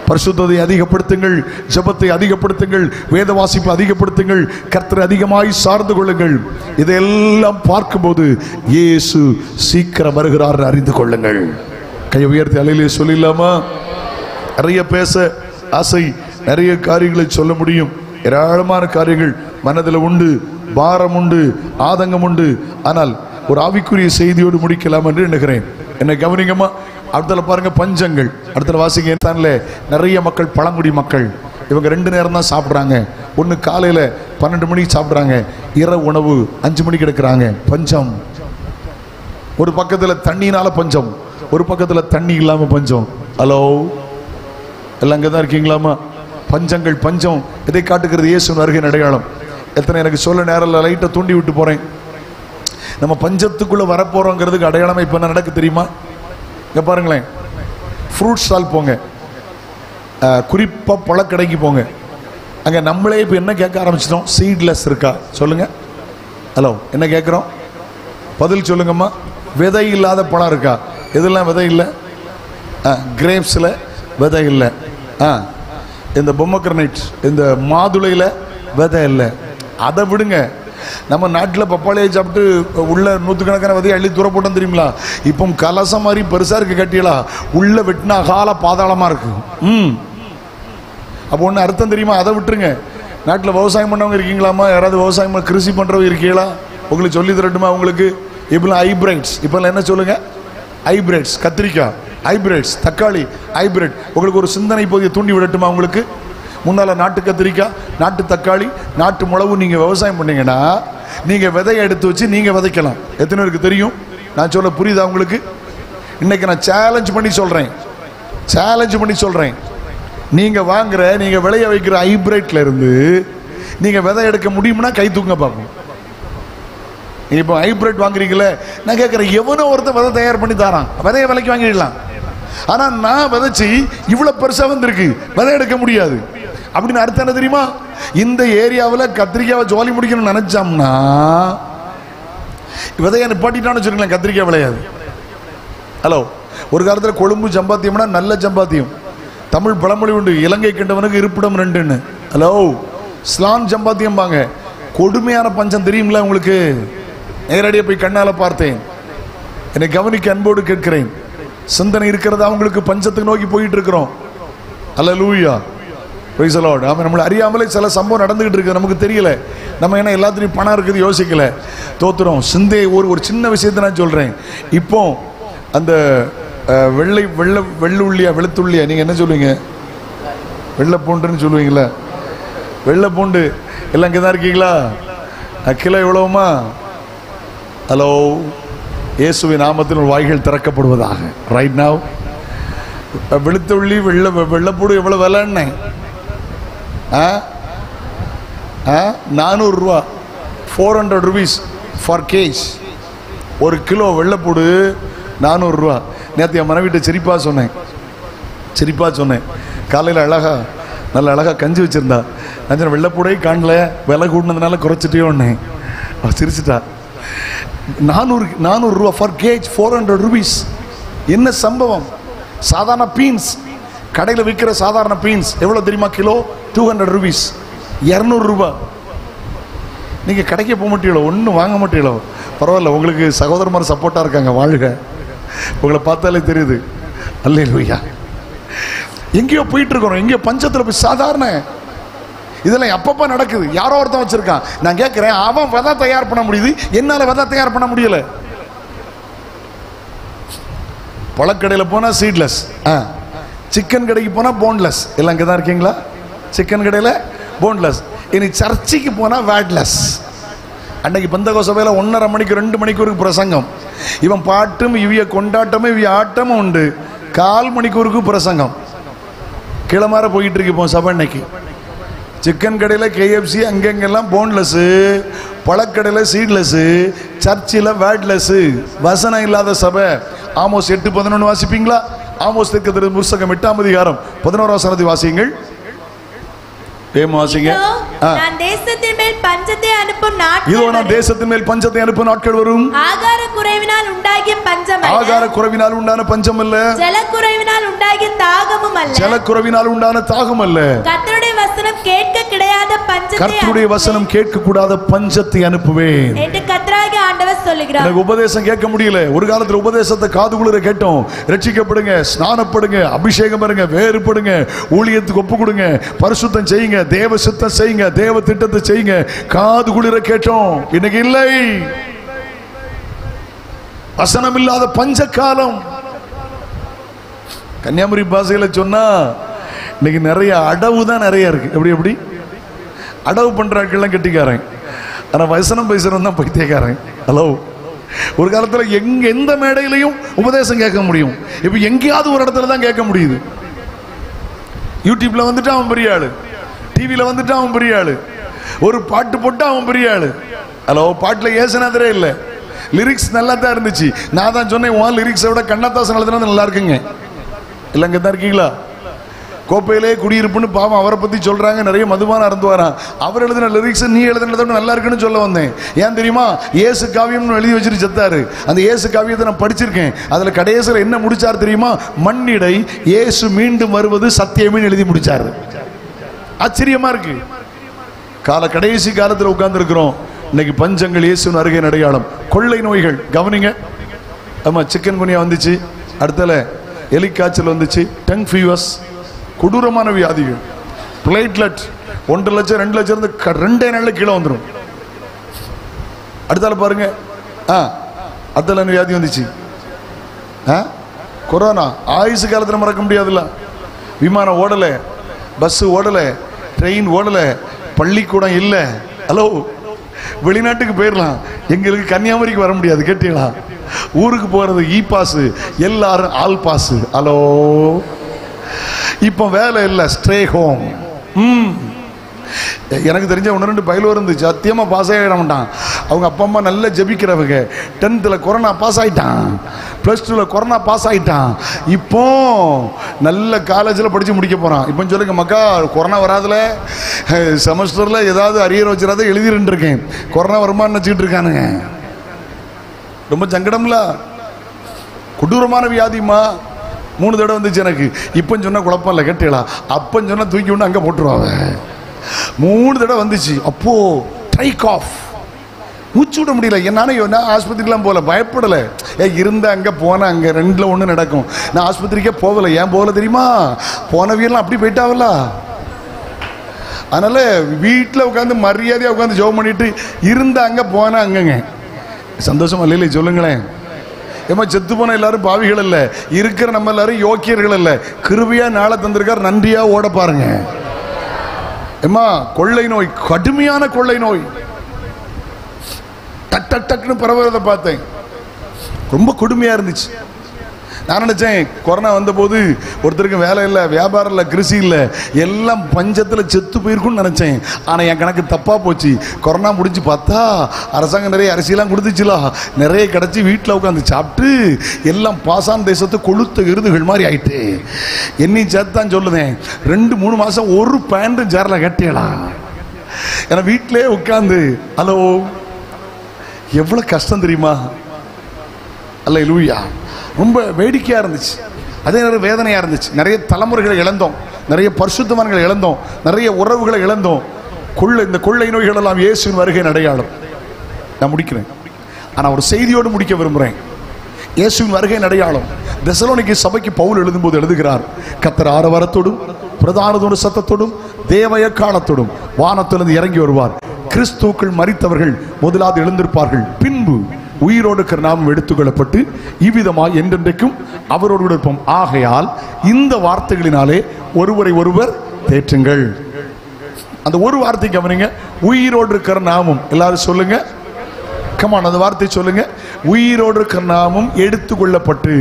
பரிசுத்தத்தை அதிகப்படுத்துங்கள், ஜெபத்தை அதிகப்படுத்துங்கள், வேத வாசிப்பை அதிகப்படுத்துங்கள், கர்த்தரை அதிகமாய் சார்ந்து கொள்ளுங்கள். இதெல்லாம் பார்க்கும்போது இயேசு சீக்கிரம் வருகிறார் அறிந்து கொள்ளுங்கள். கையை உயர்த்தி அல்லேலூயா சொல்லிடலாமா? நிறைய பேச ஆசை, நிறைய காரியங்களை சொல்ல முடியும். ஏராளமான காரியங்கள் மனதில் உண்டு, பாரம் உண்டு, ஆதங்கம் உண்டு. ஆனால் ஒரு ஆவிக்குரிய செய்தியோடு முடிக்கலாம் என்று எண்ணுகிறேன். என்னை கவனிங்கம்மா. அடுத்தல பாருங்க, பஞ்சங்கள். அடுத்த வாசிங்க. நிறைய மக்கள், பழங்குடி மக்கள், இவங்க 2 நேரம் தான் சாப்பிட்றாங்க. ஒன்று காலையில் 12 மணிக்கு சாப்பிட்றாங்க, இரவு உணவு 5 மணிக்கு எடுக்கிறாங்க. பஞ்சம். ஒரு பக்கத்தில் தண்ணினால பஞ்சம், ஒரு பக்கத்தில் தண்ணி இல்லாமல் பஞ்சம். ஹலோ, எல்லாம் அங்கே தான் இருக்கீங்களாமா? பஞ்சங்கள், பஞ்சம். இதை காட்டுகிறது இயேசுவின் வருகையின் அடையாளம். எத்தனை எனக்கு சொல்ல நேரம் லைட்டை தூண்டி விட்டு போகிறேன். நம்ம பஞ்சத்துக்குள்ளே வரப்போகிறோங்கிறதுக்கு அடையாளமாக இப்போ என்ன நடக்கு தெரியுமா? இங்கே பாருங்களேன், ஃப்ரூட் ஸ்டால் போங்க, குறிப்பாக பழக்கடைக்கு போங்க. அங்கே நம்மளே இப்போ என்ன கேட்க ஆரம்பிச்சிட்டோம்? சீட்லெஸ் இருக்கா? சொல்லுங்கள். ஹலோ, என்ன கேட்குறோம்? பதில் சொல்லுங்கம்மா. விதை இல்லாத பழம் இருக்கா? எதெல்லாம் விதை இல்லை? கிரேப்ஸில் விதை இல்லை. இந்த பொம்மக்ரனைட், இந்த மாதுளையில் விதை இல்லை. அதை விடுங்க. நம்ம நாட்டில் பப்பாளியை சாப்பிட்டு உள்ள 100கணக்கான விதையை அள்ளி தூர போட்டோம் தெரியுங்களா? இப்போ கலசம் மாதிரி பெருசாக இருக்கு கட்டியலா, உள்ள வெட்டினா அகால பாதாளமாக இருக்கு. அப்போ ஒன்று அர்த்தம் தெரியுமா? அதை விட்டுருங்க. நாட்டில் விவசாயம் பண்ணவங்க இருக்கீங்களாமா? யாராவது விவசாயம் கிருஷி பண்ணுறவங்க இருக்கீங்களா? உங்களுக்கு சொல்லி தரட்டுமா? உங்களுக்கு இப்போலாம் ஹைப்ரைட்ஸ், இப்போல்லாம் என்ன சொல்லுங்க? ஹைப்ரைட்ஸ். கத்திரிக்காய் ஹைப்ரிட்ஸ், தக்காளி ஹைப்ரிட். உங்களுக்கு ஒரு சிந்தனை பகுதியை தூண்டி விடட்டுமா? உங்களுக்கு முன்னால் நாட்டு கத்திரிக்காய், நாட்டு தக்காளி, நாட்டு மிளகு நீங்கள் விவசாயம் பண்ணீங்கன்னா நீங்கள் விதையை எடுத்து வச்சு நீங்கள் விதைக்கலாம். எத்தனை பேருக்கு தெரியும்? நான் சொல்ல புரியுதா உங்களுக்கு? இன்னைக்கு நான் சேலஞ்ச் பண்ணி சொல்கிறேன். நீங்கள் வாங்குற, நீங்கள் விளைய வைக்கிற ஹைப்ரிட்ல இருந்து நீங்கள் விதை எடுக்க முடியும்னா கை தூங்க பார்ப்போம். நீங்கள் இப்போ ஹைப்ரிட் வாங்குறீங்களே, நான் கேட்குறேன், எவனோ ஒருத்தர் விதை தயார் பண்ணி தரான், விதையை விலைக்கு வாங்கிடலாம். ஆனால் நான் விதைச்சி இவ்வளோ பெருசாக வந்திருக்கு, விதை எடுக்க முடியாது. அப்படின்னு அர்த்தம் என்ன தெரியுமா? இந்த ஏரியாவில் கத்திரிக்காவை ஜோலி முடிக்கணும்னு நினைச்சோம்னா விதையை நிப்பாட்டிட்டான்னு வச்சுருங்களேன், கத்திரிக்காய் விளையாது. ஹலோ, ஒரு காலத்தில் கொழும்பு சம்பாத்தியம்னா நல்ல சம்பாத்தியம். தமிழ் பழமொழி உண்டு, இலங்கை கண்டவனுக்கு இருப்பிடம் ரெண்டுன்னு. ஹலோ, ஸ்லான் சம்பாத்தியம் பாங்க. கொடுமையான பஞ்சம் தெரியுங்களா உங்களுக்கு? நேரடியாக போய் கண்ணால பார்த்தேன். என்னை கவனிக்க அன்போடு கேட்கிறேன். சிந்தனை இருக்கிறதா உங்களுக்கு? பஞ்சத்துக்கு நோக்கி போயிட்டு இருக்கிறோம். அல்லேலூயா, பிரைஸ் தி லார்ட். ஆமென். நம்மள அறியாமலே சில சம்பவம் நடந்துகிட்டு இருக்கு, நமக்கு தெரியல. நம்ம என்ன எல்லாத்துலயும் பணம் இருக்குது யோசிக்கல. தோத்துறோம். சிந்தை ஒரு சின்ன விஷயத்தை நான் சொல்றேன். இப்போ அந்த வெள்ளுள்ளியா வெளுத்துள்ளியா நீங்க என்ன சொல்லுவீங்க? வெள்ளை பூண்டுன்னு சொல்லுவீங்களா? வெள்ளை பூண்டு எல்லாம் இங்கே தான் இருக்கீங்களா? கிலோ எவ்வளவுமா? ஹலோ, இயேசுவின் நாமத்தில் ஒரு வாய்கள் திறக்கப்படுவதாக. ரைட் நவ் வெளுத்துள்ளி வெள்ளைப்பூடு எவ்வளவு விலைன்னு? 400 ரூபா, 400 rupees ஃபார் கேஜ். ஒரு கிலோ வெள்ளைப்பூடு 400 ரூபா. நேற்று என் மனைவிட்ட சிரிப்பா சொன்னேன். காலையில் நல்ல அழகா கஞ்சி வச்சிருந்தா. நான் வெள்ளைப்பூடே காணல, விலை கூட்டினதுனால குறைச்சிட்டே சிரிச்சிட்டா. 400 ரூபா ஃபார் கேஜ், 400 rupees. என்ன சம்பவம்? சாதாரண பீன்ஸ், கடையில் விற்கிற சாதாரண பீன்ஸ் எவ்வளோ தெரியுமா? கிலோ 200 rupees, 200 ரூபா. நீங்கள் கடைக்கு போக மாட்டீங்களோ, ஒன்றும் வாங்க மாட்டீங்களோ? பரவாயில்ல, உங்களுக்கு சகோதரமார் சப்போர்ட்டாக இருக்காங்க, வாழ்க. உங்களை பார்த்தாலே தெரியுது. அல்லேலூயா. எங்கேயோ போயிட்டு இருக்கிறோம், எங்கேயோ பஞ்சத்தில் போய். சாதாரண இதெல்லாம் எப்பப்போ நடக்குது. யாரோ ஒருத்தன் வச்சிருக்கான். நான் கேட்குறேன், அவன் விதை தயார் பண்ண முடியுது, என்னால் விதை தயார் பண்ண முடியல. பழக்கடையில் போனால் சீட்லெஸ், சிக்கன் கடைக்கு போனால் போன்லெஸ். எல்லாம் இங்கே தான் இருக்கீங்களா? சிக்கன் கடையில் போன்லெஸ். இனி சர்ச்சுக்கு போனால் வேட்லெஸ். அன்னைக்கு பந்தகோச சபையில் 1:30 மணிக்கு 2 மணிக்கூருக்கு பிரசங்கம். இவன் பாட்டும் இவிய கொண்டாட்டமும் இவிய ஆட்டமும் உண்டு. 1/4 மணிக்கூருக்கு பிரசங்கம். கிளமாற போயிட்டு இருக்கு இப்போ சபை. இன்னைக்கு சிக்கன் கடையில் KFC, அங்கெங்கெல்லாம் போன்லெஸ்ஸு, பழக்கடையில் சீட்லெஸ்ஸு, சர்ச்சில் வேட்லெஸ்ஸு. வசனம் இல்லாத சபை. ஆமோஸ் 8:11 வாசிப்பீங்களா? ஆமோஸ் தீர்க்கதரிசி புத்தகம் 8ஆம் அதிகாரம் 11ஆம் வசனத்தை வாசியுங்கள். நான் தேசத்தின் மேல் பஞ்சத்தை அனுப்பும் நாட்கள். இதோ நான் தேசத்தின் மேல் பஞ்சத்தை அனுப்பும் நாட்கள் வரும். ஆகார குறைவினால் உண்டாகிய பஞ்சம் அல்ல. ஆகார குறைவினால் உண்டான பஞ்சம் அல்ல. ஜலக்குறைவினால் உண்டாகிய தாகமும் அல்ல. ஜலக்குறைவினால் உண்டான தாகம் அல்ல. கர்த்தருடைய வசனம் கேட்க கிடையாத பஞ்சத்தை, கர்த்தருடைய வசனம் கேட்க கூடாத பஞ்சத்தை அனுப்புவேன் என்று கர்த்தராகிய ஆண்டவர் சொல்லுகிறார். எனக்கு உபதேசம் கேட்க முடியல. ஒரு காலத்துல உபதேசத்தை காதுகுளிர கேட்டோம். ரட்சிக்கப்படுங்க, ஸ்நானப்படுங்க, அபிஷேகம் பெறுங்க, வேறுபடுங்க, ஊழியத்துக்கு ஒப்பு கொடுங்க, பரிசுத்தம் செய்யுங்க, தேவ சித்தம் செய்யுங்க, தேவ திட்டத்தை செய்யுங்க, காது குளிர கேட்டோம். இன்னைக்கு இல்லை. வசனம் இல்லாத பஞ்ச காலம். கன்னியாகுமரி பாஷையில சொன்னா இன்னைக்கு நிறைய அடவு தான் நிறைய இருக்கு. எப்படி அடவு பண்றாக்கெல்லாம் கெட்டிக்காரன், ஆனா வசனம் பேசுறவன் தான் பைத்தியக்காரன். ஹலோ, ஒரு காலத்துல எந்த மேடையிலையும் உபதேசம் கேட்க முடியும். இப்ப எங்கேயாவது ஒரு இடத்துல தான் கேட்க முடியுது. யூடியூப்ல வந்துட்டு அவன் பெரிய ஆளு, டிவியில் வந்துட்டு அவன் பெரிய ஆளு, ஒரு பாட்டு போட்டு அவன் பெரிய ஆளு. ஹலோ, பாட்டில் ஏசுனதே இல்லை, லிரிக்ஸ் நல்லா தான் இருந்துச்சு. நான் தான் சொன்னேன், உன் லிரிக்ஸை விட கண்ணதாசன் எழுதுனது நல்லா இருக்குங்க. இல்லை இங்கே தான் இருக்கீங்களா? கோப்பையிலே குடியிருப்புன்னு பாவம் அவரை பற்றி சொல்கிறாங்க. நிறைய மதுபானம் அறந்து வரான். அவர் எழுதின லிரிக்ஸ் நீ எழுதுனதோட நல்லா இருக்குன்னு சொல்ல வந்தேன். ஏன் தெரியுமா? இயேசு காவியம்னு எழுதி வச்சுட்டு செத்தாரு. அந்த இயேசு காவியத்தை நான் படிச்சிருக்கேன். அதில் கடைசியில் என்ன முடிச்சார் தெரியுமா? மண்ணிடை இயேசு மீண்டும் வருவது சத்தியமே எழுதி முடிச்சாரு. ஆச்சரியமா இருக்கு. கடைசி காலத்தில் உட்கார்ந்து இருக்கிறோம். இன்னைக்கு பஞ்சங்கள் இயேசுவின் வருகை அடையாளம். கொள்ளை நோய்கள் கவனிங்க. ஆமா, சிக்கன் குனியா வந்துச்சு, அடுத்தல எலிக்காய்ச்சல் வந்துச்சு, டங் ஃபீவர்ஸ், கொடூரமான வியாதிகள், பிளேட்லெட் 1 லட்சம் 2 லட்சம் இருந்து 2 நாள்ல கீழே வந்துடும். அடுத்தால பாருங்க, அதல வியாதி வந்துச்சு, கொரோனா. ஆயுசு காலத்தில் மறக்க முடியாதுல்ல. விமானம் ஓடல, பஸ் ஓடல, ட்ரெயின் ஓடல, பள்ளிக்கூடம் இல்லை. ஹலோ, வெளிநாட்டுக்கு போயிடலாம், எங்களுக்கு கன்னியாகுமரிக்கு வர முடியாது. கேட்டீங்களா? ஊருக்கு போறது இ பாஸ், எல்லாரும் ஆல் பாஸ். ஹலோ, இப்போ வேலை இல்லை, ஸ்டே ஹோம். எனக்கு தெரிஞ்ச 1-2 பயிலும் இருந்துச்சு, சத்தியமா பாஸ் ஆகிட மாட்டான். அவங்க அப்பா அம்மா நல்லா ஜெபிக்கிறவங்க. 10th கொரோனா பாஸ் ஆயிட்டான், +2ல கொரோனா பாஸ் ஆயிட்டான். இப்போ நல்ல காலேஜில் படித்து முடிக்க போகிறான். இப்போ சொல்லுங்க மக்கா, கொரோனா வராதுல, செமஸ்டரில் ஏதாவது அரியர் வச்சுறாத எழுதிட்டு இருக்கேன், கொரோனா வருமானு நினச்சிக்கிட்டு இருக்கானுங்க. ரொம்ப சங்கடம்ல, கொடூரமான வியாதிமா. 3 தடவை வந்துச்சு எனக்கு. இப்போ சொன்ன குழப்பம் இல்லை, கேட்டீங்களா? அப்போ சொன்ன தூக்கி ஒன்று அங்கே போட்டுருவாங்க. 3 தடவை வந்துச்சு. அப்போ ட்ரைக் ஆஃப், மூச்சு விட முடியல. என்னால ஆஸ்பத்திரிக்கெலாம் போகல, பயப்படலை. இருந்தால் அங்கே போனால் அங்கே 2ல் 1 நடக்கும். நான் ஆஸ்பத்திரிக்கே போகலை. ஏன் போகல தெரியுமா? போனவியெல்லாம் அப்படி போயிட்டாவல்ல. அதனால வீட்டில் உட்காந்து மரியாதையாக உட்காந்து ஜெபம் பண்ணிட்டு இருந்தால் அங்கே போனால் அங்கங்க சந்தோஷமா இல்லையே சொல்லுங்களேன். ஏமா செத்து போன எல்லாரும் பாவிகள் அல்ல, இருக்கிற நம்ம எல்லாரும் யோக்கியர்கள் அல்ல. கிருபையா நாளை தந்திருக்கார், நன்றியா ஓட பாருங்க. ஏமா கொள்ளை நோய், கடுமையான கொள்ளை நோய், டக்குன்னு பரவுறதை பார்த்தேன். ரொம்ப கொடுமையா இருந்துச்சு. நான் நினைச்சேன் கொரோனா வந்தபோது ஒருத்தருக்கு வேலை இல்லை, வியாபாரம் இல்லை, கிருஷி இல்லை, எல்லாம் பஞ்சத்தில் செத்து போயிருக்குன்னு நினைச்சேன். ஆனால் என் கணக்கு தப்பா போச்சு. கொரோனா முடிஞ்சு பார்த்தா அரசாங்கம் நிறைய அரிசியெல்லாம் கொடுத்துச்சுலா, நிறைய கிடச்சி வீட்டில் உட்காந்து சாப்பிட்டு எல்லாம் பாசான் தேசத்தை கொளுத்த விருதுகள் மாதிரி ஆயிட்டு. என்னையும் சேர்த்தான் சொல்லுதேன், 2-3 மாதம் ஒரு பேண்ட்டும் சேரில் கட்டியலாம். ஏன்னா வீட்டிலே உட்காந்து. ஹலோ, எவ்வளோ கஷ்டம் தெரியுமா? அல்லேலூயா. ரொம்ப வேடிக்கையாக இருந்துச்சு, அதே நேரம் வேதனையாக இருந்துச்சு. நிறைய தலைமுறைகளை இழந்தோம், நிறைய பரிசுத்தவான்களை இழந்தோம், நிறைய உறவுகளை இழந்தோம். இந்த கொள்ளை நோய்கள் எல்லாம் இயேசுவின் வருகையின் அடையாளம். நான் முடிக்கிறேன், ஆனால் ஒரு செய்தியோடு முடிக்க விரும்புகிறேன். இயேசுவின் வருகையின் அடையாளம். தெசலோனிக்கே சபைக்கு பவுல் எழுதும்போது எழுதுகிறார், கர்த்தர் ஆரவாரத்தோடும் பிரதானத்தோடு சத்தத்தோடும் தேவ எக்காளத்தோடும் வானத்திலிருந்து இறங்கி வருவார். கிறிஸ்துவுக்குள் மரித்தவர்கள் முதலாவது எழுந்திருப்பார்கள், பின்பு உயிரோடு நாம் எடுத்துக்கொள்ளப்பட்டு இவ்விதமாய் என்றென்றைக்கும் அவரோடு இருப்போம். ஆகையால் இந்த வார்த்தைகளினாலே ஒருவரை ஒருவர் தேற்றுங்கள். அந்த ஒரு வார்த்தை கவனிங்க, உயிரோடு இருக்கிற நாமும். எல்லாரும் சொல்லுங்க, கமான், அந்த வார்த்தை சொல்லுங்க. உயிரோடு இருக்கிற நாமும் எடுத்துக்கொள்ளப்பட்டு.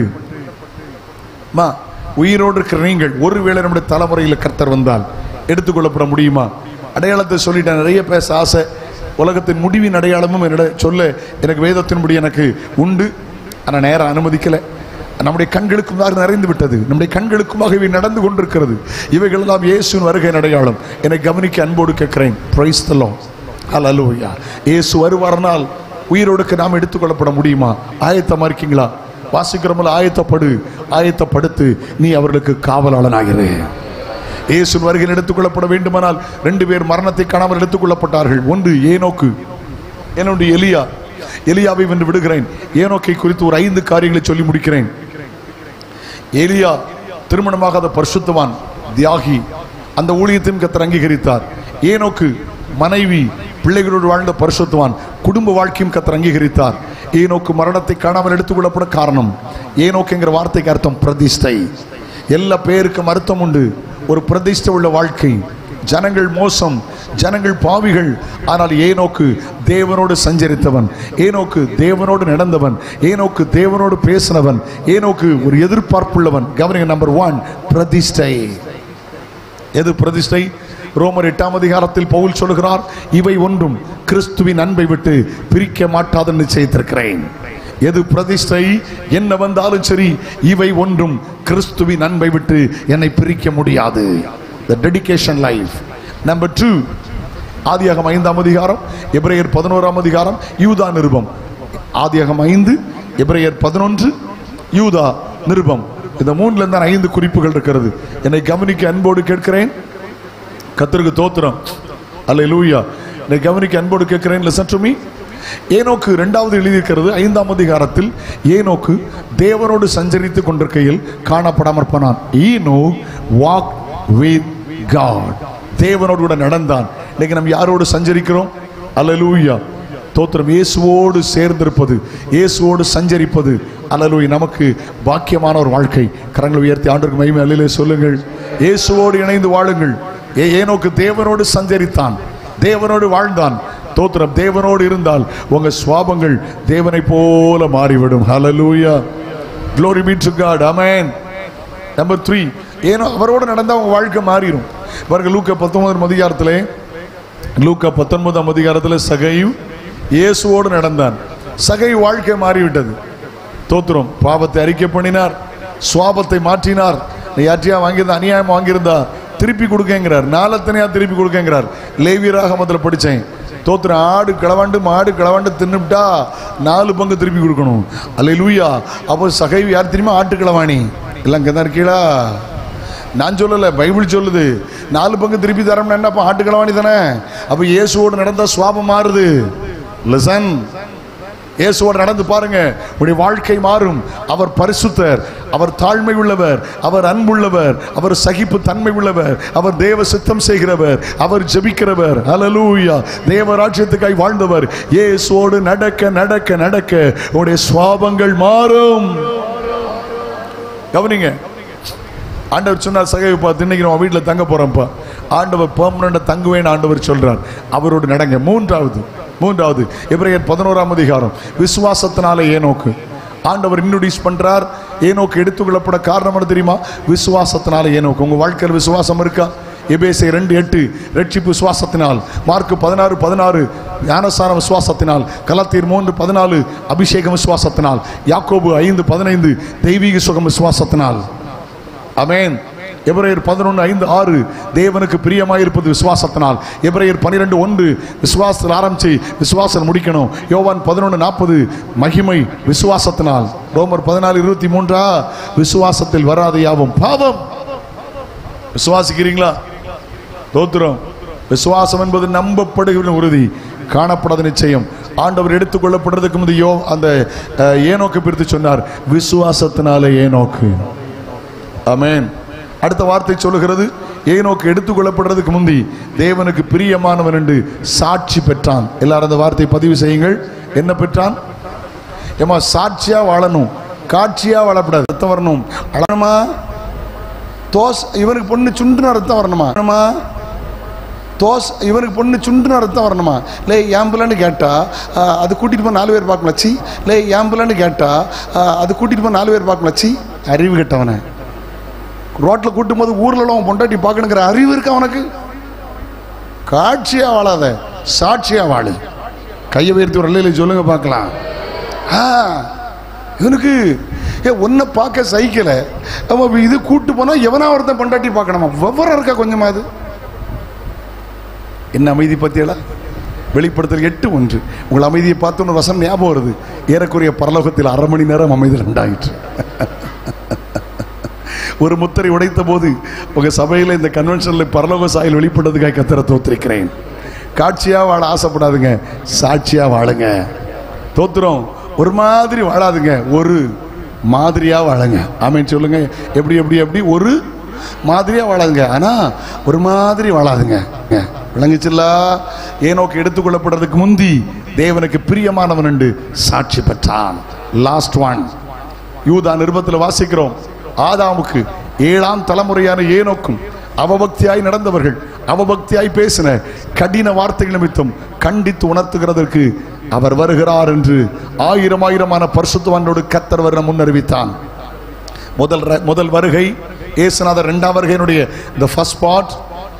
உயிரோடு இருக்கிற நீங்கள் ஒருவேளை நம்முடைய தலைமுறையில் கர்த்தர் வந்தால் எடுத்துக்கொள்ளப்பட முடியுமா? அடையாளத்தை சொல்லிட்டேன், நிறைய பேச ஆசை. உலகத்தின் முடிவின் அடையாளமும் என்னிட சொல்ல எனக்கு வேதத்தின்படி எனக்கு உண்டு, ஆனால் நேரம் அனுமதிக்கலை. நம்முடைய கண்களுக்குமாக நிறைந்து விட்டது, நம்முடைய கண்களுக்குமாக இவை நடந்து கொண்டிருக்கிறது. இவைகள் எல்லாம் இயேசுவின் வருகையின் அடையாளம். என்னை கவனிக்க அன்போடு கேட்கிறேன். பிரைஸ் தி லார்ட், ஹல்லேலூயா. இயேசு வருவார்னால் உயிரோடுக்கு நாம் எடுத்துக்கொள்ளப்பட முடியுமா? ஆயத்தமா இருக்கீங்களா? வாசிக்கிறோம்ல, ஆயத்தப்படுத்து, நீ அவர்களுக்கு காவலாளனாகிறே. இயேசுவின் வருகையில் எடுத்துக்கொள்ளப்பட வேண்டுமானால் 2 பேர் மரணத்தை காணாமல் எடுத்துக்கொள்ளப்பட்டார்கள். ஒன்று ஏனோக்கு, என்னோடு எலியா. எலியாவை வென்று விடுகிறேன். ஏனோக்கை குறித்து ஒரு 5 காரியங்களை சொல்லி முடிக்கிறேன். எலியா திருமணமாகாத பரிசுத்தவான், தியாகி. அந்த ஊழியத்தையும் கர்த்தர் அங்கீகரித்தார். ஏனோக்கு மனைவி, பிள்ளைகளோடு வாழ்ந்த பரிசுத்தவான், குடும்ப வாழ்க்கையும் கர்த்தர் அங்கீகரித்தார். ஏனோக்கு மரணத்தை காணாமல் எடுத்துக்கொள்ளப்பட காரணம், ஏனோக்குங்கிற வார்த்தைக்கு அர்த்தம் பிரதிஷ்டை. எல்லா பேருக்கும் அர்த்தம் உண்டு. ஒரு பிரதிஷ்டை உள்ள வாழ்க்கை. ஜனங்கள் மோசம், ஜனங்கள் பாவிகள். ஆனால் ஏனோக்கு தேவனோடு சஞ்சரித்தவன், ஏனோக்கு தேவனோடு நடந்தவன், ஏனோக்கு தேவனோடு பேசினவன், ஏனோக்கு ஒரு எதிர்பார்ப்புள்ளவன். கவனிங்க, நம்பர் 1 பிரதிஷ்டை. எது பிரதிஷ்டை? ரோமர் 8ஆம் அதிகாரத்தில் பவுல் சொல்கிறார், இவை ஒன்றும் கிறிஸ்துவின் அன்பை விட்டு பிரிக்க மாட்டாது நிச்சயித்திருக்கிறேன். எது பிரதிஷ்டை? என்ன வந்தாலும் சரி, இவை ஒன்றும் கிறிஸ்துவின் அன்பை விட்டு என்னை பிரிக்க முடியாது. The dedication life. Number 2, ஆதியாகமம் 5ஆம் அதிகாரம், எபிரேயர் 11ஆம் அதிகாரம், யூதா நிருபம். ஆதியாகமம் 5, எபிரேயர் 11, யூதா நிருபம். இந்த 3ல இருந்து 5 குறிப்புகள் இருக்கிறது. என்னை கவனிக்க அன்போடு கேட்கிறேன். கர்த்தருக்கு தோத்திரம், அல்லேலூயா. என்னை கவனிக்க அன்போடு கேட்கிறேன். Listen to me. ஏனோக்கு 2வது எழுதியிருக்கிறது 5ஆம் அதிகாரத்தில். ஏனோக்கு தேவனோடு சஞ்சரித்துக் கொண்டிருக்கையில் காணப்படாமற் போனான். Enoch walked with God. தேவனோடு கூட நடந்தான். இன்னைக்கு நம்ம யாரோடு சஞ்சரிக்கிறோம்? அல்லேலூயா, தோத்திரம். இயேசுவோடு சேர்ந்திருப்பது, இயேசுவோடு சஞ்சரிப்பது, அல்லேலூயா, நமக்கு பாக்கியமான ஒரு வாழ்க்கை. கரங்களை உயர்த்தி ஆண்டவருக்கு மகிமை அல்லேலூயா சொல்லுங்கள். இயேசுவோடு இணைந்து வாழுங்கள். ஏனோக்கு தேவனோடு சஞ்சரித்தான், தேவனோடு வாழ்ந்தான். தோத்திரம். தேவனோடு இருந்தால் உங்க சுவாபங்கள் தேவனை போல மாறிவிடும். ஹல்லேலூயா, glory be to God, amen. Number 3, ஏனோ அவரோடு நடந்தா உங்க வாழ்க்கை மாறிடும். பாருங்க, லூக்கா 19ஆம் அதிகாரத்தில் சகையு இயேசுவோடு நடந்தான். சகை வாழ்க்கை மாறிவிட்டது. தோத்திரம். பாவத்தை அறிக்கை பண்ணினார், சுவாபத்தை மாற்றினார். யாற்றியா வாங்கியிருந்தா, அநியாயம் வாங்கியிருந்தா திருப்பி கொடுக்கங்கிறார், நாளத்தனையா திருப்பி கொடுக்கங்கிறார். லேவியராகமத்தில் படித்தேன். தோத்திரம். ஆடு களவாண்டு மாடு களவாண்டு தின்னுட்டா 4 பங்கு திருப்பி கொடுக்கணும். அல்லேலூயா. அப்போ சகைவு யார் தெரியுமா? ஆட்டு களவாணி. எல்லாம் இங்கே தான் இருக்கீங்களா? நான் சொல்லலை, பைபிள் சொல்லுது. 4 பங்கு திருப்பி தரம்னா என்ன? அப்போ ஆட்டு களவாணி தானே. அப்போ இயேசுவோடு நடந்தால் சுவாபம் மாறுது. லிசன், இயேசுவோடு நடந்து பாருங்க, உடைய வாழ்க்கை மாறும். அவர் பரிசுத்தர், அவர் தாழ்மை உள்ளவர், அவர் அன்புள்ளவர், அவர் சகிப்பு தன்மை உள்ளவர், அவர் தேவ சித்தம் செய்கிறவர், அவர் ஜெபிக்கிறவர். ஹல்லேலூயா. தேவ ராஜ்யத்துக்காய் வாழ்ந்தவர். இயேசுவோடு நடக்க நடக்க நடக்க உடைய சுவாபங்கள் மாறும். கவனிங்க, ஆண்டவர் சொன்னார், சகைப்பா இன்னைக்கு நம்ம வீட்டில் தங்க போறோம்ப்பா. ஆண்டவர் பெர்மனண்டா தங்குவேன் ஆண்டவர் சொல்றார். அவரோடு நடங்க. மூன்றாவது எபிரேயர் 11ஆம் அதிகாரம். விசுவாசத்தினாலே ஏனோக்கு ஆண்டவர் இன்ட்ரோடியூஸ் பண்றார். ஏனோக்கு எடுத்துக்கொள்ளப்பட காரணம் என்ன தெரியுமா? விசுவாசத்தினாலே ஏனோக்கு. உங்க வாழ்க்கையில் விசுவாசம் இருக்கா? எபேசியர் 2:8 ரட்சிப்பு விசுவாசத்தினால், மார்க் 16:16 ஞானஸ்நான விசுவாசத்தினால், கலாத்தியர் 3:14 அபிஷேகம் விசுவாசத்தினால், யாக்கோபு 5:15 தெய்வீக சுகம் விசுவாசத்தினால். ஆமென். எபிரேயர் 11:5-6 தேவனுக்கு பிரியமாயிருப்பது விசுவாசத்தினால். எபிரேயர் 12:1 விசுவாசத்தில் ஆரம்பிச்சு விசுவாசம் முடிக்கணும். யோவான் 11:40 மகிமை விசுவாசத்தினால். ரோமர் 14:23 விசுவாசத்தில் வராத யாவும் பாவம். விசுவாசிக்கிறீங்களா? தோத்திரம். விசுவாசம் என்பது நம்பப்படுகிற உறுதி, காணப்படாத நிச்சயம். ஆண்டவர் எடுத்துக்கொள்ளப்படுறதுக்கு முந்தைய அந்த ஏனோக்கு பிரித்து சொன்னார், விசுவாசத்தினாலே ஏனோக்கு. ஆமென். அடுத்த வார்த்தை சொல்லுகிறது, ஏனோக்கு எடுத்துக்கொள்ளப்படுறதுக்கு முந்தி தேவனுக்கு பிரியமானவன் என்று சாட்சி பெற்றான். எல்லாரும் அந்த வார்த்தை பதிவு செய்யுங்கள். என்ன பெற்றான்? ஏமா சாட்சியா வாழணும், காட்சியா வாழப்படாது. ரத்தம் வரணும். அழணுமா? இவனுக்கு பொண்ணு சுண்டுனா ரத்தம் வரணுமா? இவனுக்கு பொண்ணு சுண்டுனா ரத்தம் வரணுமா? லே ஏம்புலன்னு கேட்டா அது கூட்டிட்டு போய் 4 பேர் பார்க்கலாம். சி லே ஏம்புலன்னு கேட்டா அது கூட்டிட்டு போய் 4 பேர் பார்க்கலாம். சி அறிவு கெட்டவனை. ரோட்டில் கூட்டும் போது ஊரில் அவன் பொண்டாட்டி பார்க்கணுங்கிற அறிவு இருக்கு அவனுக்கு? காட்சியா வாழாத, சாட்சியா வாழு. கையை உயர்த்தி ஒரு அல்லையில சொல்லுங்க பார்க்கலாம். இவனுக்கு ஒன்ன பார்க்க சைக்கிள இது கூட்டு போனா எவனா ஒருத்தன் பொண்டாட்டி பார்க்கணுமா? விவரம் இருக்கா கொஞ்சமா? அது என்ன அமைதி பத்தியலா? வெளிப்படுத்தல் 8:1 உங்கள் அமைதியை பார்த்து ஒரு வசனம் ஞாபகம் வருது. ஏறக்குறைய பரலோகத்தில் 1/2 மணி நேரம் அமைதியில் உண்டாயிற்று. ஒரு முத்திரை உடைத்த போது உங்க சபையில் இந்த கன்வென்ஷன்ல பரலோக சாயல் வெளிப்பட்டதுக்காக கர்த்தரை தோத்திருக்கிறேன். காட்சியா வாழ ஆசைப்படாதுங்க, சாட்சியா வாழுங்க. தோத்திரம். ஒரு மாதிரி வாழாதுங்க, ஒரு மாதிரியா வாழுங்க. ஆமென் சொல்லுங்க. எப்படி ஒரு மாதிரியா வாழாதுங்க, ஆனா ஒரு மாதிரி வாழாதுங்க. விளங்குச்சுல்லா? ஏனோக்கு எடுத்துக்கொள்ளப்படுறதுக்கு முந்தி தேவனுக்கு பிரியமானவன் என்று சாட்சி பெற்றான். லாஸ்ட் ஒன் யூதா நிருபத்தில் வாசிக்கிறோம். ஆதாமுக்கு 7ஆம் தலைமுறையான ஏனோக்கும் அவபக்தியாய் நடந்தவர்கள், அவபக்தியாய் பேசின கடின வார்த்தைகள் நிமித்தம் கண்டித்து உணர்த்துகிறதற்கு அவர் வருகிறார் என்று 1000 பரிசுத்தவான்களோடு கர்த்தர் வர முன்னறிவித்தான். முதல் வருகை இயேசுநாதர். 2ஆம் வருகையினுடைய the first part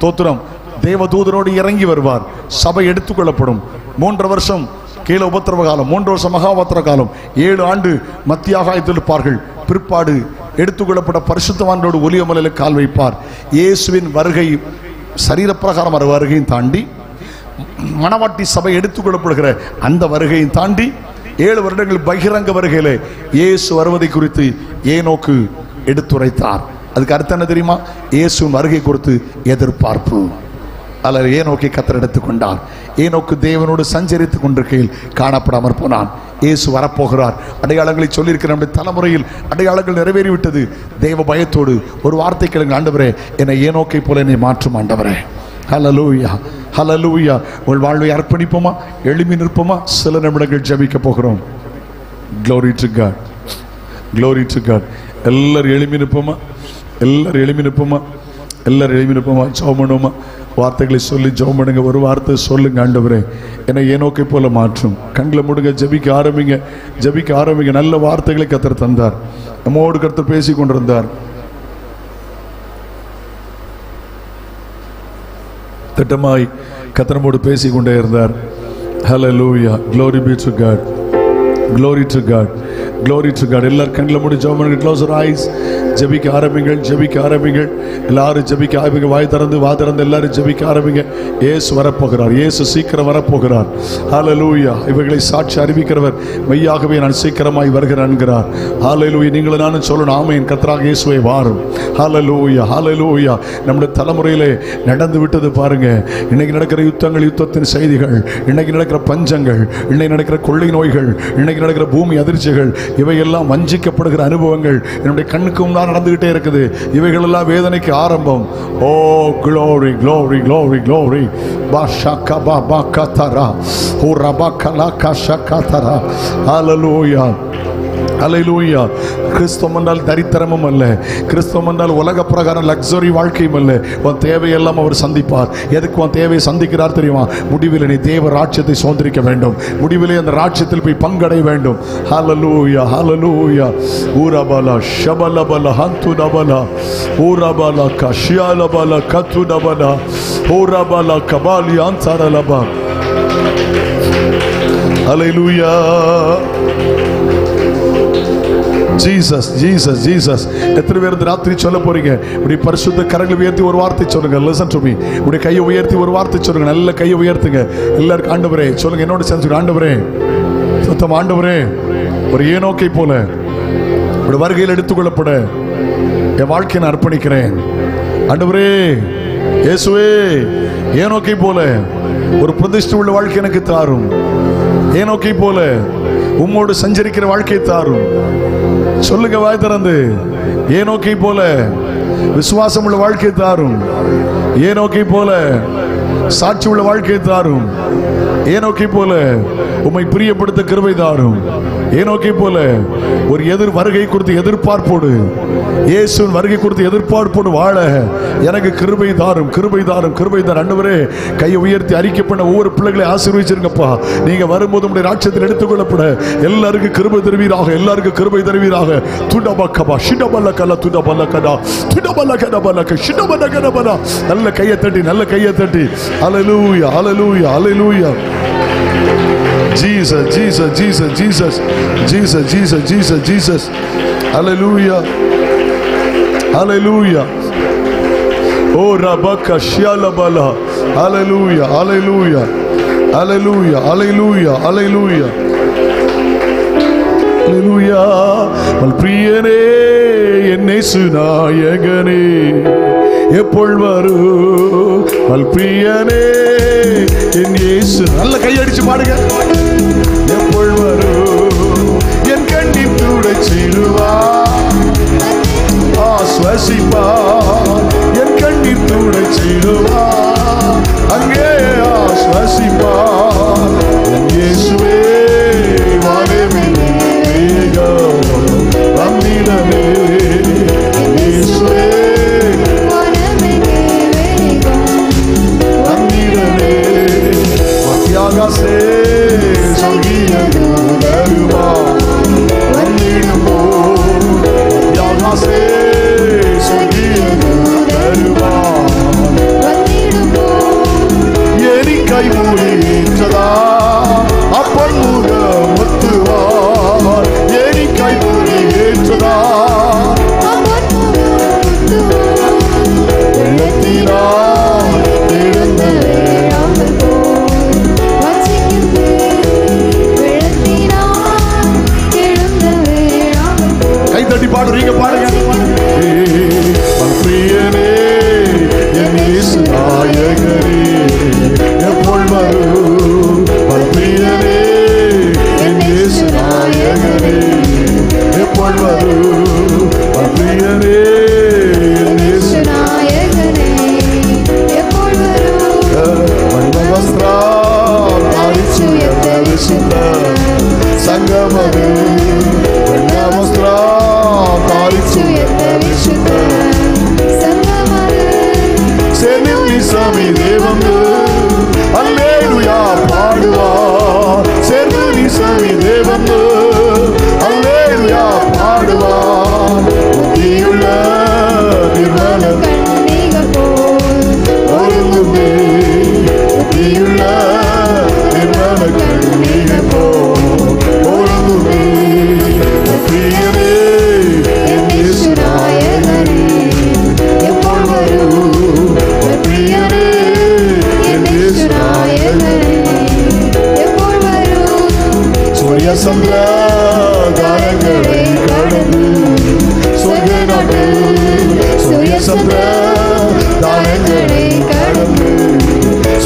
தோத்திரம் தேவதூதரோடு இறங்கி வருவார். சபை எடுத்துக்கொள்ளப்படும். 3 வருஷம் கீழே உபத்திரவ காலம், 3 வருஷம் மகா உபத்திரவ காலம், 7 ஆண்டு மத்தியாக இருப்பார்கள். பிற்பாடு எடுத்துக்கொள்ளப்பட்ட பரிசுத்தவான்களோடு ஒலியமலையில் கால் வைப்பார். இயேசுவின் வருகை சரீரப்பிரகாரம் வருகையும் தாண்டி மணவாட்டி சபை எடுத்துக்கொள்ளப்படுகிற அந்த வருகையும் தாண்டி 7 வருடங்கள் பகிரங்க வருகையிலே இயேசு வருவதை குறித்து ஏனோக்கு எடுத்துரைத்தார். அதுக்கு அர்த்தம் என்ன தெரியுமா? இயேசுவின் வருகை குறித்து எதிர்பார்ப்பு. அல்லது ஏனோக்கை கர்த்தர் எடுத்துக்கொண்டார். ஏனோக்கு தேவனோடு சஞ்சரித்துக் கொண்டிருக்கையில் காணப்படாமற் போனான். இயேசு வரப்போகிறார். அடையாளங்களை சொல்லியிருக்கிற நம்முடைய தலைமுறையில் அடையாளங்கள் நிறைவேறிவிட்டது. தேவ பயத்தோடு ஒரு வார்த்தை கேளுங்க, ஆண்டவரே என்னை ஏனோக்கை போல என்னை மாற்றும் ஆண்டவரே. ஹல்லேலூயா, ஹல்லேலூயா. உங்கள் வாழ்வை அர்ப்பணிப்போமா? எழுப்பி நிற்போமா? சில நிமிடங்கள் ஜெபிக்க போகிறோம். Glory to God, glory to God. எல்லாரும் எழுப்பி நிற்போமா? எல்லாரும் எழுப்பி நிற்போமா? எல்லாரும் எழுப்பி நிற்போமா? ஜெபம் பண்ணுவோமா? வார்த்தைகளை சொல்லி ஜெபம் பண்ணுங்க. ஒரு வார்த்தை சொல்லுங்க, ஆண்டவரே என்னை ஏனோக்கை போல மாற்றும். கண்களை மூடுங்க, ஜெபிக்க ஆரம்பிங்க, ஜெபிக்க ஆரம்பிங்க. நல்ல வார்த்தைகளை கர்த்தர் தந்தார். நம்மோடு கர்த்தர் பேசி கொண்டிருந்தார். திட்டமாய் கர்த்தரோடு பேசி கொண்டே இருந்தார். ஹல்லேலூயா, glory be to God, glory to God. Glory to God. எல்லாரும் கண்களை மூடி ஜெபம் பண்ணுங்க. Close your eyes. ஜெபிக்க ஆரம்பிங்கள், ஜெபிக்க ஆரம்பிங்கள். எல்லாரும் ஜெபிக்க ஆரம்பிங்க. வாய் திறந்து எல்லாரும் ஜெபிக்க ஆரம்பிங்க. இயேசு வரப்போகிறார். இயேசு சீக்கிரம் வரப்போகிறார். ஹல்லேலூயா. இவர்களை சாட்சி அறிவிக்கிறவர் மெய்யாகவே நான் சீக்கிரமாய் வருகிறேன் என்கிறார். ஹல்லேலூயா. நீங்களும் நானும் சொல்லணும், ஆமென். கர்த்தராகிய இயேசுவே வாரும். ஹல்லேலூயா, ஹல்லேலூயா. நம்முடைய தலைமுறையிலே நடந்து விட்டது பாருங்க. இன்னைக்கு நடக்கிற யுத்தங்கள், யுத்தத்தின் செய்திகள், இன்னைக்கு நடக்கிற பஞ்சங்கள், இன்னைக்கு நடக்கிற கொள்ளை நோய்கள், இன்னைக்கு நடக்கிற பூமி அதிர்ச்சிகள், இவையெல்லாம் வஞ்சிக்கப்படுகிற அனுபவங்கள் நம்முடைய கண்ணுக்கு முன்னால் நடந்துகிட்டே இருக்குது. இவைகள் எல்லாம் வேதனைக்கு ஆரம்பம். ஓ glory glory glory glory bashaka babakatara urabakala kashakatara. hallelujah அல்லேலூயா. கிறிஸ்தவம் என்றால் தரித்திரமும் அல்ல, கிறிஸ்தவம் என்றால் உலக பிரகாரம் லக்ஸரி வாழ்க்கையும் அல்ல. உன் தேவையெல்லாம் அவர் சந்திப்பார். எதுக்கு உன் தேவையை சந்திக்கிறார் தெரியுமா? முடிவில் நீ தேவ ராஜ்யத்தை சுதந்திரிக்க வேண்டும், முடிவிலே அந்த ராஜ்யத்தில் போய் பங்கடைய வேண்டும். Hallelujah, hallelujah. ஊரபல ஷபலபல ஹந்துடபல ஊரபல கஷியாலபல கத்துடபல ஊரபல கபாலி அன்சரலப. ஹல்லேலூயா. Jesus Jesus Jesus. எத்தனை பேர் இந்த ராத்திரி சொல்ல போறீங்க? இப்படி பரிசுத்த கரங்களை உயர்த்தி ஒரு வார்த்தை சொல்லுங்க. Listen to me. இப்படி கையை உயர்த்தி ஒரு வார்த்தை சொல்லுங்க. நல்ல கையை உயர்த்துங்க எல்லாருக்கும். ஆண்டவரே சொல்லுங்க, என்னோட சேர்ந்து ஆண்டவரே, சுத்தம் ஆண்டவரே, ஒரு ஏனோக்கை போல ஒரு வருகையில் எடுத்துக்கொள்ளப்பட என் வாழ்க்கையை நான் அர்ப்பணிக்கிறேன். ஆண்டவரே இயேசுவே, ஏனோக்கை போல ஒரு பிரதிஷ்டை உள்ள வாழ்க்கை எனக்கு தாரும். ஏனோக்கை போல உம்மோடு சஞ்சரிக்கிற வாழ்க்கை தாரும். சொல்லுங்க வாய் திறந்து. ஏனோக்கை போல விசுவாசம் உள்ள வாழ்க்கை தாரும். ஏனோக்கை போல சாட்சி உள்ள வாழ்க்கை தாரும். ஏனோக்கை போல உம்மை பிரியப்படுத்த கிருபை தாரும். ஏனோக்கை போல ஒரு வருகை குறித்து எதிர்பார்ப்போடு, இயேசுவின் வருகை குறித்து எதிர்பார்ப்போடு வாழ எனக்கு கிருபை தாரும், கிருபை தாரும், கிருபை தாரும். ஆண்டவரே, கையை உயர்த்தி அறிக்கை பண்ண ஒவ்வொரு பிள்ளைகளை ஆசீர்வதிச்சிருங்கப்பா. நீங்க வரும்போது உடைய ராஜ்யத்தில் எடுத்துக்கொள்ளப்பட எல்லாருக்கும் கிருபை தருவீராக, எல்லாருக்கும் கிருபை தருவீராக. துடபக்கபா ஷிடபலகல துடபலகடா துடபலகடபலக ஷிடபலகடபலா. நல்ல கையை தட்டி, நல்ல கையை தட்டி. ஹல்லேலூயா, ஹல்லேலூயா, ஹல்லேலூயா. Jesus, Jesus, Jesus, Jesus, Jesus, Jesus, Jesus, Jesus. Hallelujah, Hallelujah. Oh Rabaka Shialabala. Hallelujah, Hallelujah, Hallelujah, Hallelujah, Hallelujah, Hallelujah. மல்பிரியனே, என்னை சுநாயகனே, எப்பொழுது வரும்? மல்பிரியனே, என் இயேசு. நல்ல கையடிச்சு பாடுங்க. எப்பொழுது வரும்? என் கண்ணீர் துடைச்சிடுவார், ஆஸ்வசிப்பார். என் கண்ணீர் துடைச்சிடுவார், அங்கே ஆஸ்வசிப்பார். என் இயேசுவே, வானவிலே வந்திடவே. இயேசுவே, மத்தியாகாசே சொல்கியது வருவா வந்திடுமோ. மத்தியாகாசே சொல்கியது வருவா வந்திடுமோ. எரிக்கை மூடிற்றதா அப்பன் முகம் ஒத்துவார். எரிக்கை மூடிற்றதா வெள்ளத்தினால் எழுந்த கைத்தட்டி பாடுறீங்க, பாடுங்க. பிரியனே, என் இயேசு நாயகனே, எப்பொழுது வரும்? பிரியனே, என் இயேசு நாயகனே, எப்பொழுது வரும்? பிரியனே, என் இயேசு நாயகனே, எப்பொழுது வரும்? வண்ணவஸ்திரம் தாரிச்சுயர்ந்த விசுத்த சங்கமது. வண்ணவஸ்திரம் தாரிச்சுயர்ந்த விசுத்த சங்கமது. செனில் சாமி தேவந்து அல்லேலூயா பாடுவார். செனில் சாமி தேவந்து அல்லேலூயா பாடுவார். புத்தியுள்ள நிர்மல கன்னிகை போல் ஒழுங்குமே. புத்தியுள்ள நிர்மல கன்னிகை போல் ஒழுங்குமே. சந்திரதானங்களை கடந்து சொர்க்க நாட்டில் சூரிய சந்திரதானங்களை கடந்து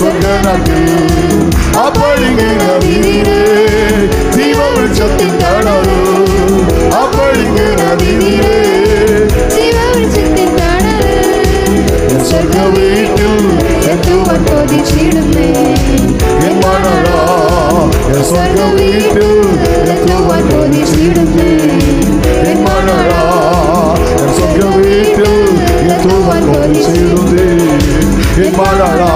சொர்க்க நாட்டில் அப்படிங்கிற வீரே ஜீவ விருட்சத்தின் தடவு அப்படிங்கிற வீரே ஜீவ விருட்சத்தின் தடவு சொர்க்க வீட்டில் எத்துவன் கொதிச்சிடுமே என் மனடா என் சொர்க்க வீட்டில் எத்துவன் கொதிச்சிடுமே என் மனடா என் சொர்க்க வீட்டில் எத்துவன் கொதிச்சிடுமே என் மனடா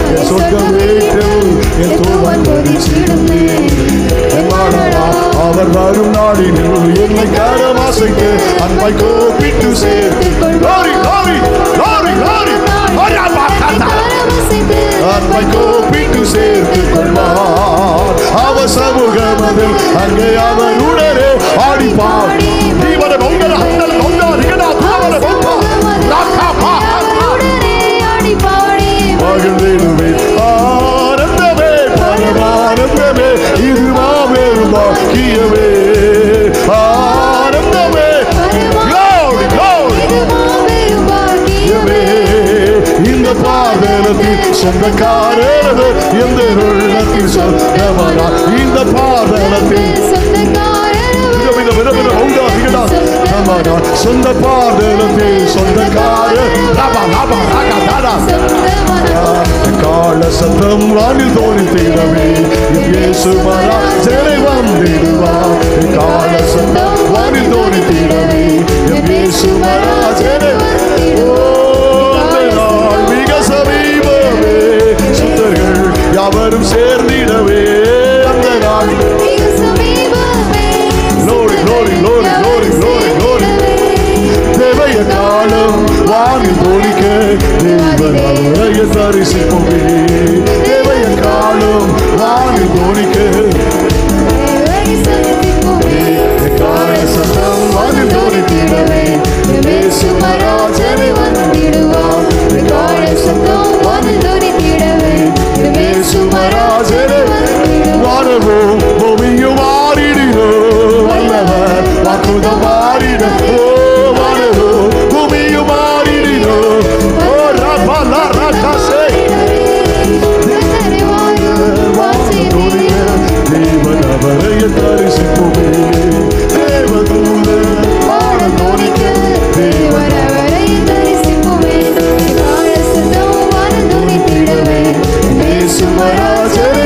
என் சொர்க்க வீட்டில் எத்துவன் கொதிச்சிடுமே என் மனடா அவர் வரும் நாளினில் என்னை கரவாசைக்கு அன்பை கோப்பிட்டு சேர்த்து glory glory glory glory அன்பை கோப்பிட்டு சேர்த்து கொள்வார் அவர் சமூகமதில் அங்கே அவர் உடனே ஆடி பாடி தீவன பொங்கல் அந்தல் பொங்கல் நிகழா தூவன மகிழ்ந்திடுவே ஆனந்தமே பரமானந்தமே இது மாபெரும் பாக்கியமே ஆனந்தமே glory glory இந்த பாதலத்தில் சொந்தக்காரர் எந்த உள்ளத்தில் சொந்தமானா இந்த பாதலத்தில் சொந்த பாதலத்தில் சொந்தக்காரர் கால சத்தம் வானில் தோணித்திடவே இயேசு மராஜனை வந்திடுவார் கால சத்தம் வானில் தோணித்திடவே இயேசு மராஜனை மிக சமீபமே சுத்தர்கள் யாவரும் சேர்ந்திடவே அந்த நாள் glory glory glory glory glory glory தேவைய காலம் வானில் தோழிக்க தேவன் அவரைய தரிசிப்போமே தேவைய காலம் வானில் தோழிக்க கால சத்தம் வானில் தோணித்திடவே இயேசு மராஜனை வந்திடுவார் கால சத்தம் வானில் தோணித்திடவே இயேசு மராஜனை வானவோ பூமியும் மாறிடினோ வல்லவர் வாக்குதம் மாறினோ வானவோ பூமியும் மாறிடினோ ஓ ரபலா ரகசே தேவன் அவரைய தரிசிப்போமே தேவதூத பாடல் தோணிக்க தேவன் அவரைய தரிசிப்போமே கால சத்தம் வானில் தோணித்திடவே இயேசு மராஜனை